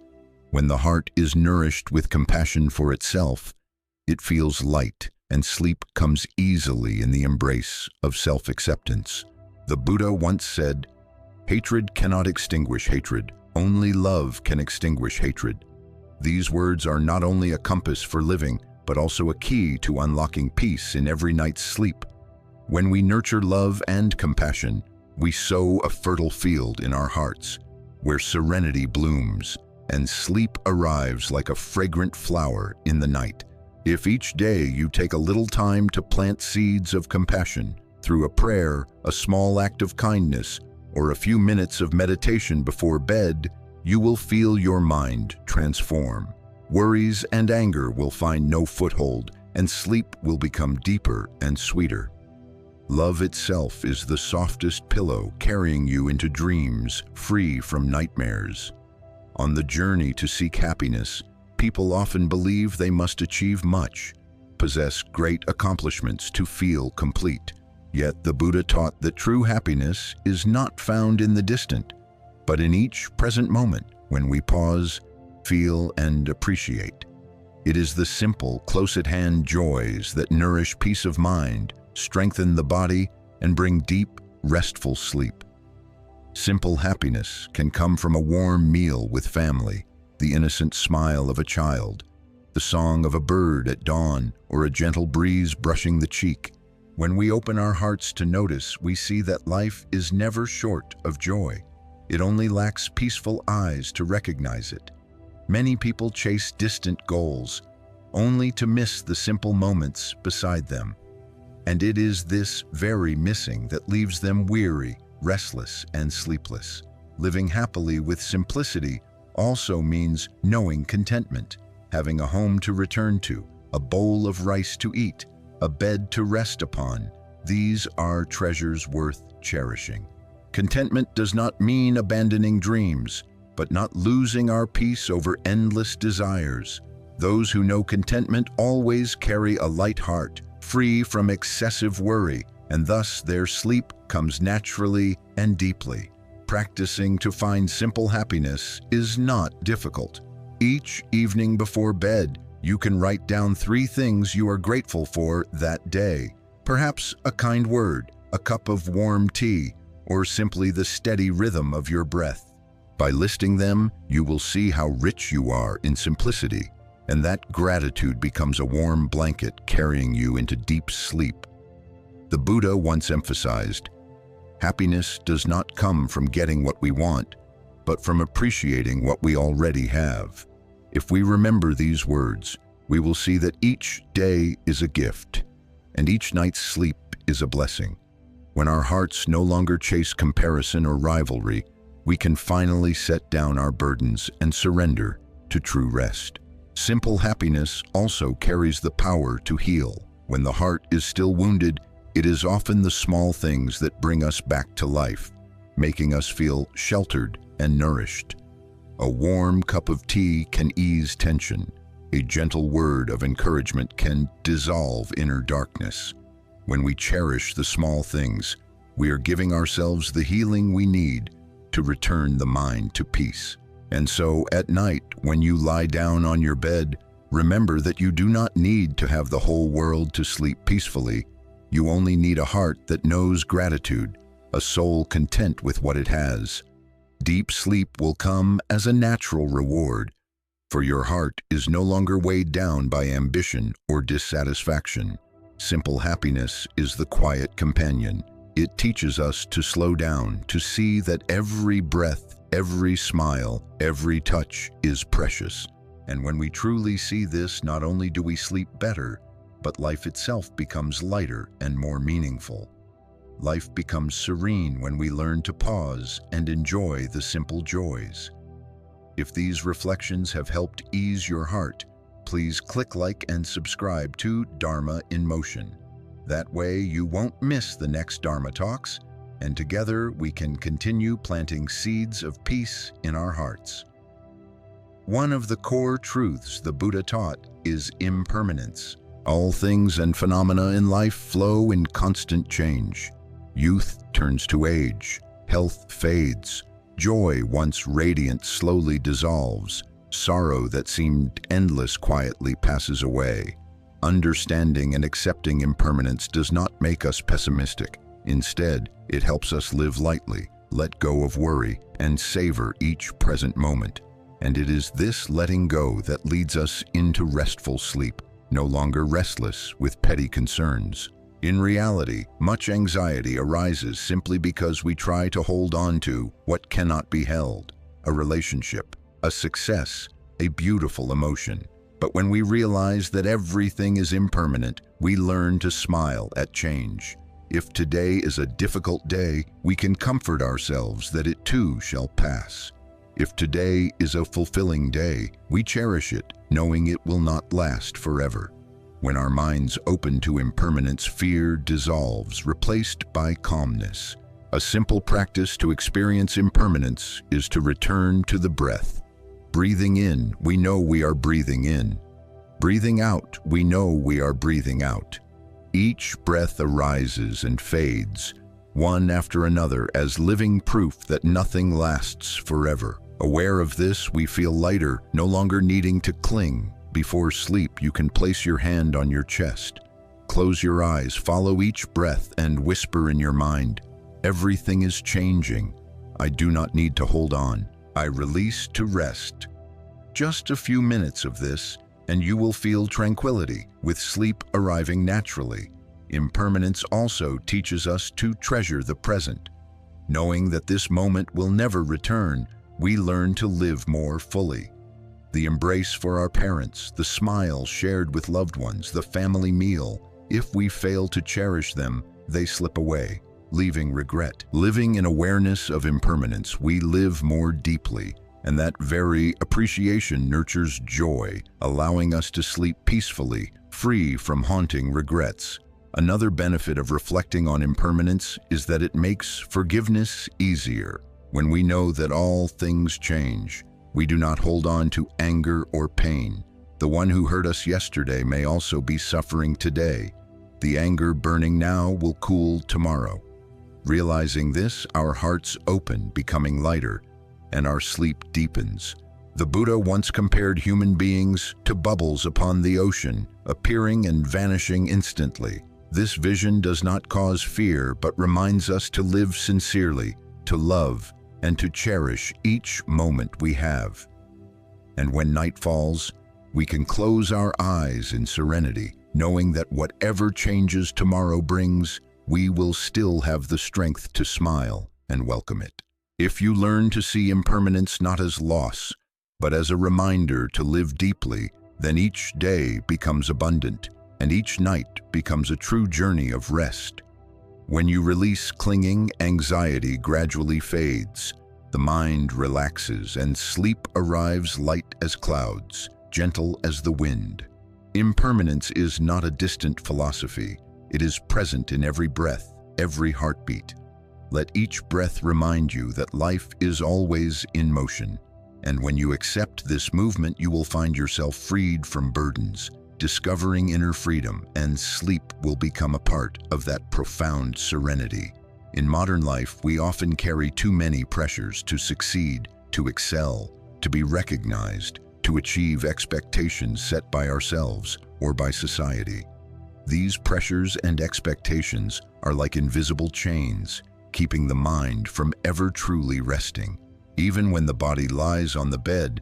When the heart is nourished with compassion for itself, it feels light, and sleep comes easily in the embrace of self-acceptance. The Buddha once said, "Hatred cannot extinguish hatred. Only love can extinguish hatred." These words are not only a compass for living, but also a key to unlocking peace in every night's sleep. When we nurture love and compassion, we sow a fertile field in our hearts, where serenity blooms and sleep arrives like a fragrant flower in the night. If each day you take a little time to plant seeds of compassion through a prayer, a small act of kindness, or a few minutes of meditation before bed, you will feel your mind transform. Worries and anger will find no foothold, and sleep will become deeper and sweeter. Love itself is the softest pillow carrying you into dreams free from nightmares. On the journey to seek happiness, people often believe they must achieve much, possess great accomplishments to feel complete. Yet the Buddha taught that true happiness is not found in the distant, but in each present moment when we pause, feel, and appreciate. It is the simple, close-at-hand joys that nourish peace of mind, strengthen the body, and bring deep, restful sleep. Simple happiness can come from a warm meal with family, the innocent smile of a child, the song of a bird at dawn, or a gentle breeze brushing the cheek. When we open our hearts to notice, we see that life is never short of joy. It only lacks peaceful eyes to recognize it. Many people chase distant goals, only to miss the simple moments beside them. And it is this very missing that leaves them weary, restless, and sleepless. Living happily with simplicity also means knowing contentment, having a home to return to, a bowl of rice to eat, a bed to rest upon. These are treasures worth cherishing. Contentment does not mean abandoning dreams, but not losing our peace over endless desires. Those who know contentment always carry a light heart, free from excessive worry, and thus their sleep comes naturally and deeply. Practicing to find simple happiness is not difficult. Each evening before bed, you can write down 3 things you are grateful for that day. Perhaps a kind word, a cup of warm tea, or simply the steady rhythm of your breath. By listing them, you will see how rich you are in simplicity, and that gratitude becomes a warm blanket carrying you into deep sleep. The Buddha once emphasized, happiness does not come from getting what we want, but from appreciating what we already have. If we remember these words, we will see that each day is a gift. and each night's sleep is a blessing. When our hearts no longer chase comparison or rivalry, we can finally set down our burdens and surrender to true rest. Simple happiness also carries the power to heal. When the heart is still wounded, it is often the small things that bring us back to life, making us feel sheltered and nourished. A warm cup of tea can ease tension. A gentle word of encouragement can dissolve inner darkness. When we cherish the small things, we are giving ourselves the healing we need to return the mind to peace. And so, at night, when you lie down on your bed, remember that you do not need to have the whole world to sleep peacefully. You only need a heart that knows gratitude, a soul content with what it has. Deep sleep will come as a natural reward, for your heart is no longer weighed down by ambition or dissatisfaction. Simple happiness is the quiet companion. It teaches us to slow down, to see that every breath, every smile, every touch is precious. And when we truly see this, not only do we sleep better, but life itself becomes lighter and more meaningful. Life becomes serene when we learn to pause and enjoy the simple joys. If these reflections have helped ease your heart, please click like and subscribe to Dharma in Motion. That way you won't miss the next Dharma Talks, and together we can continue planting seeds of peace in our hearts. One of the core truths the Buddha taught is impermanence. All things and phenomena in life flow in constant change. Youth turns to age, health fades, joy once radiant slowly dissolves, sorrow that seemed endless quietly passes away. Understanding and accepting impermanence does not make us pessimistic. Instead, it helps us live lightly, let go of worry, and savor each present moment. And it is this letting go that leads us into restful sleep, no longer restless with petty concerns. In reality, much anxiety arises simply because we try to hold on to what cannot be held: a relationship, a success, a beautiful emotion. But when we realize that everything is impermanent, we learn to smile at change. If today is a difficult day, we can comfort ourselves that it too shall pass. If today is a fulfilling day, we cherish it, knowing it will not last forever. When our minds open to impermanence, fear dissolves, replaced by calmness. A simple practice to experience impermanence is to return to the breath. Breathing in, we know we are breathing in. Breathing out, we know we are breathing out. Each breath arises and fades, one after another, as living proof that nothing lasts forever. Aware of this, we feel lighter, no longer needing to cling. Before sleep, you can place your hand on your chest. Close your eyes, follow each breath, and whisper in your mind, "Everything is changing. I do not need to hold on. I release to rest." Just a few minutes of this, and you will feel tranquility, with sleep arriving naturally. Impermanence also teaches us to treasure the present. Knowing that this moment will never return, we learn to live more fully. The embrace for our parents, the smile shared with loved ones, the family meal, if we fail to cherish them, they slip away, leaving regret. Living in awareness of impermanence, we live more deeply, and that very appreciation nurtures joy, allowing us to sleep peacefully, free from haunting regrets. Another benefit of reflecting on impermanence is that it makes forgiveness easier. When we know that all things change, we do not hold on to anger or pain. The one who hurt us yesterday may also be suffering today. The anger burning now will cool tomorrow. Realizing this, our hearts open, becoming lighter, and our sleep deepens. The Buddha once compared human beings to bubbles upon the ocean, appearing and vanishing instantly. This vision does not cause fear, but reminds us to live sincerely, to love, and to cherish each moment we have. And when night falls, we can close our eyes in serenity, knowing that whatever changes tomorrow brings, we will still have the strength to smile and welcome it. If you learn to see impermanence not as loss, but as a reminder to live deeply, then each day becomes abundant. and each night becomes a true journey of rest. When you release clinging, anxiety gradually fades, the mind relaxes, and sleep arrives light as clouds, gentle as the wind. Impermanence is not a distant philosophy. It is present in every breath, every heartbeat. Let each breath remind you that life is always in motion. And when you accept this movement, you will find yourself freed from burdens, discovering inner freedom, and sleep will become a part of that profound serenity. In modern life, we often carry too many pressures to succeed, to excel, to be recognized, to achieve expectations set by ourselves or by society. These pressures and expectations are like invisible chains, keeping the mind from ever truly resting. Even when the body lies on the bed,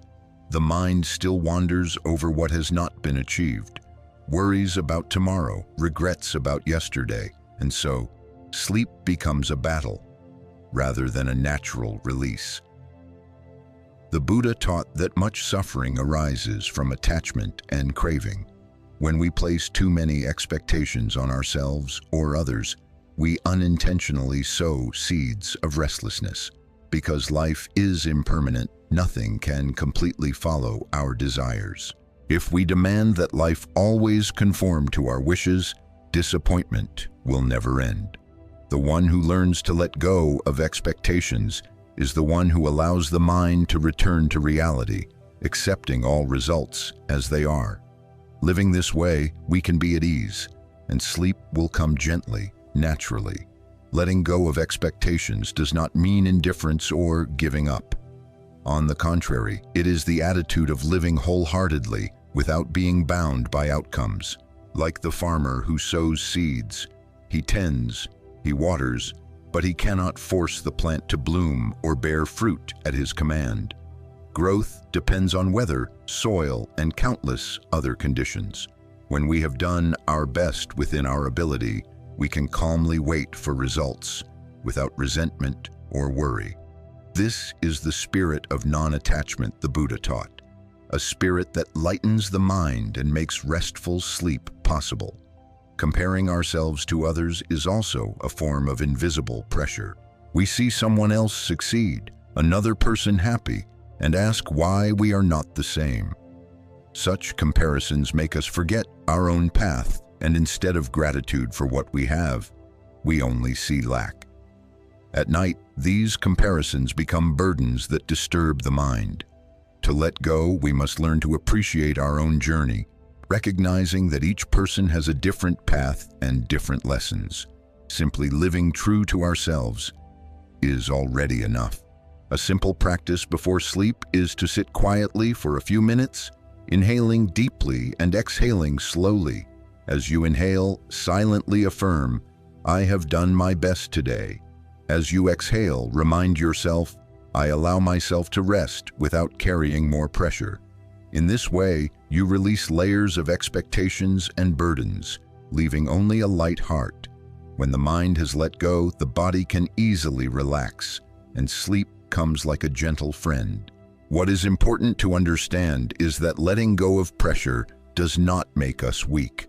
the mind still wanders over what has not been achieved, worries about tomorrow, regrets about yesterday, and so sleep becomes a battle rather than a natural release. The Buddha taught that much suffering arises from attachment and craving. When we place too many expectations on ourselves or others, we unintentionally sow seeds of restlessness. Because life is impermanent, nothing can completely follow our desires. If we demand that life always conform to our wishes, disappointment will never end. The one who learns to let go of expectations is the one who allows the mind to return to reality, accepting all results as they are. Living this way, we can be at ease, and sleep will come gently, naturally. Letting go of expectations does not mean indifference or giving up. On the contrary, it is the attitude of living wholeheartedly without being bound by outcomes. Like the farmer who sows seeds, he tends, he waters, but he cannot force the plant to bloom or bear fruit at his command. Growth depends on weather, soil, and countless other conditions. When we have done our best within our ability, we can calmly wait for results without resentment or worry. This is the spirit of non-attachment the Buddha taught, a spirit that lightens the mind and makes restful sleep possible. Comparing ourselves to others is also a form of invisible pressure. We see someone else succeed, another person happy, and ask why we are not the same. Such comparisons make us forget our own path, and instead of gratitude for what we have, we only see lack. At night, these comparisons become burdens that disturb the mind. To let go, we must learn to appreciate our own journey, recognizing that each person has a different path and different lessons. Simply living true to ourselves is already enough. A simple practice before sleep is to sit quietly for a few minutes, inhaling deeply and exhaling slowly. As you inhale, silently affirm, "I have done my best today." As you exhale, remind yourself, "I allow myself to rest without carrying more pressure." In this way, you release layers of expectations and burdens, leaving only a light heart. When the mind has let go, the body can easily relax, and sleep comes like a gentle friend. What is important to understand is that letting go of pressure does not make us weak.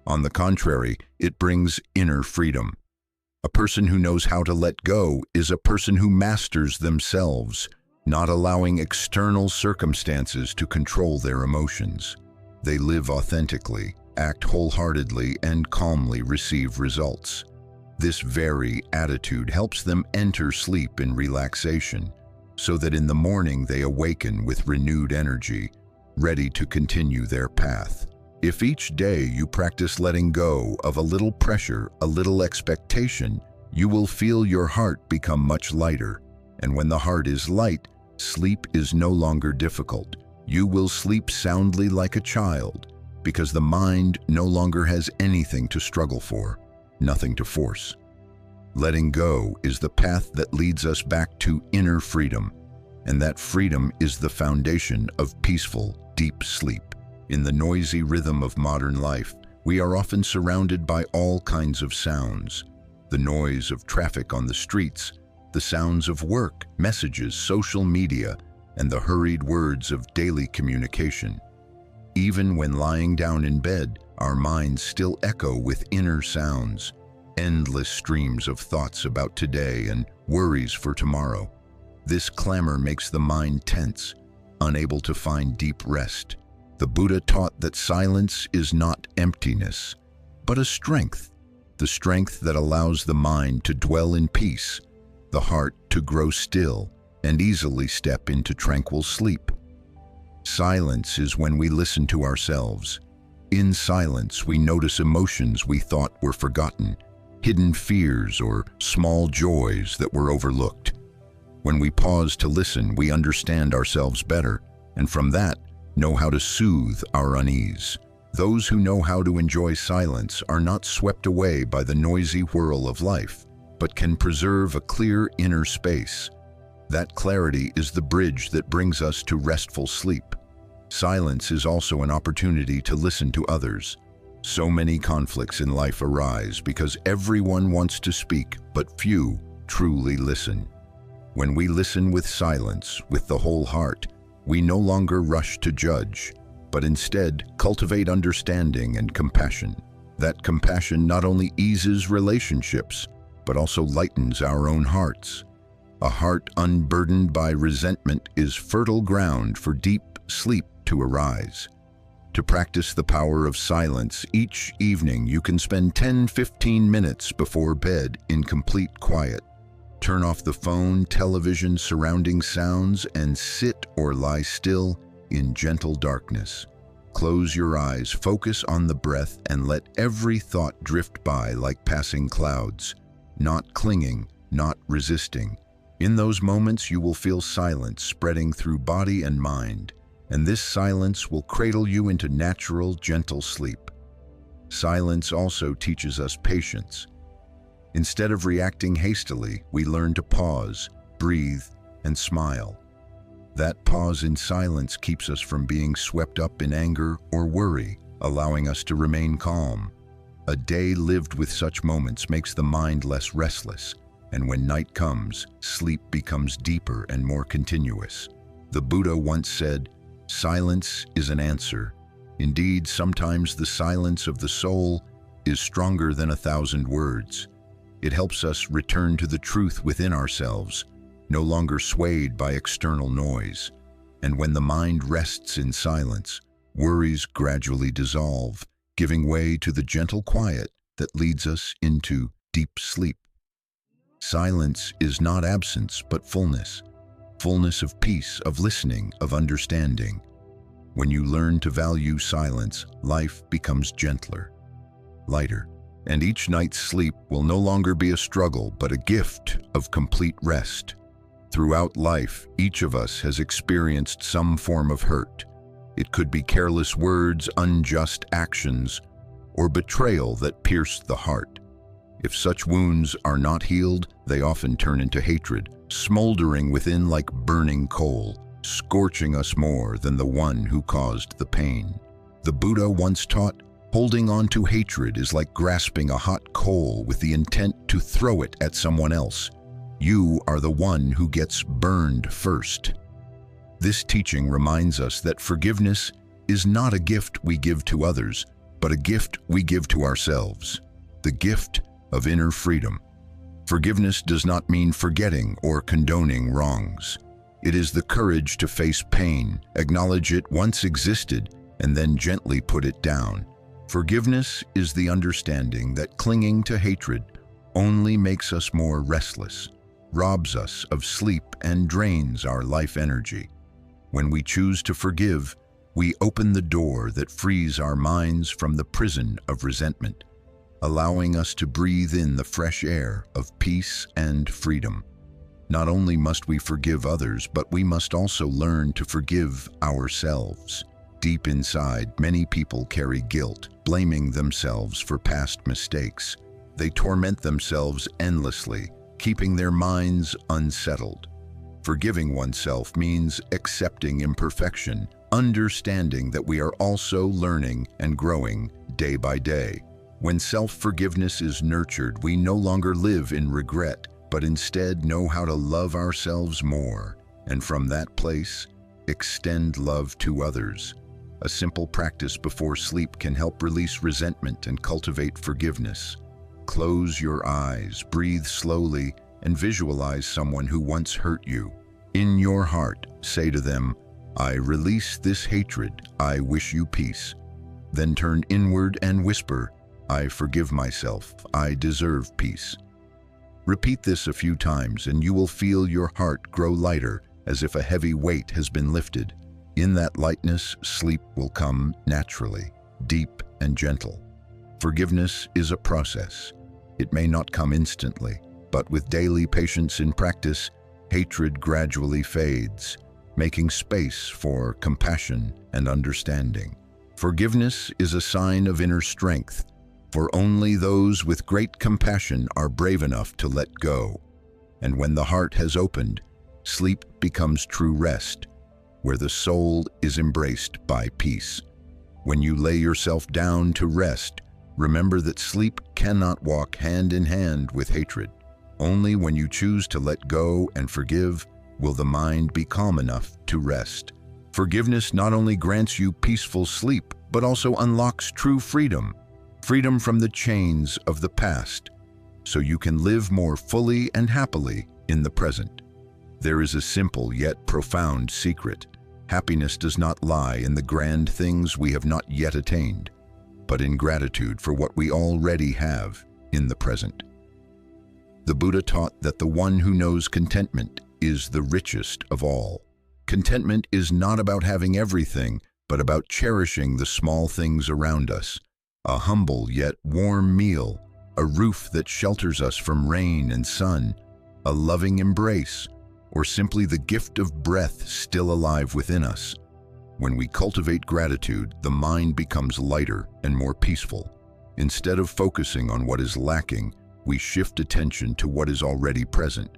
On the contrary, it brings inner freedom. A person who knows how to let go is a person who masters themselves, not allowing external circumstances to control their emotions. They live authentically, act wholeheartedly, and calmly receive results. This very attitude helps them enter sleep in relaxation, so that in the morning they awaken with renewed energy, ready to continue their path. If each day you practice letting go of a little pressure, a little expectation, you will feel your heart become much lighter. And when the heart is light, sleep is no longer difficult. You will sleep soundly like a child, because the mind no longer has anything to struggle for, nothing to force. Letting go is the path that leads us back to inner freedom, and that freedom is the foundation of peaceful, deep sleep. In the noisy rhythm of modern life, we are often surrounded by all kinds of sounds. The noise of traffic on the streets, the sounds of work, messages, social media, and the hurried words of daily communication. Even when lying down in bed, our minds still echo with inner sounds, endless streams of thoughts about today and worries for tomorrow. This clamor makes the mind tense, unable to find deep rest. The Buddha taught that silence is not emptiness, but a strength, the strength that allows the mind to dwell in peace, the heart to grow still, and easily step into tranquil sleep. Silence is when we listen to ourselves. In silence, we notice emotions we thought were forgotten, hidden fears or small joys that were overlooked. When we pause to listen, we understand ourselves better, and from that, know how to soothe our unease. Those who know how to enjoy silence are not swept away by the noisy whirl of life, but can preserve a clear inner space. That clarity is the bridge that brings us to restful sleep. Silence is also an opportunity to listen to others. So many conflicts in life arise because everyone wants to speak, but few truly listen. When we listen with silence, with the whole heart, we no longer rush to judge, but instead cultivate understanding and compassion. That compassion not only eases relationships, but also lightens our own hearts. A heart unburdened by resentment is fertile ground for deep sleep to arise. To practice the power of silence, each evening you can spend 10-15 minutes before bed in complete quiet. Turn off the phone, television, surrounding sounds, and sit or lie still in gentle darkness. Close your eyes, focus on the breath, and let every thought drift by like passing clouds, not clinging, not resisting. In those moments, you will feel silence spreading through body and mind, and this silence will cradle you into natural, gentle sleep. Silence also teaches us patience. Instead of reacting hastily, we learn to pause, breathe, and smile. That pause in silence keeps us from being swept up in anger or worry, allowing us to remain calm. A day lived with such moments makes the mind less restless, and when night comes, sleep becomes deeper and more continuous. The Buddha once said, "Silence is an answer. Indeed, sometimes the silence of the soul is stronger than 1,000 words. It helps us return to the truth within ourselves, no longer swayed by external noise. And when the mind rests in silence, worries gradually dissolve, giving way to the gentle quiet that leads us into deep sleep." Silence is not absence, but fullness. Fullness of peace, of listening, of understanding. When you learn to value silence, life becomes gentler, lighter, and each night's sleep will no longer be a struggle, but a gift of complete rest. Throughout life, each of us has experienced some form of hurt. It could be careless words, unjust actions, or betrayal that pierced the heart. If such wounds are not healed, they often turn into hatred, smoldering within like burning coal, scorching us more than the one who caused the pain. The Buddha once taught, holding on to hatred is like grasping a hot coal with the intent to throw it at someone else. You are the one who gets burned first. This teaching reminds us that forgiveness is not a gift we give to others, but a gift we give to ourselves, the gift of inner freedom. Forgiveness does not mean forgetting or condoning wrongs. It is the courage to face pain, acknowledge it once existed, and then gently put it down. Forgiveness is the understanding that clinging to hatred only makes us more restless, robs us of sleep, and drains our life energy. When we choose to forgive, we open the door that frees our minds from the prison of resentment, allowing us to breathe in the fresh air of peace and freedom. Not only must we forgive others, but we must also learn to forgive ourselves. Deep inside, many people carry guilt, blaming themselves for past mistakes. They torment themselves endlessly, keeping their minds unsettled. Forgiving oneself means accepting imperfection, understanding that we are also learning and growing day by day. When self-forgiveness is nurtured, we no longer live in regret, but instead know how to love ourselves more, and from that place, extend love to others. A simple practice before sleep can help release resentment and cultivate forgiveness. Close your eyes, breathe slowly, and visualize someone who once hurt you. In your heart, say to them, "I release this hatred, I wish you peace." Then turn inward and whisper, "I forgive myself, I deserve peace." Repeat this a few times and you will feel your heart grow lighter, as if a heavy weight has been lifted. In that lightness, sleep will come naturally, deep and gentle. Forgiveness is a process. It may not come instantly, but with daily patience in practice, hatred gradually fades, making space for compassion and understanding. Forgiveness is a sign of inner strength, for only those with great compassion are brave enough to let go. And when the heart has opened, sleep becomes true rest, where the soul is embraced by peace. When you lay yourself down to rest, remember that sleep cannot walk hand in hand with hatred. Only when you choose to let go and forgive will the mind be calm enough to rest. Forgiveness not only grants you peaceful sleep, but also unlocks true freedom, freedom from the chains of the past, so you can live more fully and happily in the present. There is a simple yet profound secret. Happiness does not lie in the grand things we have not yet attained, but in gratitude for what we already have in the present. The Buddha taught that the one who knows contentment is the richest of all. Contentment is not about having everything, but about cherishing the small things around us. A humble yet warm meal, a roof that shelters us from rain and sun, a loving embrace, or simply the gift of breath still alive within us. When we cultivate gratitude, the mind becomes lighter and more peaceful. Instead of focusing on what is lacking, we shift attention to what is already present.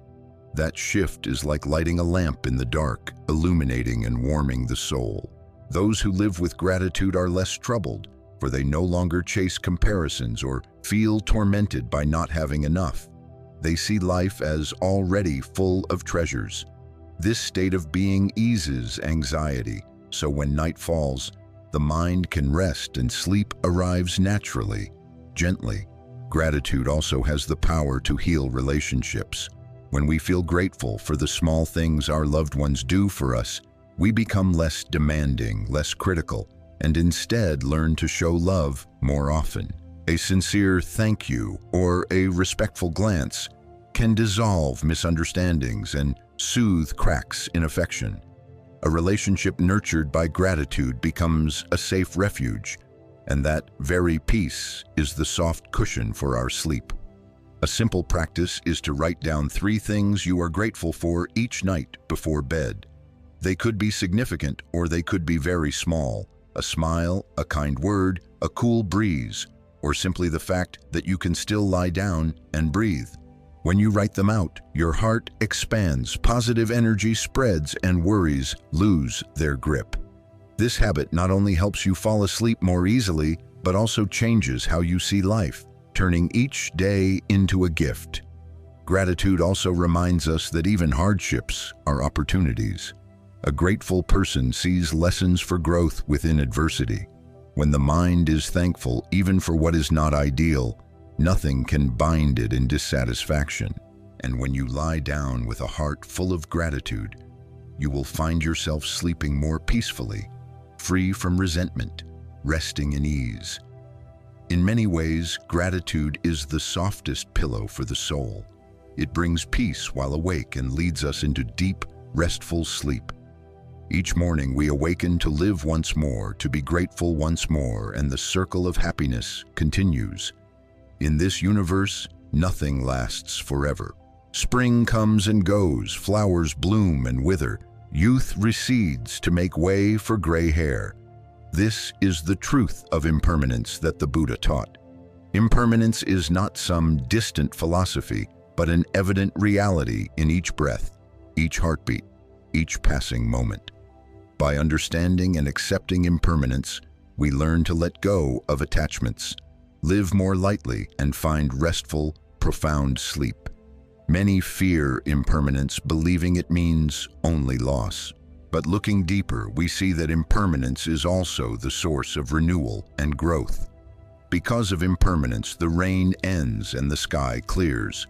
That shift is like lighting a lamp in the dark, illuminating and warming the soul. Those who live with gratitude are less troubled, for they no longer chase comparisons or feel tormented by not having enough. They see life as already full of treasures. This state of being eases anxiety, so when night falls, the mind can rest and sleep arrives naturally, gently. Gratitude also has the power to heal relationships. When we feel grateful for the small things our loved ones do for us, we become less demanding, less critical, and instead learn to show love more often. A sincere thank you or a respectful glance can dissolve misunderstandings and soothe cracks in affection. A relationship nurtured by gratitude becomes a safe refuge, and that very peace is the soft cushion for our sleep. A simple practice is to write down 3 things you are grateful for each night before bed. They could be significant or they could be very small. A smile, a kind word, a cool breeze, or simply the fact that you can still lie down and breathe. When you write them out, your heart expands, positive energy spreads, and worries lose their grip. This habit not only helps you fall asleep more easily, but also changes how you see life, turning each day into a gift. Gratitude also reminds us that even hardships are opportunities. A grateful person sees lessons for growth within adversity. When the mind is thankful even for what is not ideal, nothing can bind it in dissatisfaction. And when you lie down with a heart full of gratitude, you will find yourself sleeping more peacefully, free from resentment, resting in ease. In many ways, gratitude is the softest pillow for the soul. It brings peace while awake and leads us into deep, restful sleep. Each morning we awaken to live once more, to be grateful once more, and the circle of happiness continues. In this universe, nothing lasts forever. Spring comes and goes, flowers bloom and wither, youth recedes to make way for gray hair. This is the truth of impermanence that the Buddha taught. Impermanence is not some distant philosophy, but an evident reality in each breath, each heartbeat, each passing moment. By understanding and accepting impermanence, we learn to let go of attachments, live more lightly, and find restful, profound sleep. Many fear impermanence, believing it means only loss. But looking deeper, we see that impermanence is also the source of renewal and growth. Because of impermanence, the rain ends and the sky clears.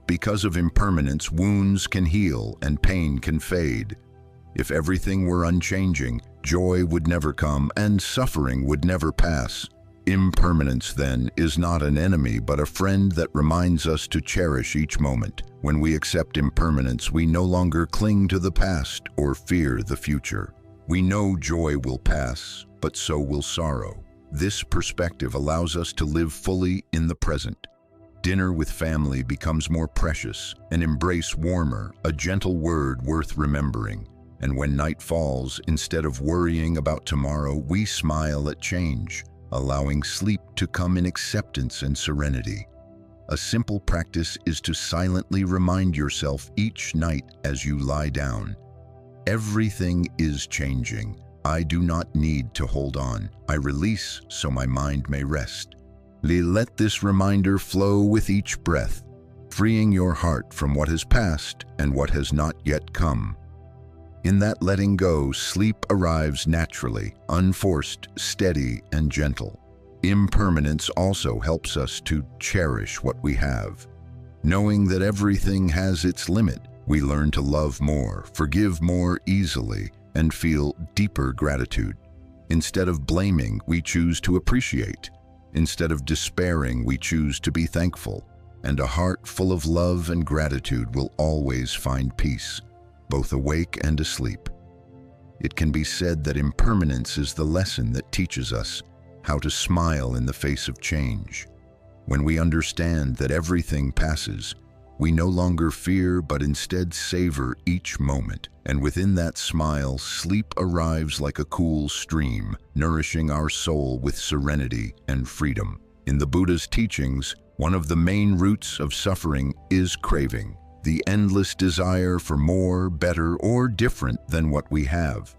Because of impermanence, wounds can heal and pain can fade. If everything were unchanging, joy would never come and suffering would never pass. Impermanence, then, is not an enemy but a friend that reminds us to cherish each moment. When we accept impermanence, we no longer cling to the past or fear the future. We know joy will pass, but so will sorrow. This perspective allows us to live fully in the present. Dinner with family becomes more precious, an embrace warmer, a gentle word worth remembering. And when night falls, instead of worrying about tomorrow, we smile at change, allowing sleep to come in acceptance and serenity. A simple practice is to silently remind yourself each night as you lie down, everything is changing. I do not need to hold on. I release so my mind may rest. Let this reminder flow with each breath, freeing your heart from what has passed and what has not yet come. In that letting go, sleep arrives naturally, unforced, steady, and gentle. Impermanence also helps us to cherish what we have. Knowing that everything has its limit, we learn to love more, forgive more easily, and feel deeper gratitude. Instead of blaming, we choose to appreciate. Instead of despairing, we choose to be thankful. And a heart full of love and gratitude will always find peace, both awake and asleep. It can be said that impermanence is the lesson that teaches us how to smile in the face of change. When we understand that everything passes, we no longer fear but instead savor each moment. And within that smile, sleep arrives like a cool stream, nourishing our soul with serenity and freedom. In the Buddha's teachings, one of the main roots of suffering is craving, the endless desire for more, better, or different than what we have.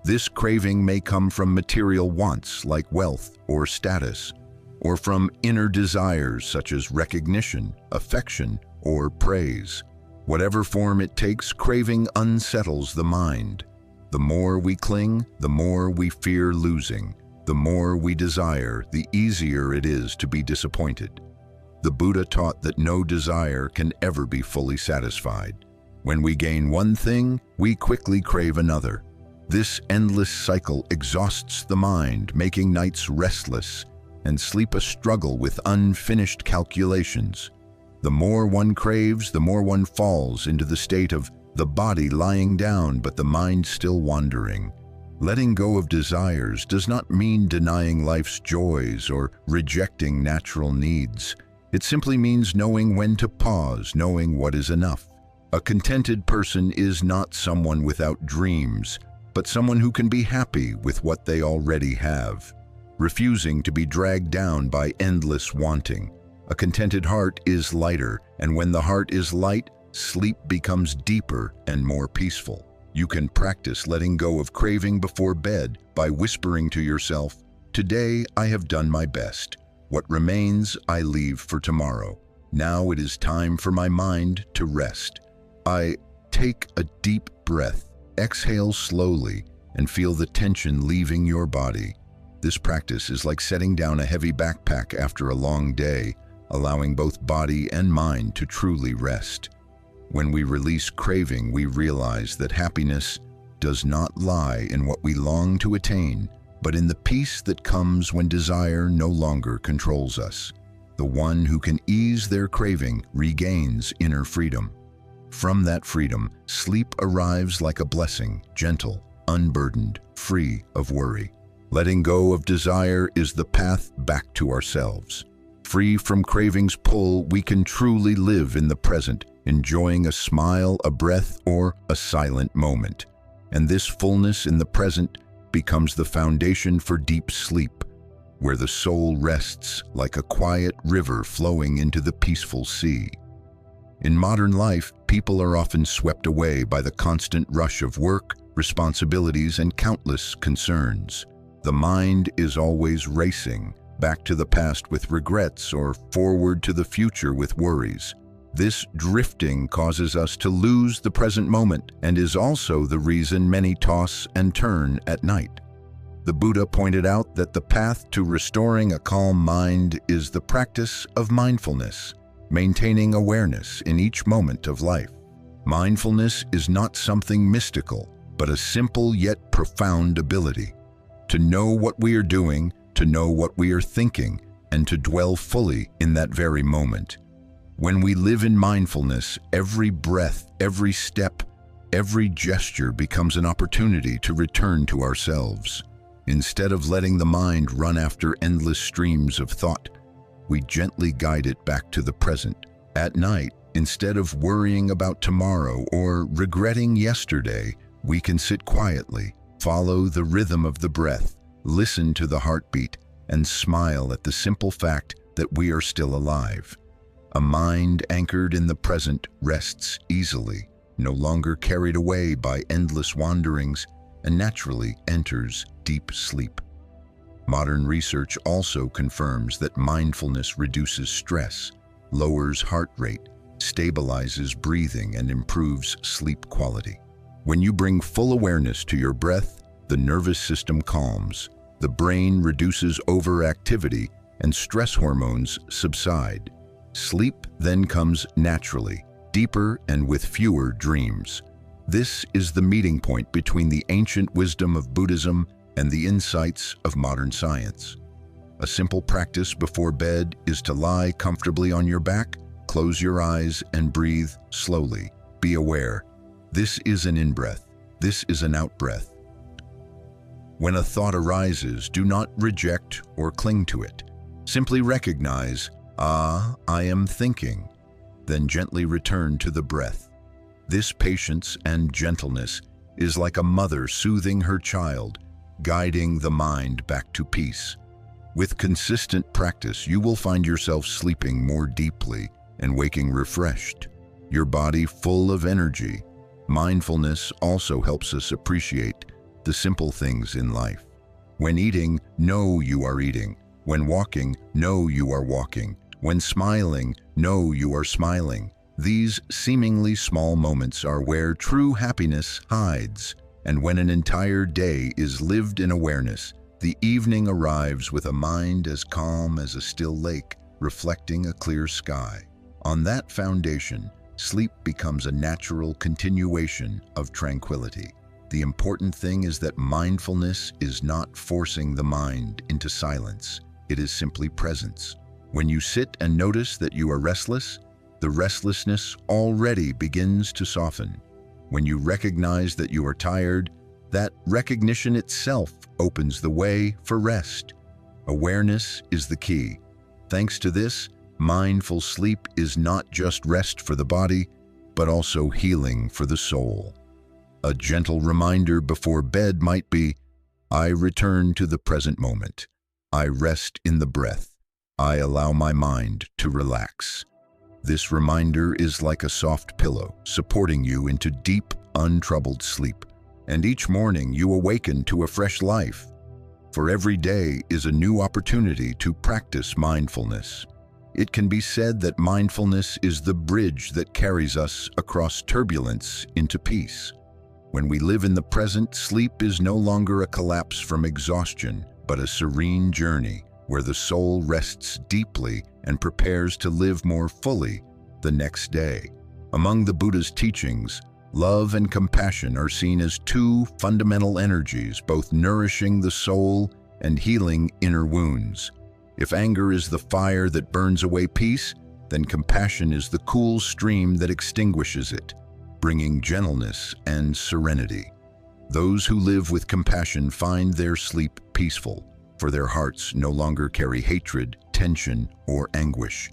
This craving may come from material wants like wealth or status, or from inner desires such as recognition, affection, or praise. Whatever form it takes, craving unsettles the mind. The more we cling, the more we fear losing. The more we desire, the easier it is to be disappointed. The Buddha taught that no desire can ever be fully satisfied. When we gain one thing, we quickly crave another. This endless cycle exhausts the mind, making nights restless and sleep a struggle with unfinished calculations. The more one craves, the more one falls into the state of the body lying down but the mind still wandering. Letting go of desires does not mean denying life's joys or rejecting natural needs. It simply means knowing when to pause, knowing what is enough. A contented person is not someone without dreams, but someone who can be happy with what they already have, refusing to be dragged down by endless wanting. A contented heart is lighter, and when the heart is light, sleep becomes deeper and more peaceful. You can practice letting go of craving before bed by whispering to yourself, "Today I have done my best. What remains I leave for tomorrow. Now it is time for my mind to rest." I take a deep breath, exhale slowly, and feel the tension leaving your body. This practice is like setting down a heavy backpack after a long day, allowing both body and mind to truly rest. When we release craving, we realize that happiness does not lie in what we long to attain, but in the peace that comes when desire no longer controls us. The one who can ease their craving regains inner freedom. From that freedom, sleep arrives like a blessing, gentle, unburdened, free of worry. Letting go of desire is the path back to ourselves. Free from craving's pull, we can truly live in the present, enjoying a smile, a breath, or a silent moment. And this fullness in the present becomes the foundation for deep sleep, where the soul rests like a quiet river flowing into the peaceful sea. In modern life, people are often swept away by the constant rush of work, responsibilities, and countless concerns. The mind is always racing, back to the past with regrets or forward to the future with worries. This drifting causes us to lose the present moment and is also the reason many toss and turn at night. The Buddha pointed out that the path to restoring a calm mind is the practice of mindfulness, maintaining awareness in each moment of life. Mindfulness is not something mystical, but a simple yet profound ability to know what we are doing, to know what we are thinking, and to dwell fully in that very moment. When we live in mindfulness, every breath, every step, every gesture becomes an opportunity to return to ourselves. Instead of letting the mind run after endless streams of thought, we gently guide it back to the present. At night, instead of worrying about tomorrow or regretting yesterday, we can sit quietly, follow the rhythm of the breath, listen to the heartbeat, and smile at the simple fact that we are still alive. A mind anchored in the present rests easily, no longer carried away by endless wanderings, and naturally enters deep sleep. Modern research also confirms that mindfulness reduces stress, lowers heart rate, stabilizes breathing, and improves sleep quality. When you bring full awareness to your breath, the nervous system calms, the brain reduces overactivity, and stress hormones subside. Sleep then comes naturally, deeper and with fewer dreams. This is the meeting point between the ancient wisdom of Buddhism and the insights of modern science. A simple practice before bed is to lie comfortably on your back, close your eyes, and breathe slowly. Be aware. This is an in-breath. This is an out-breath. When a thought arises, do not reject or cling to it. Simply recognize, I am thinking. Then gently return to the breath. This patience and gentleness is like a mother soothing her child, guiding the mind back to peace. With consistent practice, you will find yourself sleeping more deeply and waking refreshed, your body full of energy. Mindfulness also helps us appreciate the simple things in life. When eating, know you are eating. When walking, know you are walking. When smiling, know you are smiling. These seemingly small moments are where true happiness hides, and when an entire day is lived in awareness, the evening arrives with a mind as calm as a still lake, reflecting a clear sky. On that foundation, sleep becomes a natural continuation of tranquility. The important thing is that mindfulness is not forcing the mind into silence. It is simply presence. When you sit and notice that you are restless, the restlessness already begins to soften. When you recognize that you are tired, that recognition itself opens the way for rest. Awareness is the key. Thanks to this, mindful sleep is not just rest for the body, but also healing for the soul. A gentle reminder before bed might be, I return to the present moment. I rest in the breath. I allow my mind to relax. This reminder is like a soft pillow, supporting you into deep, untroubled sleep. And each morning you awaken to a fresh life. For every day is a new opportunity to practice mindfulness. It can be said that mindfulness is the bridge that carries us across turbulence into peace. When we live in the present, sleep is no longer a collapse from exhaustion, but a serene journey where the soul rests deeply and prepares to live more fully the next day. Among the Buddha's teachings, love and compassion are seen as two fundamental energies, both nourishing the soul and healing inner wounds. If anger is the fire that burns away peace, then compassion is the cool stream that extinguishes it, bringing gentleness and serenity. Those who live with compassion find their sleep peaceful, for their hearts no longer carry hatred, tension, or anguish.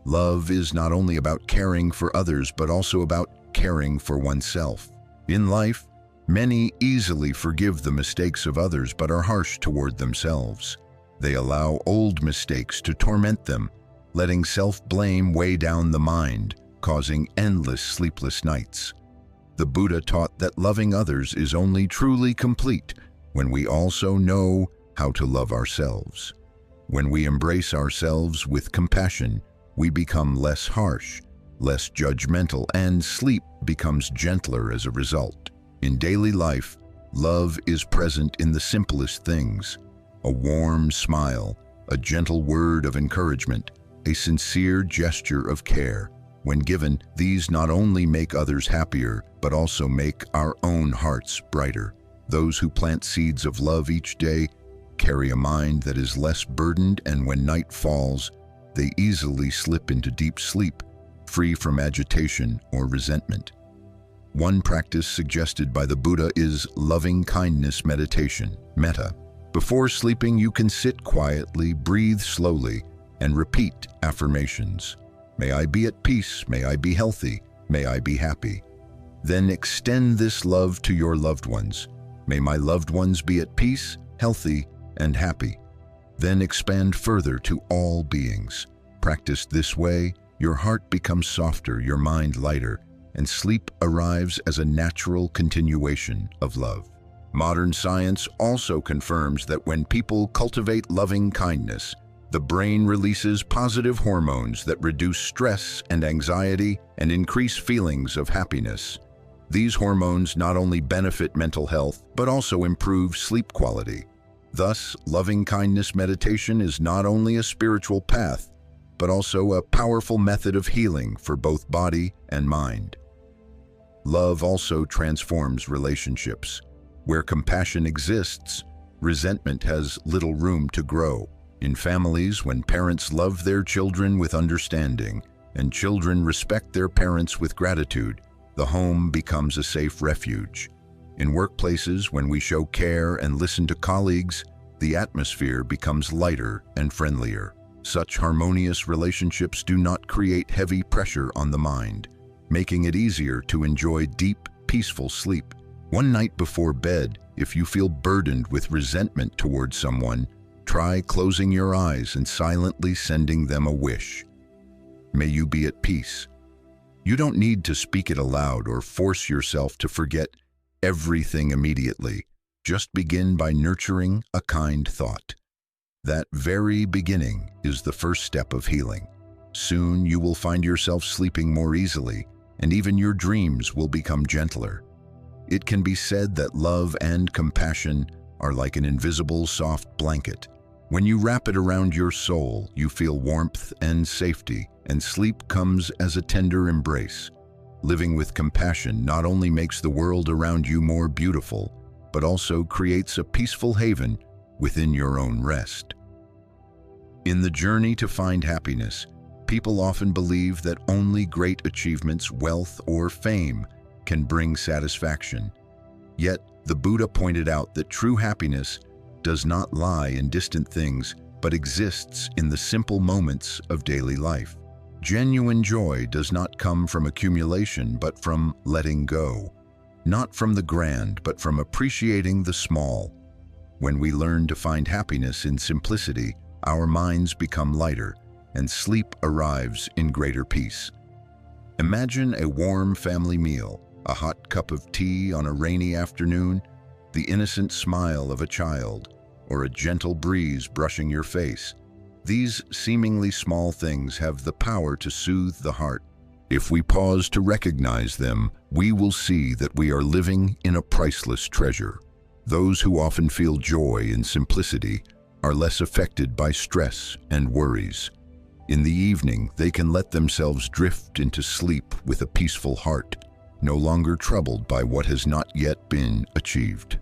Love is not only about caring for others, but also about caring for oneself. In life, many easily forgive the mistakes of others but are harsh toward themselves. They allow old mistakes to torment them, letting self-blame weigh down the mind, causing endless sleepless nights. The Buddha taught that loving others is only truly complete when we also know how to love ourselves. When we embrace ourselves with compassion, we become less harsh, less judgmental, and sleep becomes gentler as a result. In daily life, love is present in the simplest things: a warm smile, a gentle word of encouragement, a sincere gesture of care. When given, these not only make others happier, but also make our own hearts brighter. Those who plant seeds of love each day carry a mind that is less burdened, and when night falls, they easily slip into deep sleep, free from agitation or resentment. One practice suggested by the Buddha is loving kindness meditation, metta. Before sleeping, you can sit quietly, breathe slowly, and repeat affirmations. May I be at peace, may I be healthy, may I be happy. Then extend this love to your loved ones. May my loved ones be at peace, healthy, and happy. Then expand further to all beings. Practiced this way, your heart becomes softer, your mind lighter, and sleep arrives as a natural continuation of love. Modern science also confirms that when people cultivate loving kindness, the brain releases positive hormones that reduce stress and anxiety and increase feelings of happiness. These hormones not only benefit mental health, but also improve sleep quality. Thus, loving kindness meditation is not only a spiritual path, but also a powerful method of healing for both body and mind. Love also transforms relationships. Where compassion exists, resentment has little room to grow. In families, when parents love their children with understanding and children respect their parents with gratitude, the home becomes a safe refuge. In workplaces, when we show care and listen to colleagues, the atmosphere becomes lighter and friendlier. Such harmonious relationships do not create heavy pressure on the mind, making it easier to enjoy deep, peaceful sleep. One night before bed, if you feel burdened with resentment towards someone, try closing your eyes and silently sending them a wish. May you be at peace. You don't need to speak it aloud or force yourself to forget everything immediately. Just begin by nurturing a kind thought. That very beginning is the first step of healing. Soon you will find yourself sleeping more easily, and even your dreams will become gentler. It can be said that love and compassion are like an invisible soft blanket. When you wrap it around your soul, you feel warmth and safety, and sleep comes as a tender embrace. Living with compassion not only makes the world around you more beautiful, but also creates a peaceful haven within your own rest. In the journey to find happiness, people often believe that only great achievements, wealth, or fame can bring satisfaction. Yet, the Buddha pointed out that true happiness does not lie in distant things, but exists in the simple moments of daily life. Genuine joy does not come from accumulation, but from letting go. Not from the grand, but from appreciating the small. When we learn to find happiness in simplicity, our minds become lighter, and sleep arrives in greater peace. Imagine a warm family meal, a hot cup of tea on a rainy afternoon, the innocent smile of a child, or a gentle breeze brushing your face. These seemingly small things have the power to soothe the heart. If we pause to recognize them, we will see that we are living in a priceless treasure. Those who often feel joy in simplicity are less affected by stress and worries. In the evening, they can let themselves drift into sleep with a peaceful heart, no longer troubled by what has not yet been achieved.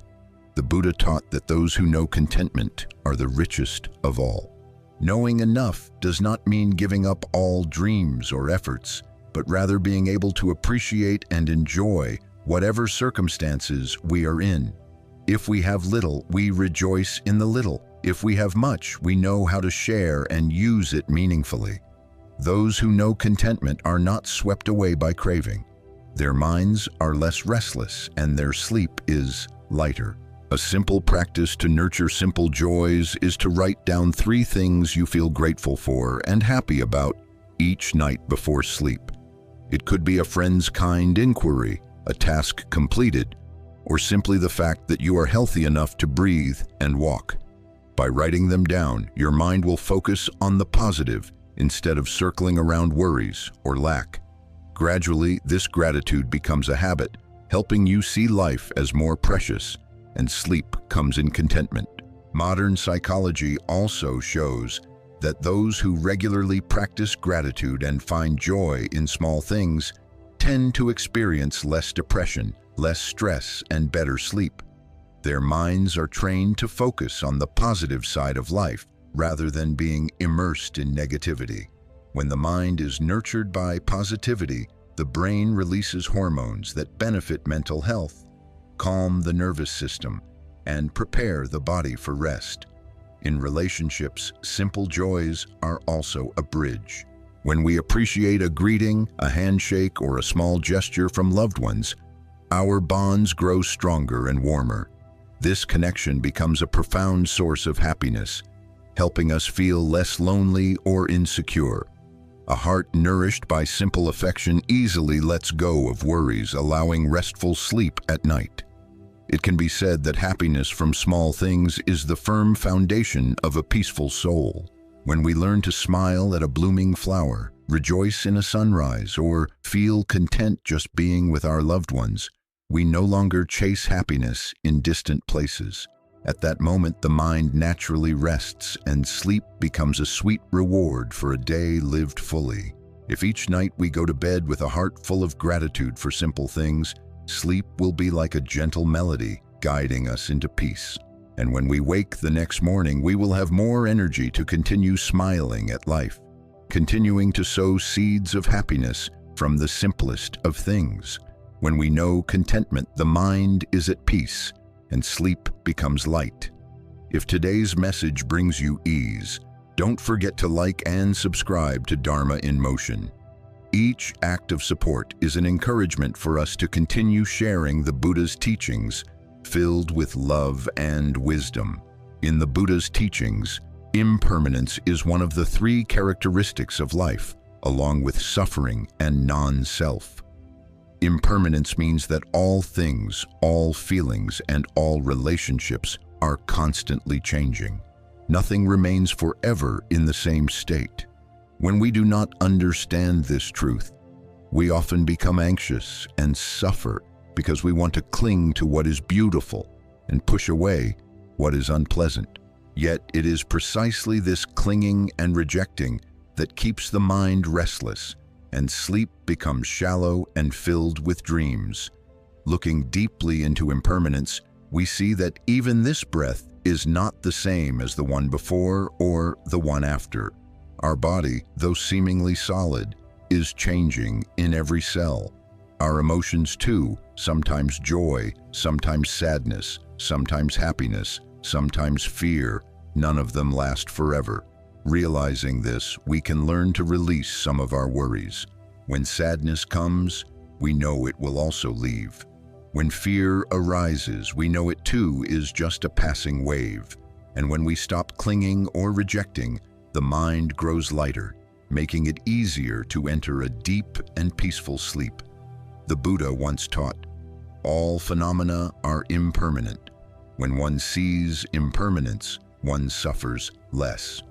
The Buddha taught that those who know contentment are the richest of all. Knowing enough does not mean giving up all dreams or efforts, but rather being able to appreciate and enjoy whatever circumstances we are in. If we have little, we rejoice in the little. If we have much, we know how to share and use it meaningfully. Those who know contentment are not swept away by craving. Their minds are less restless, and their sleep is lighter. A simple practice to nurture simple joys is to write down 3 things you feel grateful for and happy about each night before sleep. It could be a friend's kind inquiry, a task completed, or simply the fact that you are healthy enough to breathe and walk. By writing them down, your mind will focus on the positive instead of circling around worries or lack. Gradually, this gratitude becomes a habit, helping you see life as more precious, and sleep comes in contentment. Modern psychology also shows that those who regularly practice gratitude and find joy in small things tend to experience less depression, less stress, and better sleep. Their minds are trained to focus on the positive side of life rather than being immersed in negativity. When the mind is nurtured by positivity, the brain releases hormones that benefit mental health, calm the nervous system, and prepare the body for rest. In relationships, simple joys are also a bridge. When we appreciate a greeting, a handshake, or a small gesture from loved ones, our bonds grow stronger and warmer. This connection becomes a profound source of happiness, helping us feel less lonely or insecure. A heart nourished by simple affection easily lets go of worries, allowing restful sleep at night. It can be said that happiness from small things is the firm foundation of a peaceful soul. When we learn to smile at a blooming flower, rejoice in a sunrise, or feel content just being with our loved ones, we no longer chase happiness in distant places. At that moment, the mind naturally rests, and sleep becomes a sweet reward for a day lived fully. If each night we go to bed with a heart full of gratitude for simple things, sleep will be like a gentle melody, guiding us into peace. And when we wake the next morning, we will have more energy to continue smiling at life, continuing to sow seeds of happiness from the simplest of things. When we know contentment, the mind is at peace, and sleep becomes light. If today's message brings you ease, don't forget to like and subscribe to Dharma in Motion. Each act of support is an encouragement for us to continue sharing the Buddha's teachings, filled with love and wisdom. In the Buddha's teachings, impermanence is one of the three characteristics of life, along with suffering and non-self. Impermanence means that all things, all feelings, and all relationships are constantly changing. Nothing remains forever in the same state. When we do not understand this truth, we often become anxious and suffer because we want to cling to what is beautiful and push away what is unpleasant. Yet it is precisely this clinging and rejecting that keeps the mind restless, and sleep becomes shallow and filled with dreams. Looking deeply into impermanence, we see that even this breath is not the same as the one before or the one after. Our body, though seemingly solid, is changing in every cell. Our emotions too, sometimes joy, sometimes sadness, sometimes happiness, sometimes fear, none of them last forever. Realizing this, we can learn to release some of our worries. When sadness comes, we know it will also leave. When fear arises, we know it too is just a passing wave. And when we stop clinging or rejecting, the mind grows lighter, making it easier to enter a deep and peaceful sleep. The Buddha once taught, "All phenomena are impermanent. When one sees impermanence, one suffers less."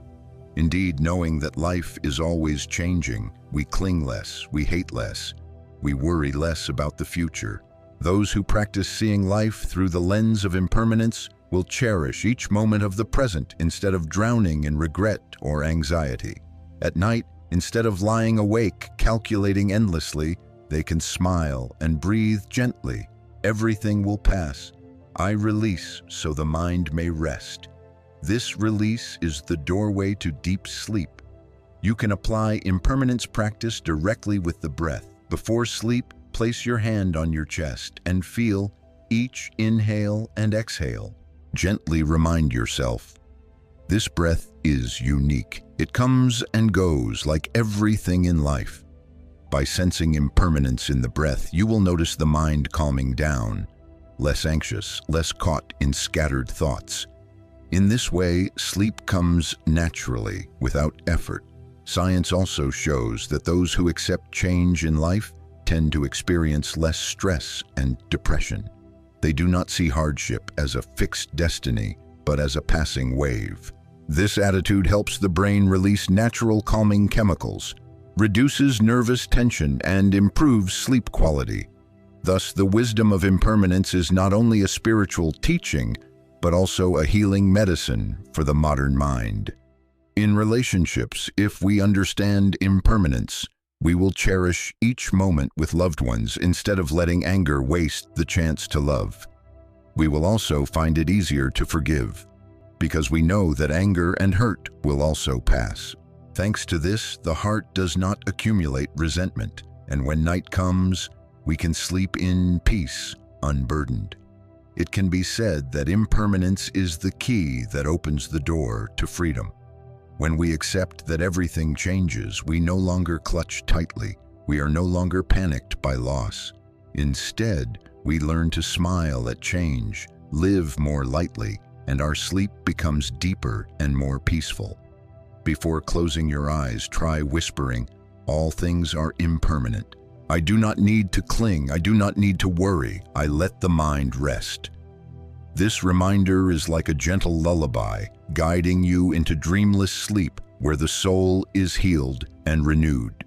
Indeed, knowing that life is always changing, we cling less, we hate less, we worry less about the future. Those who practice seeing life through the lens of impermanence will cherish each moment of the present instead of drowning in regret or anxiety. At night, instead of lying awake calculating endlessly, they can smile and breathe gently. Everything will pass. I release so the mind may rest. This release is the doorway to deep sleep. You can apply impermanence practice directly with the breath. Before sleep, place your hand on your chest and feel each inhale and exhale. Gently remind yourself, this breath is unique. It comes and goes like everything in life. By sensing impermanence in the breath, you will notice the mind calming down, less anxious, less caught in scattered thoughts. In this way, sleep comes naturally, without effort. Science also shows that those who accept change in life tend to experience less stress and depression. They do not see hardship as a fixed destiny, but as a passing wave. This attitude helps the brain release natural calming chemicals, reduces nervous tension, and improves sleep quality. Thus, the wisdom of impermanence is not only a spiritual teaching, but also a healing medicine for the modern mind. In relationships, if we understand impermanence, we will cherish each moment with loved ones instead of letting anger waste the chance to love. We will also find it easier to forgive, because we know that anger and hurt will also pass. Thanks to this, the heart does not accumulate resentment, and when night comes, we can sleep in peace, unburdened. It can be said that impermanence is the key that opens the door to freedom. When we accept that everything changes, we no longer clutch tightly. We are no longer panicked by loss. Instead, we learn to smile at change, live more lightly, and our sleep becomes deeper and more peaceful. Before closing your eyes, try whispering, "All things are impermanent. I do not need to cling. I do not need to worry. I let the mind rest." This reminder is like a gentle lullaby, guiding you into dreamless sleep where the soul is healed and renewed.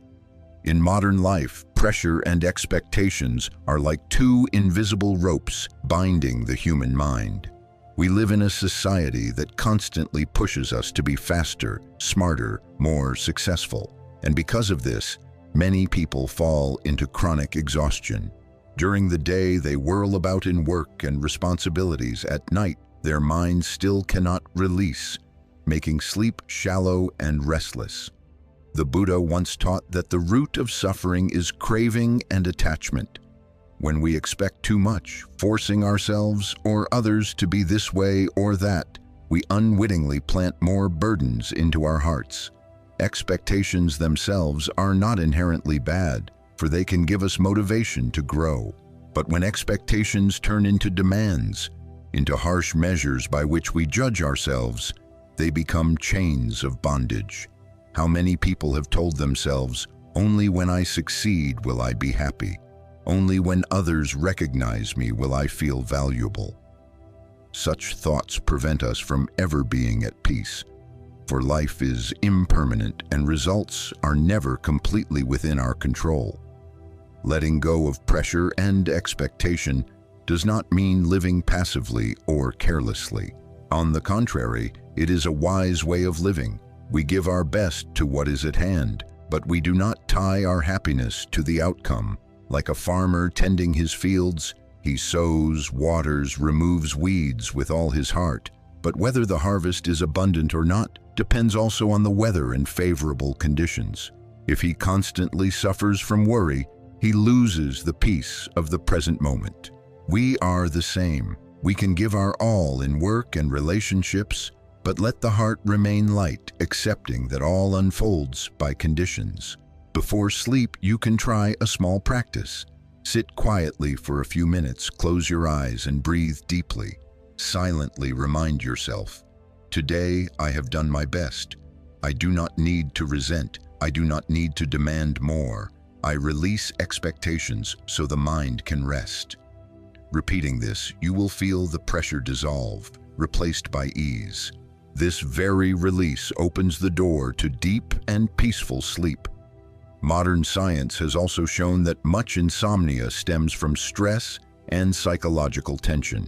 In modern life, pressure and expectations are like two invisible ropes binding the human mind. We live in a society that constantly pushes us to be faster, smarter, more successful. And because of this, many people fall into chronic exhaustion. During the day, they whirl about in work and responsibilities. At night, their minds still cannot release, making sleep shallow and restless. The Buddha once taught that the root of suffering is craving and attachment. When we expect too much, forcing ourselves or others to be this way or that, we unwittingly plant more burdens into our hearts. Expectations themselves are not inherently bad, for they can give us motivation to grow. But when expectations turn into demands, into harsh measures by which we judge ourselves, they become chains of bondage. How many people have told themselves, "Only when I succeed will I be happy. Only when others recognize me will I feel valuable." Such thoughts prevent us from ever being at peace, for life is impermanent and results are never completely within our control. Letting go of pressure and expectation does not mean living passively or carelessly. On the contrary, it is a wise way of living. We give our best to what is at hand, but we do not tie our happiness to the outcome. Like a farmer tending his fields, he sows, waters, removes weeds with all his heart. But whether the harvest is abundant or not depends also on the weather and favorable conditions. If he constantly suffers from worry, he loses the peace of the present moment. We are the same. We can give our all in work and relationships, but let the heart remain light, accepting that all unfolds by conditions. Before sleep, you can try a small practice. Sit quietly for a few minutes, close your eyes, and breathe deeply. Silently remind yourself, "Today I have done my best. I do not need to resent. I do not need to demand more. I release expectations so the mind can rest." Repeating this, you will feel the pressure dissolve, replaced by ease. This very release opens the door to deep and peaceful sleep. Modern science has also shown that much insomnia stems from stress and psychological tension.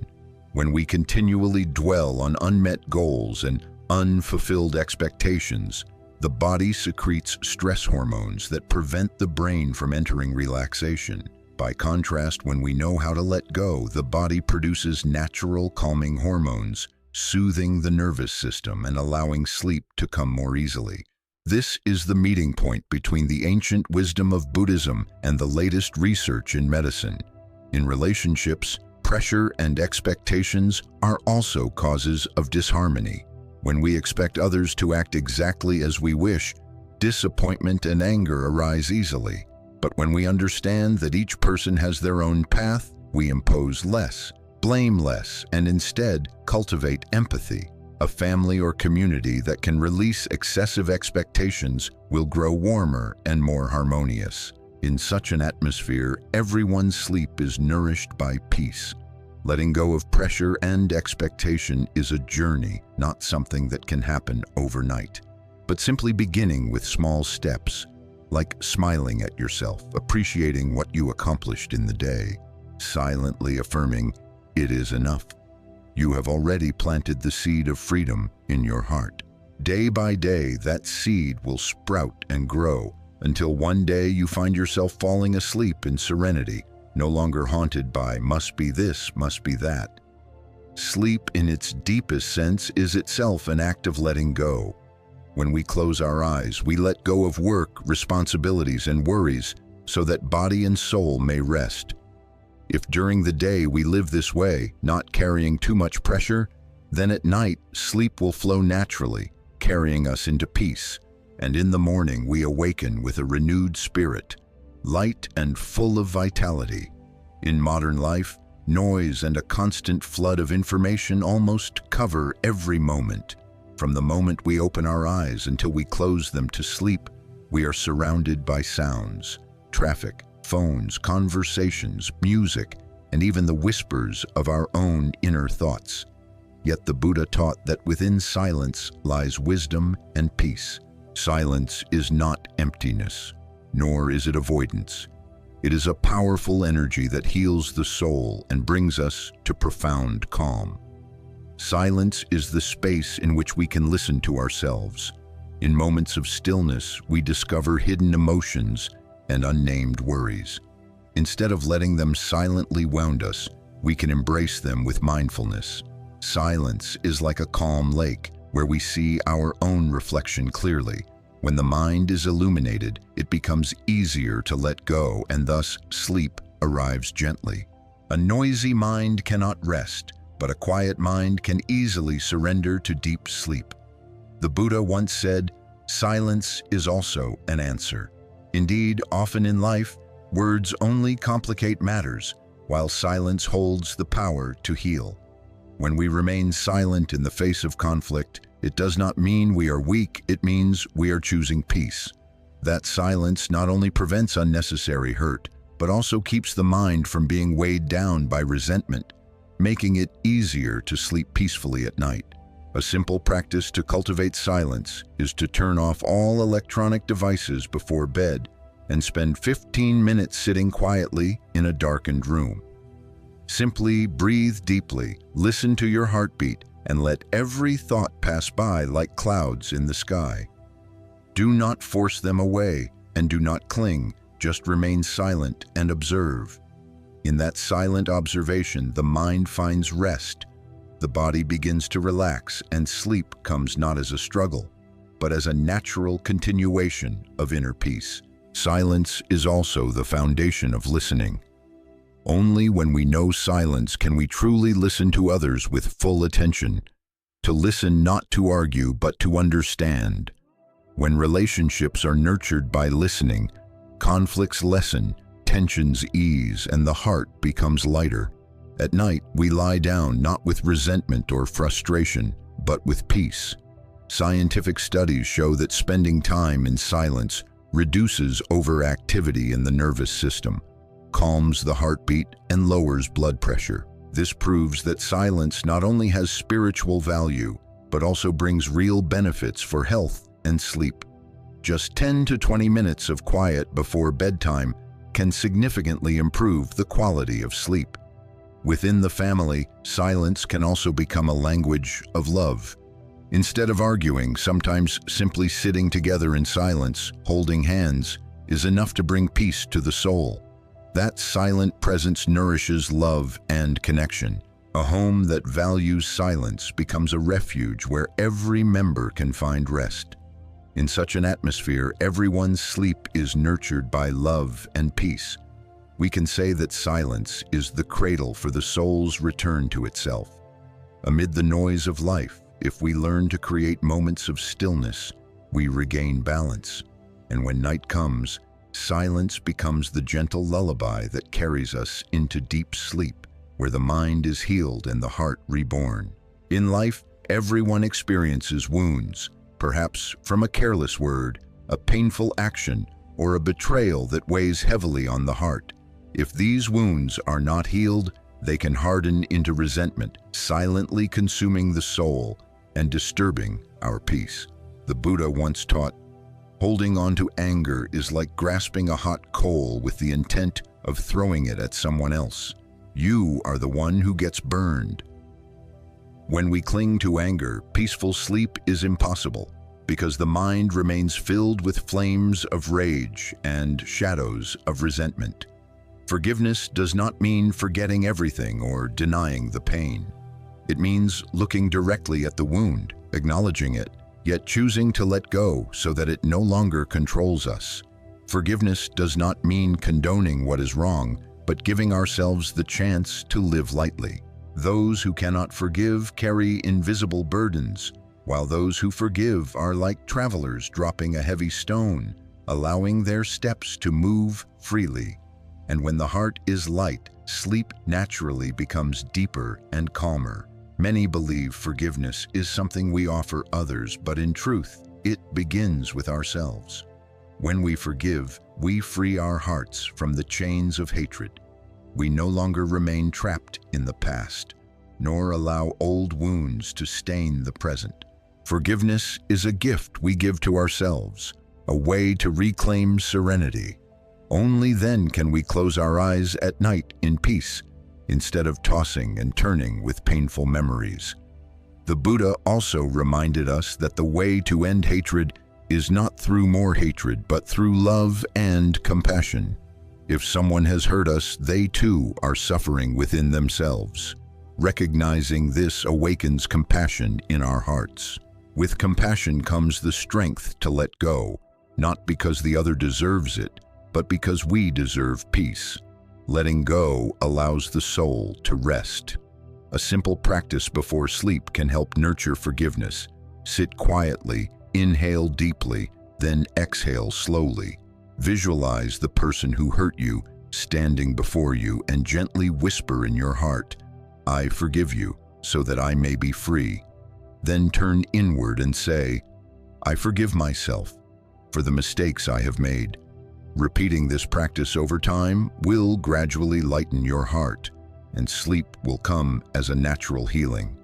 When we continually dwell on unmet goals and unfulfilled expectations, the body secretes stress hormones that prevent the brain from entering relaxation. By contrast, when we know how to let go, the body produces natural calming hormones, soothing the nervous system and allowing sleep to come more easily. This is the meeting point between the ancient wisdom of Buddhism and the latest research in medicine. In relationships, pressure and expectations are also causes of disharmony. When we expect others to act exactly as we wish, disappointment and anger arise easily. But when we understand that each person has their own path, we impose less, blame less, and instead cultivate empathy. A family or community that can release excessive expectations will grow warmer and more harmonious. In such an atmosphere, everyone's sleep is nourished by peace. Letting go of pressure and expectation is a journey, not something that can happen overnight, but simply beginning with small steps. like smiling at yourself, appreciating what you accomplished in the day, silently affirming, "It is enough." You have already planted the seed of freedom in your heart. Day by day, that seed will sprout and grow until one day you find yourself falling asleep in serenity, no longer haunted by must be this, must be that. Sleep in its deepest sense is itself an act of letting go. When we close our eyes, we let go of work, responsibilities, and worries so that body and soul may rest. If during the day we live this way, not carrying too much pressure, then at night sleep will flow naturally, carrying us into peace, and in the morning we awaken with a renewed spirit, light and full of vitality. In modern life, noise and a constant flood of information almost cover every moment. From the moment we open our eyes until we close them to sleep, we are surrounded by sounds, traffic, phones, conversations, music, and even the whispers of our own inner thoughts. Yet the Buddha taught that within silence lies wisdom and peace. Silence is not emptiness, nor is it avoidance. It is a powerful energy that heals the soul and brings us to profound calm. Silence is the space in which we can listen to ourselves. In moments of stillness, we discover hidden emotions and unnamed worries. Instead of letting them silently wound us, we can embrace them with mindfulness. Silence is like a calm lake where we see our own reflection clearly. When the mind is illuminated, it becomes easier to let go, and thus sleep arrives gently. A noisy mind cannot rest, but a quiet mind can easily surrender to deep sleep. The Buddha once said, "Silence is also an answer." Indeed, often in life, words only complicate matters, while silence holds the power to heal. When we remain silent in the face of conflict, it does not mean we are weak, it means we are choosing peace. That silence not only prevents unnecessary hurt, but also keeps the mind from being weighed down by resentment, making it easier to sleep peacefully at night. A simple practice to cultivate silence is to turn off all electronic devices before bed and spend 15 minutes sitting quietly in a darkened room. Simply breathe deeply, listen to your heartbeat, and let every thought pass by like clouds in the sky. Do not force them away and do not cling, just remain silent and observe. In that silent observation, the mind finds rest. The body begins to relax, and sleep comes not as a struggle, but as a natural continuation of inner peace. Silence is also the foundation of listening. Only when we know silence can we truly listen to others with full attention. To listen not to argue, but to understand. When relationships are nurtured by listening, conflicts lessen, tensions ease, and the heart becomes lighter. At night, we lie down not with resentment or frustration, but with peace. Scientific studies show that spending time in silence reduces overactivity in the nervous system, calms the heartbeat, and lowers blood pressure. This proves that silence not only has spiritual value, but also brings real benefits for health and sleep. Just 10 to 20 minutes of quiet before bedtime can significantly improve the quality of sleep. Within the family, silence can also become a language of love. Instead of arguing, sometimes simply sitting together in silence, holding hands, is enough to bring peace to the soul. That silent presence nourishes love and connection. A home that values silence becomes a refuge where every member can find rest. In such an atmosphere, everyone's sleep is nurtured by love and peace. We can say that silence is the cradle for the soul's return to itself. Amid the noise of life, if we learn to create moments of stillness, we regain balance. And when night comes, silence becomes the gentle lullaby that carries us into deep sleep, where the mind is healed and the heart reborn. In life, everyone experiences wounds, perhaps from a careless word, a painful action, or a betrayal that weighs heavily on the heart. If these wounds are not healed, they can harden into resentment, silently consuming the soul and disturbing our peace. The Buddha once taught, Holding on to anger is like grasping a hot coal with the intent of throwing it at someone else. You are the one who gets burned. When we cling to anger, peaceful sleep is impossible because the mind remains filled with flames of rage and shadows of resentment. Forgiveness does not mean forgetting everything or denying the pain. It means looking directly at the wound, acknowledging it, yet choosing to let go so that it no longer controls us. Forgiveness does not mean condoning what is wrong, but giving ourselves the chance to live lightly. Those who cannot forgive carry invisible burdens, while those who forgive are like travelers dropping a heavy stone, allowing their steps to move freely. And when the heart is light, sleep naturally becomes deeper and calmer. Many believe forgiveness is something we offer others, but in truth, it begins with ourselves. When we forgive, we free our hearts from the chains of hatred. We no longer remain trapped in the past, nor allow old wounds to stain the present. Forgiveness is a gift we give to ourselves, a way to reclaim serenity. Only then can we close our eyes at night in peace, instead of tossing and turning with painful memories. The Buddha also reminded us that the way to end hatred is not through more hatred, but through love and compassion. If someone has hurt us, they too are suffering within themselves. Recognizing this awakens compassion in our hearts. With compassion comes the strength to let go, not because the other deserves it, but because we deserve peace. Letting go allows the soul to rest. A simple practice before sleep can help nurture forgiveness. Sit quietly, inhale deeply, then exhale slowly. Visualize the person who hurt you standing before you and gently whisper in your heart, "I forgive you, so that I may be free." Then turn inward and say, "I forgive myself for the mistakes I have made." Repeating this practice over time will gradually lighten your heart, and sleep will come as a natural healing.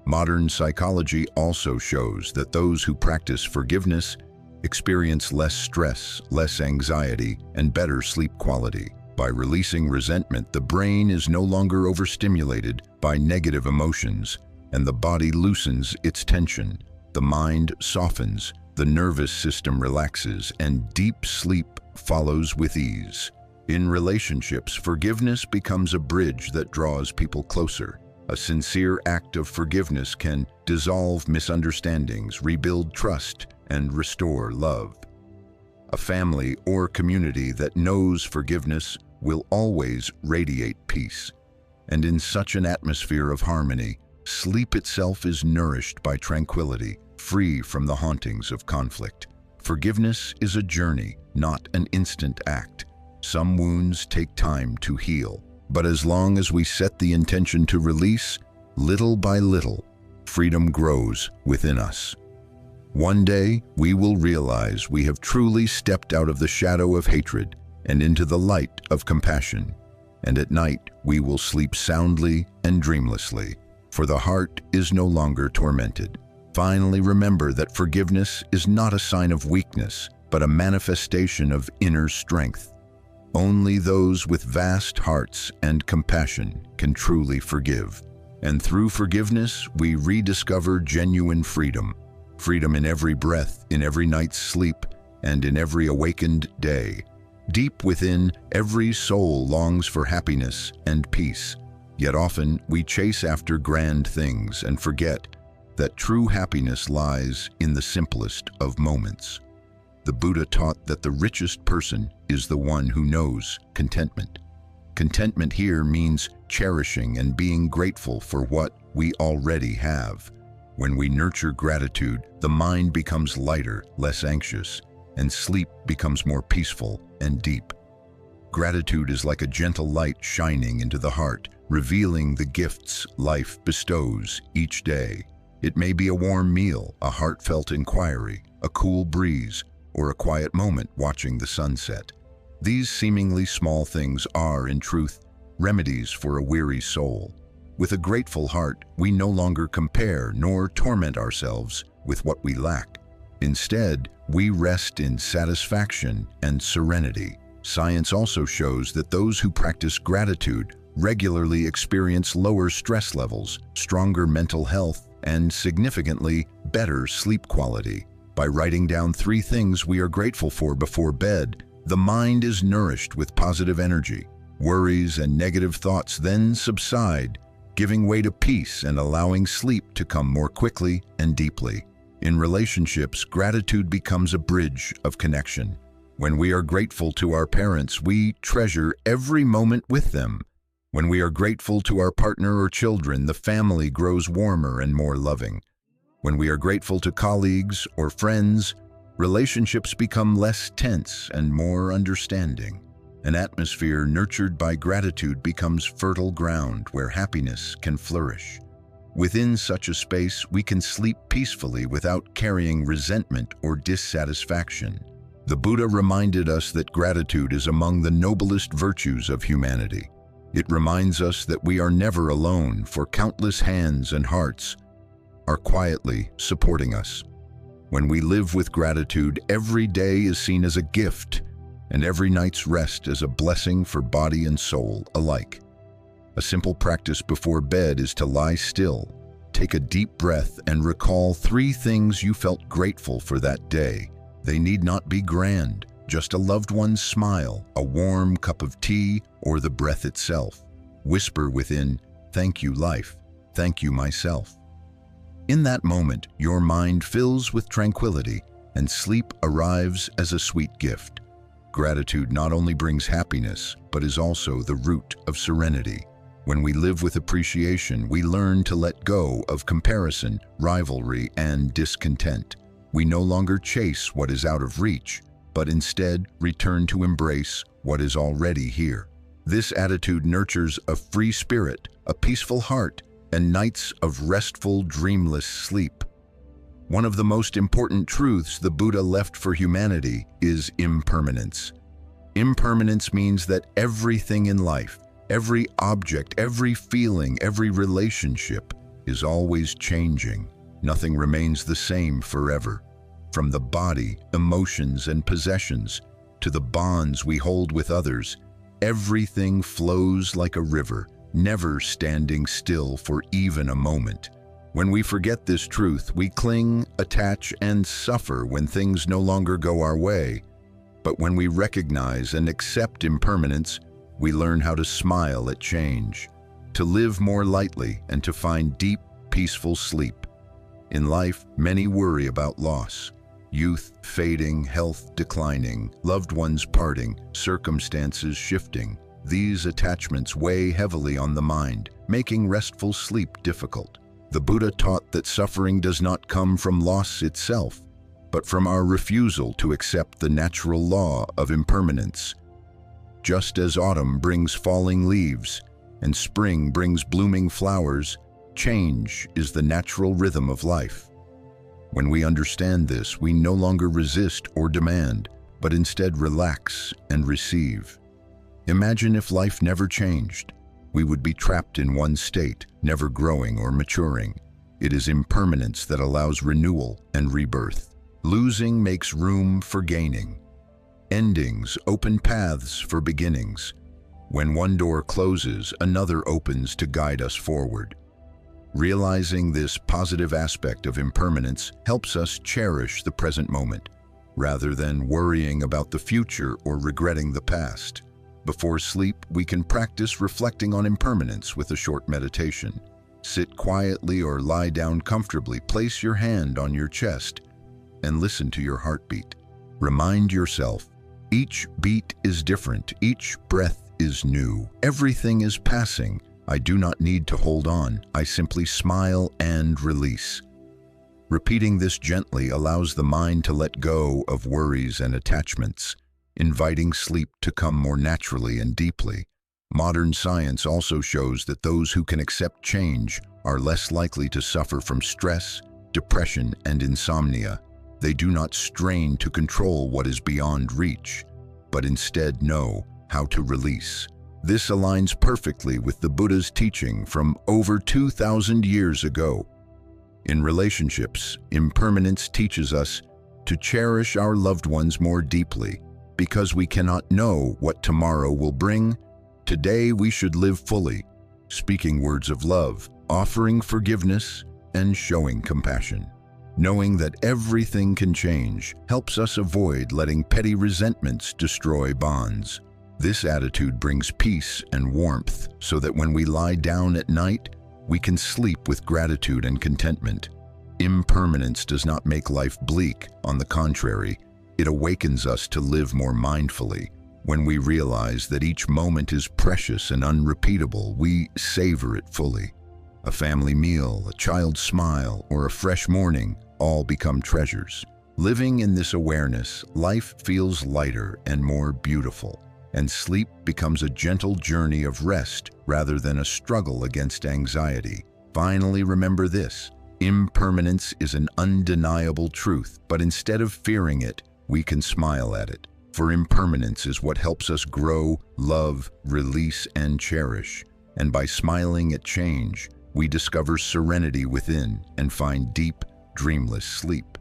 Modern psychology also shows that those who practice forgiveness experience less stress, less anxiety, and better sleep quality. By releasing resentment, the brain is no longer overstimulated by negative emotions, and the body loosens its tension. The mind softens, the nervous system relaxes, and deep sleep follows with ease. In relationships, forgiveness becomes a bridge that draws people closer. A sincere act of forgiveness can dissolve misunderstandings, rebuild trust, and restore love. A family or community that knows forgiveness will always radiate peace. And in such an atmosphere of harmony, sleep itself is nourished by tranquility, free from the hauntings of conflict. Forgiveness is a journey, not an instant act. Some wounds take time to heal, but as long as we set the intention to release, little by little, freedom grows within us. One day, we will realize we have truly stepped out of the shadow of hatred and into the light of compassion. And at night, we will sleep soundly and dreamlessly, for the heart is no longer tormented. Finally, remember that forgiveness is not a sign of weakness, but a manifestation of inner strength. Only those with vast hearts and compassion can truly forgive. And through forgiveness, we rediscover genuine freedom. Freedom in every breath, in every night's sleep, and in every awakened day. Deep within, every soul longs for happiness and peace. Yet often, we chase after grand things and forget that true happiness lies in the simplest of moments. The Buddha taught that the richest person is the one who knows contentment. Contentment here means cherishing and being grateful for what we already have. When we nurture gratitude, the mind becomes lighter, less anxious, and sleep becomes more peaceful and deep. Gratitude is like a gentle light shining into the heart, revealing the gifts life bestows each day. It may be a warm meal, a heartfelt inquiry, a cool breeze, or a quiet moment watching the sunset. These seemingly small things are, in truth, remedies for a weary soul. With a grateful heart, we no longer compare nor torment ourselves with what we lack. Instead, we rest in satisfaction and serenity. Science also shows that those who practice gratitude regularly experience lower stress levels, stronger mental health, and significantly better sleep quality. By writing down 3 things we are grateful for before bed, the mind is nourished with positive energy. Worries and negative thoughts then subside, giving way to peace and allowing sleep to come more quickly and deeply. In relationships, gratitude becomes a bridge of connection. When we are grateful to our parents, we treasure every moment with them. When we are grateful to our partner or children, the family grows warmer and more loving. When we are grateful to colleagues or friends, relationships become less tense and more understanding. An atmosphere nurtured by gratitude becomes fertile ground where happiness can flourish. Within such a space, we can sleep peacefully without carrying resentment or dissatisfaction. The Buddha reminded us that gratitude is among the noblest virtues of humanity. It reminds us that we are never alone, for countless hands and hearts are quietly supporting us. When we live with gratitude, every day is seen as a gift, and every night's rest as a blessing for body and soul alike. A simple practice before bed is to lie still, take a deep breath, and recall 3 things you felt grateful for that day. They need not be grand, just a loved one's smile, a warm cup of tea, or the breath itself. Whisper within, "Thank you, life. Thank you, myself." In that moment, your mind fills with tranquility, and sleep arrives as a sweet gift. Gratitude not only brings happiness, but is also the root of serenity. When we live with appreciation, we learn to let go of comparison, rivalry, and discontent. We no longer chase what is out of reach, but instead return to embrace what is already here. This attitude nurtures a free spirit, a peaceful heart, and nights of restful, dreamless sleep. One of the most important truths the Buddha left for humanity is impermanence. Impermanence means that everything in life, every object, every feeling, every relationship is always changing. Nothing remains the same forever. From the body, emotions, and possessions, to the bonds we hold with others, everything flows like a river, never standing still for even a moment. When we forget this truth, we cling, attach, and suffer when things no longer go our way. But when we recognize and accept impermanence, we learn how to smile at change, to live more lightly, and to find deep, peaceful sleep. In life, many worry about loss. Youth fading, health declining, loved ones parting, circumstances shifting. These attachments weigh heavily on the mind, making restful sleep difficult. The Buddha taught that suffering does not come from loss itself, but from our refusal to accept the natural law of impermanence. Just as autumn brings falling leaves and spring brings blooming flowers, change is the natural rhythm of life. When we understand this, we no longer resist or demand, but instead relax and receive. Imagine if life never changed. We would be trapped in one state, never growing or maturing. It is impermanence that allows renewal and rebirth. Losing makes room for gaining. Endings open paths for beginnings. When one door closes, another opens to guide us forward. Realizing this positive aspect of impermanence helps us cherish the present moment, rather than worrying about the future or regretting the past. Before sleep, we can practice reflecting on impermanence with a short meditation. Sit quietly or lie down comfortably. Place your hand on your chest and listen to your heartbeat. Remind yourself, each beat is different, each breath is new. Everything is passing. I do not need to hold on. I simply smile and release. Repeating this gently allows the mind to let go of worries and attachments, inviting sleep to come more naturally and deeply. Modern science also shows that those who can accept change are less likely to suffer from stress, depression, and insomnia. They do not strain to control what is beyond reach, but instead know how to release. This aligns perfectly with the Buddha's teaching from over 2,000 years ago. In relationships, impermanence teaches us to cherish our loved ones more deeply. Because we cannot know what tomorrow will bring, today we should live fully, speaking words of love, offering forgiveness, and showing compassion. Knowing that everything can change helps us avoid letting petty resentments destroy bonds. This attitude brings peace and warmth so that when we lie down at night, we can sleep with gratitude and contentment. Impermanence does not make life bleak. On the contrary, it awakens us to live more mindfully. When we realize that each moment is precious and unrepeatable, we savor it fully. A family meal, a child's smile, or a fresh morning all become treasures. Living in this awareness, life feels lighter and more beautiful, and sleep becomes a gentle journey of rest rather than a struggle against anxiety. Finally, remember this: impermanence is an undeniable truth, but instead of fearing it, we can smile at it. For impermanence is what helps us grow, love, release, and cherish. And by smiling at change, we discover serenity within and find deep, dreamless sleep.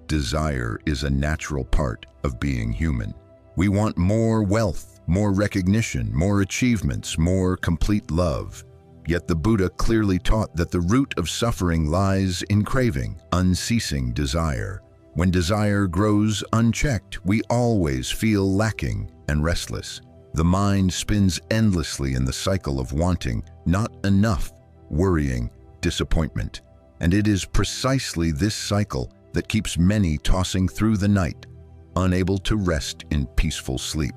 Desire is a natural part of being human. We want more wealth, more recognition, more achievements, more complete love. Yet the Buddha clearly taught that the root of suffering lies in craving, unceasing desire. When desire grows unchecked, we always feel lacking and restless. The mind spins endlessly in the cycle of wanting, not enough, worrying, disappointment. And it is precisely this cycle that keeps many tossing through the night, unable to rest in peaceful sleep.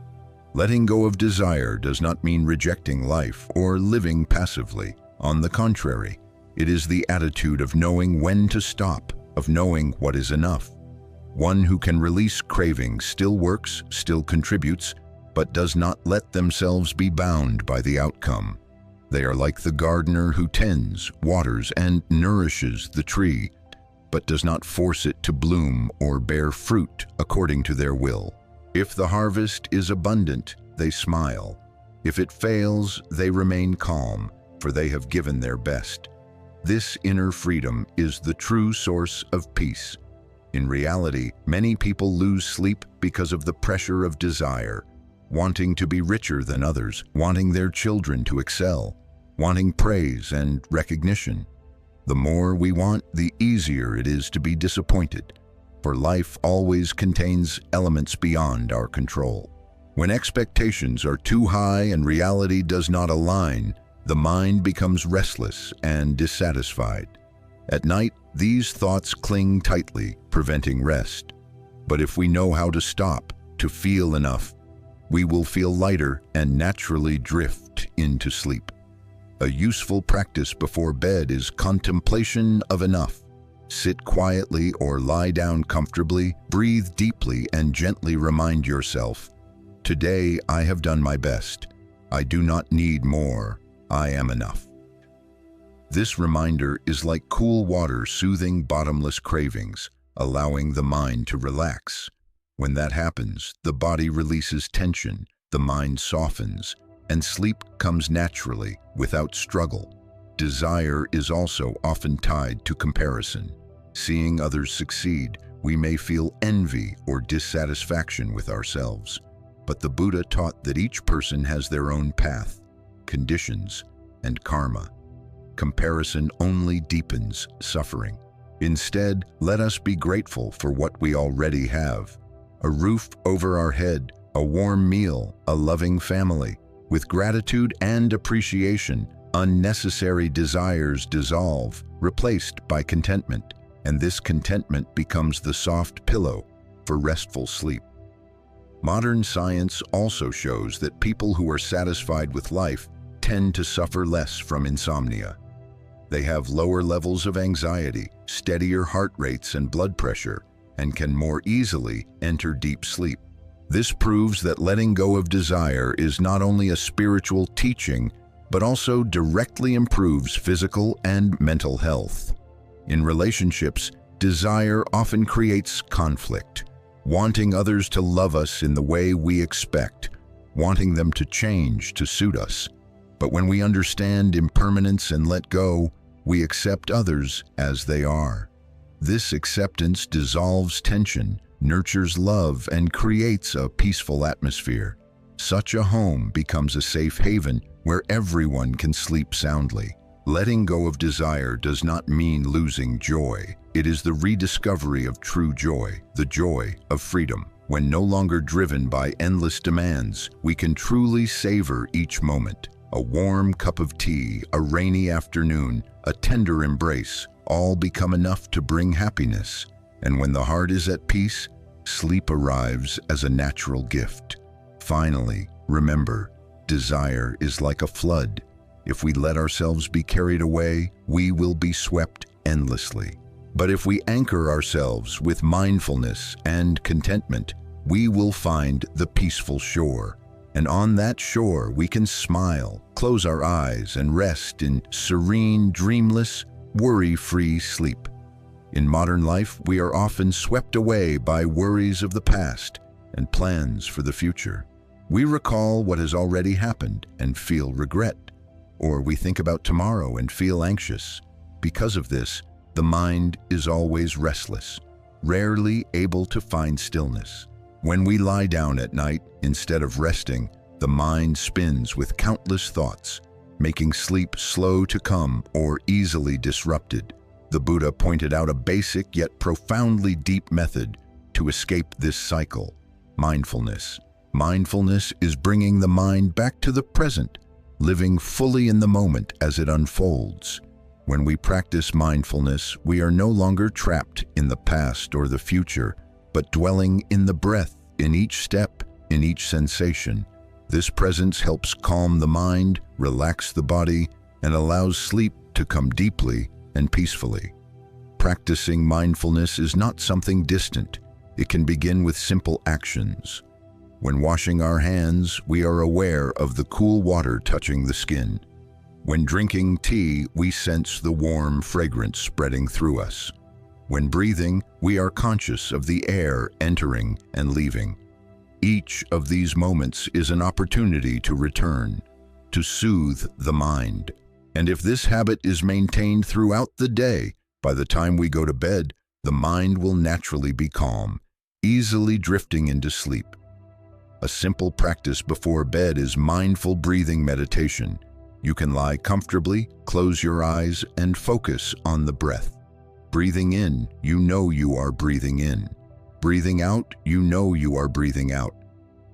Letting go of desire does not mean rejecting life or living passively. On the contrary, it is the attitude of knowing when to stop, of knowing what is enough. One who can release craving still works, still contributes, but does not let themselves be bound by the outcome. They are like the gardener who tends, waters, and nourishes the tree, but does not force it to bloom or bear fruit according to their will. If the harvest is abundant, they smile. If it fails, they remain calm, for they have given their best. This inner freedom is the true source of peace. In reality, many people lose sleep because of the pressure of desire, wanting to be richer than others, wanting their children to excel, wanting praise and recognition. The more we want, the easier it is to be disappointed, for life always contains elements beyond our control. When expectations are too high and reality does not align, the mind becomes restless and dissatisfied. At night, these thoughts cling tightly, preventing rest. But if we know how to stop, to feel enough, we will feel lighter and naturally drift into sleep. A useful practice before bed is contemplation of enough. Sit quietly or lie down comfortably, breathe deeply, and gently remind yourself, "Today I have done my best. I do not need more. I am enough." This reminder is like cool water soothing bottomless cravings, allowing the mind to relax. When that happens, the body releases tension, the mind softens, and sleep comes naturally, without struggle. Desire is also often tied to comparison. Seeing others succeed, we may feel envy or dissatisfaction with ourselves. But the Buddha taught that each person has their own path, conditions, and karma. Comparison only deepens suffering. Instead, let us be grateful for what we already have. A roof over our head, a warm meal, a loving family. With gratitude and appreciation, unnecessary desires dissolve, replaced by contentment, and this contentment becomes the soft pillow for restful sleep. Modern science also shows that people who are satisfied with life tend to suffer less from insomnia. They have lower levels of anxiety, steadier heart rates and blood pressure, and can more easily enter deep sleep. This proves that letting go of desire is not only a spiritual teaching, but also directly improves physical and mental health. In relationships, desire often creates conflict, wanting others to love us in the way we expect, wanting them to change to suit us. But when we understand impermanence and let go, we accept others as they are. This acceptance dissolves tension, nurtures love, and creates a peaceful atmosphere. Such a home becomes a safe haven where everyone can sleep soundly. Letting go of desire does not mean losing joy. It is the rediscovery of true joy, the joy of freedom. When no longer driven by endless demands, we can truly savor each moment. A warm cup of tea, a rainy afternoon, a tender embrace, all become enough to bring happiness. And when the heart is at peace, sleep arrives as a natural gift. Finally, remember, desire is like a flood. If we let ourselves be carried away, we will be swept endlessly. But if we anchor ourselves with mindfulness and contentment, we will find the peaceful shore. And on that shore, we can smile, close our eyes, and rest in serene, dreamless, worry-free sleep. In modern life, we are often swept away by worries of the past and plans for the future. We recall what has already happened and feel regret, or we think about tomorrow and feel anxious. Because of this, the mind is always restless, rarely able to find stillness. When we lie down at night, instead of resting, the mind spins with countless thoughts, making sleep slow to come or easily disrupted. The Buddha pointed out a basic yet profoundly deep method to escape this cycle: mindfulness. Mindfulness is bringing the mind back to the present, living fully in the moment as it unfolds. When we practice mindfulness, we are no longer trapped in the past or the future, but dwelling in the breath, in each step, in each sensation. This presence helps calm the mind, relax the body, and allows sleep to come deeply and peacefully. Practicing mindfulness is not something distant. It can begin with simple actions. When washing our hands, we are aware of the cool water touching the skin. When drinking tea, we sense the warm fragrance spreading through us. When breathing, we are conscious of the air entering and leaving. Each of these moments is an opportunity to return, to soothe the mind. And if this habit is maintained throughout the day, by the time we go to bed, the mind will naturally be calm, easily drifting into sleep. A simple practice before bed is mindful breathing meditation. You can lie comfortably, close your eyes, and focus on the breath. Breathing in, you know you are breathing in. Breathing out, you know you are breathing out.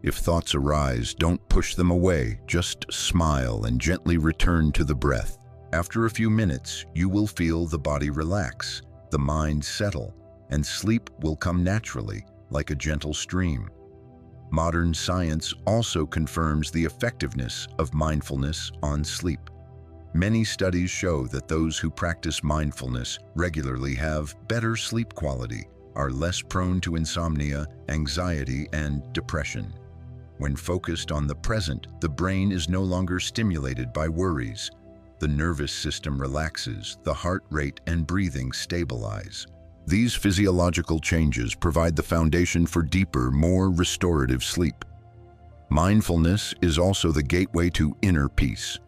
If thoughts arise, don't push them away. Just smile and gently return to the breath. After a few minutes, you will feel the body relax, the mind settle, and sleep will come naturally, like a gentle stream. Modern science also confirms the effectiveness of mindfulness on sleep. Many studies show that those who practice mindfulness regularly have better sleep quality, are less prone to insomnia, anxiety, and depression. When focused on the present, the brain is no longer stimulated by worries. The nervous system relaxes, the heart rate and breathing stabilize. These physiological changes provide the foundation for deeper, more restorative sleep. Mindfulness is also the gateway to inner peace.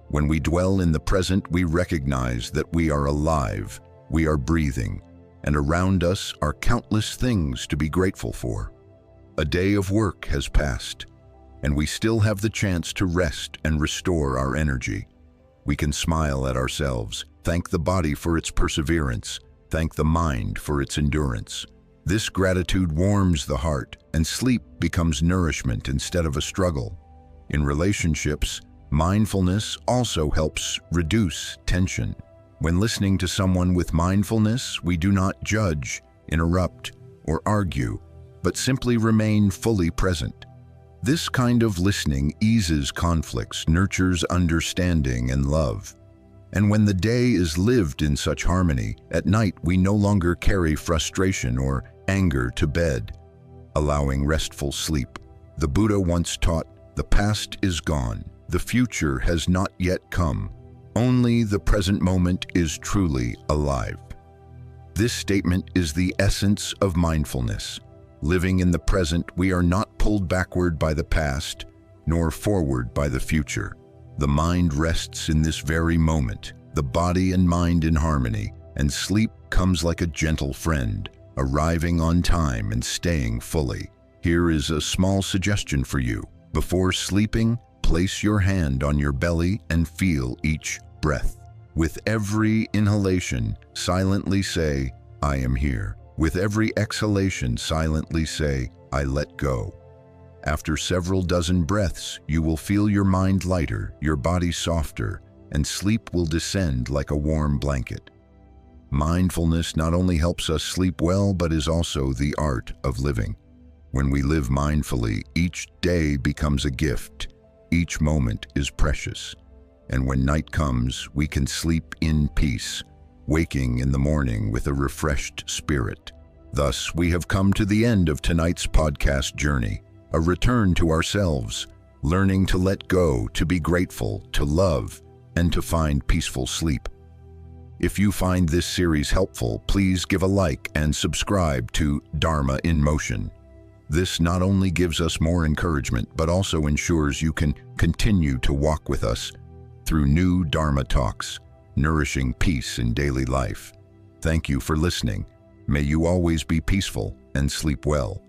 When we dwell in the present, we recognize that we are alive, we are breathing, and around us are countless things to be grateful for. A day of work has passed, and we still have the chance to rest and restore our energy. We can smile at ourselves, thank the body for its perseverance, thank the mind for its endurance. This gratitude warms the heart, and sleep becomes nourishment instead of a struggle. In relationships, mindfulness also helps reduce tension. When listening to someone with mindfulness, we do not judge, interrupt, or argue, but simply remain fully present. This kind of listening eases conflicts, nurtures understanding and love. And when the day is lived in such harmony, at night we no longer carry frustration or anger to bed, allowing restful sleep. The Buddha once taught, "The past is gone, the future has not yet come. Only the present moment is truly alive." This statement is the essence of mindfulness. Living in the present, we are not pulled backward by the past, nor forward by the future. The mind rests in this very moment, the body and mind in harmony, and sleep comes like a gentle friend, arriving on time and staying fully. Here is a small suggestion for you. Before sleeping, place your hand on your belly and feel each breath. With every inhalation, silently say, "I am here." With every exhalation, silently say, "I let go." After several dozen breaths, you will feel your mind lighter, your body softer, and sleep will descend like a warm blanket. Mindfulness not only helps us sleep well, but is also the art of living. When we live mindfully, each day becomes a gift. Each moment is precious. And when night comes, we can sleep in peace, waking in the morning with a refreshed spirit. Thus, we have come to the end of tonight's podcast journey, a return to ourselves, learning to let go, to be grateful, to love, and to find peaceful sleep. If you find this series helpful, please give a like and subscribe to Dharma in Motion. This not only gives us more encouragement, but also ensures you can continue to walk with us through new Dharma talks, nourishing peace in daily life. Thank you for listening. May you always be peaceful and sleep well.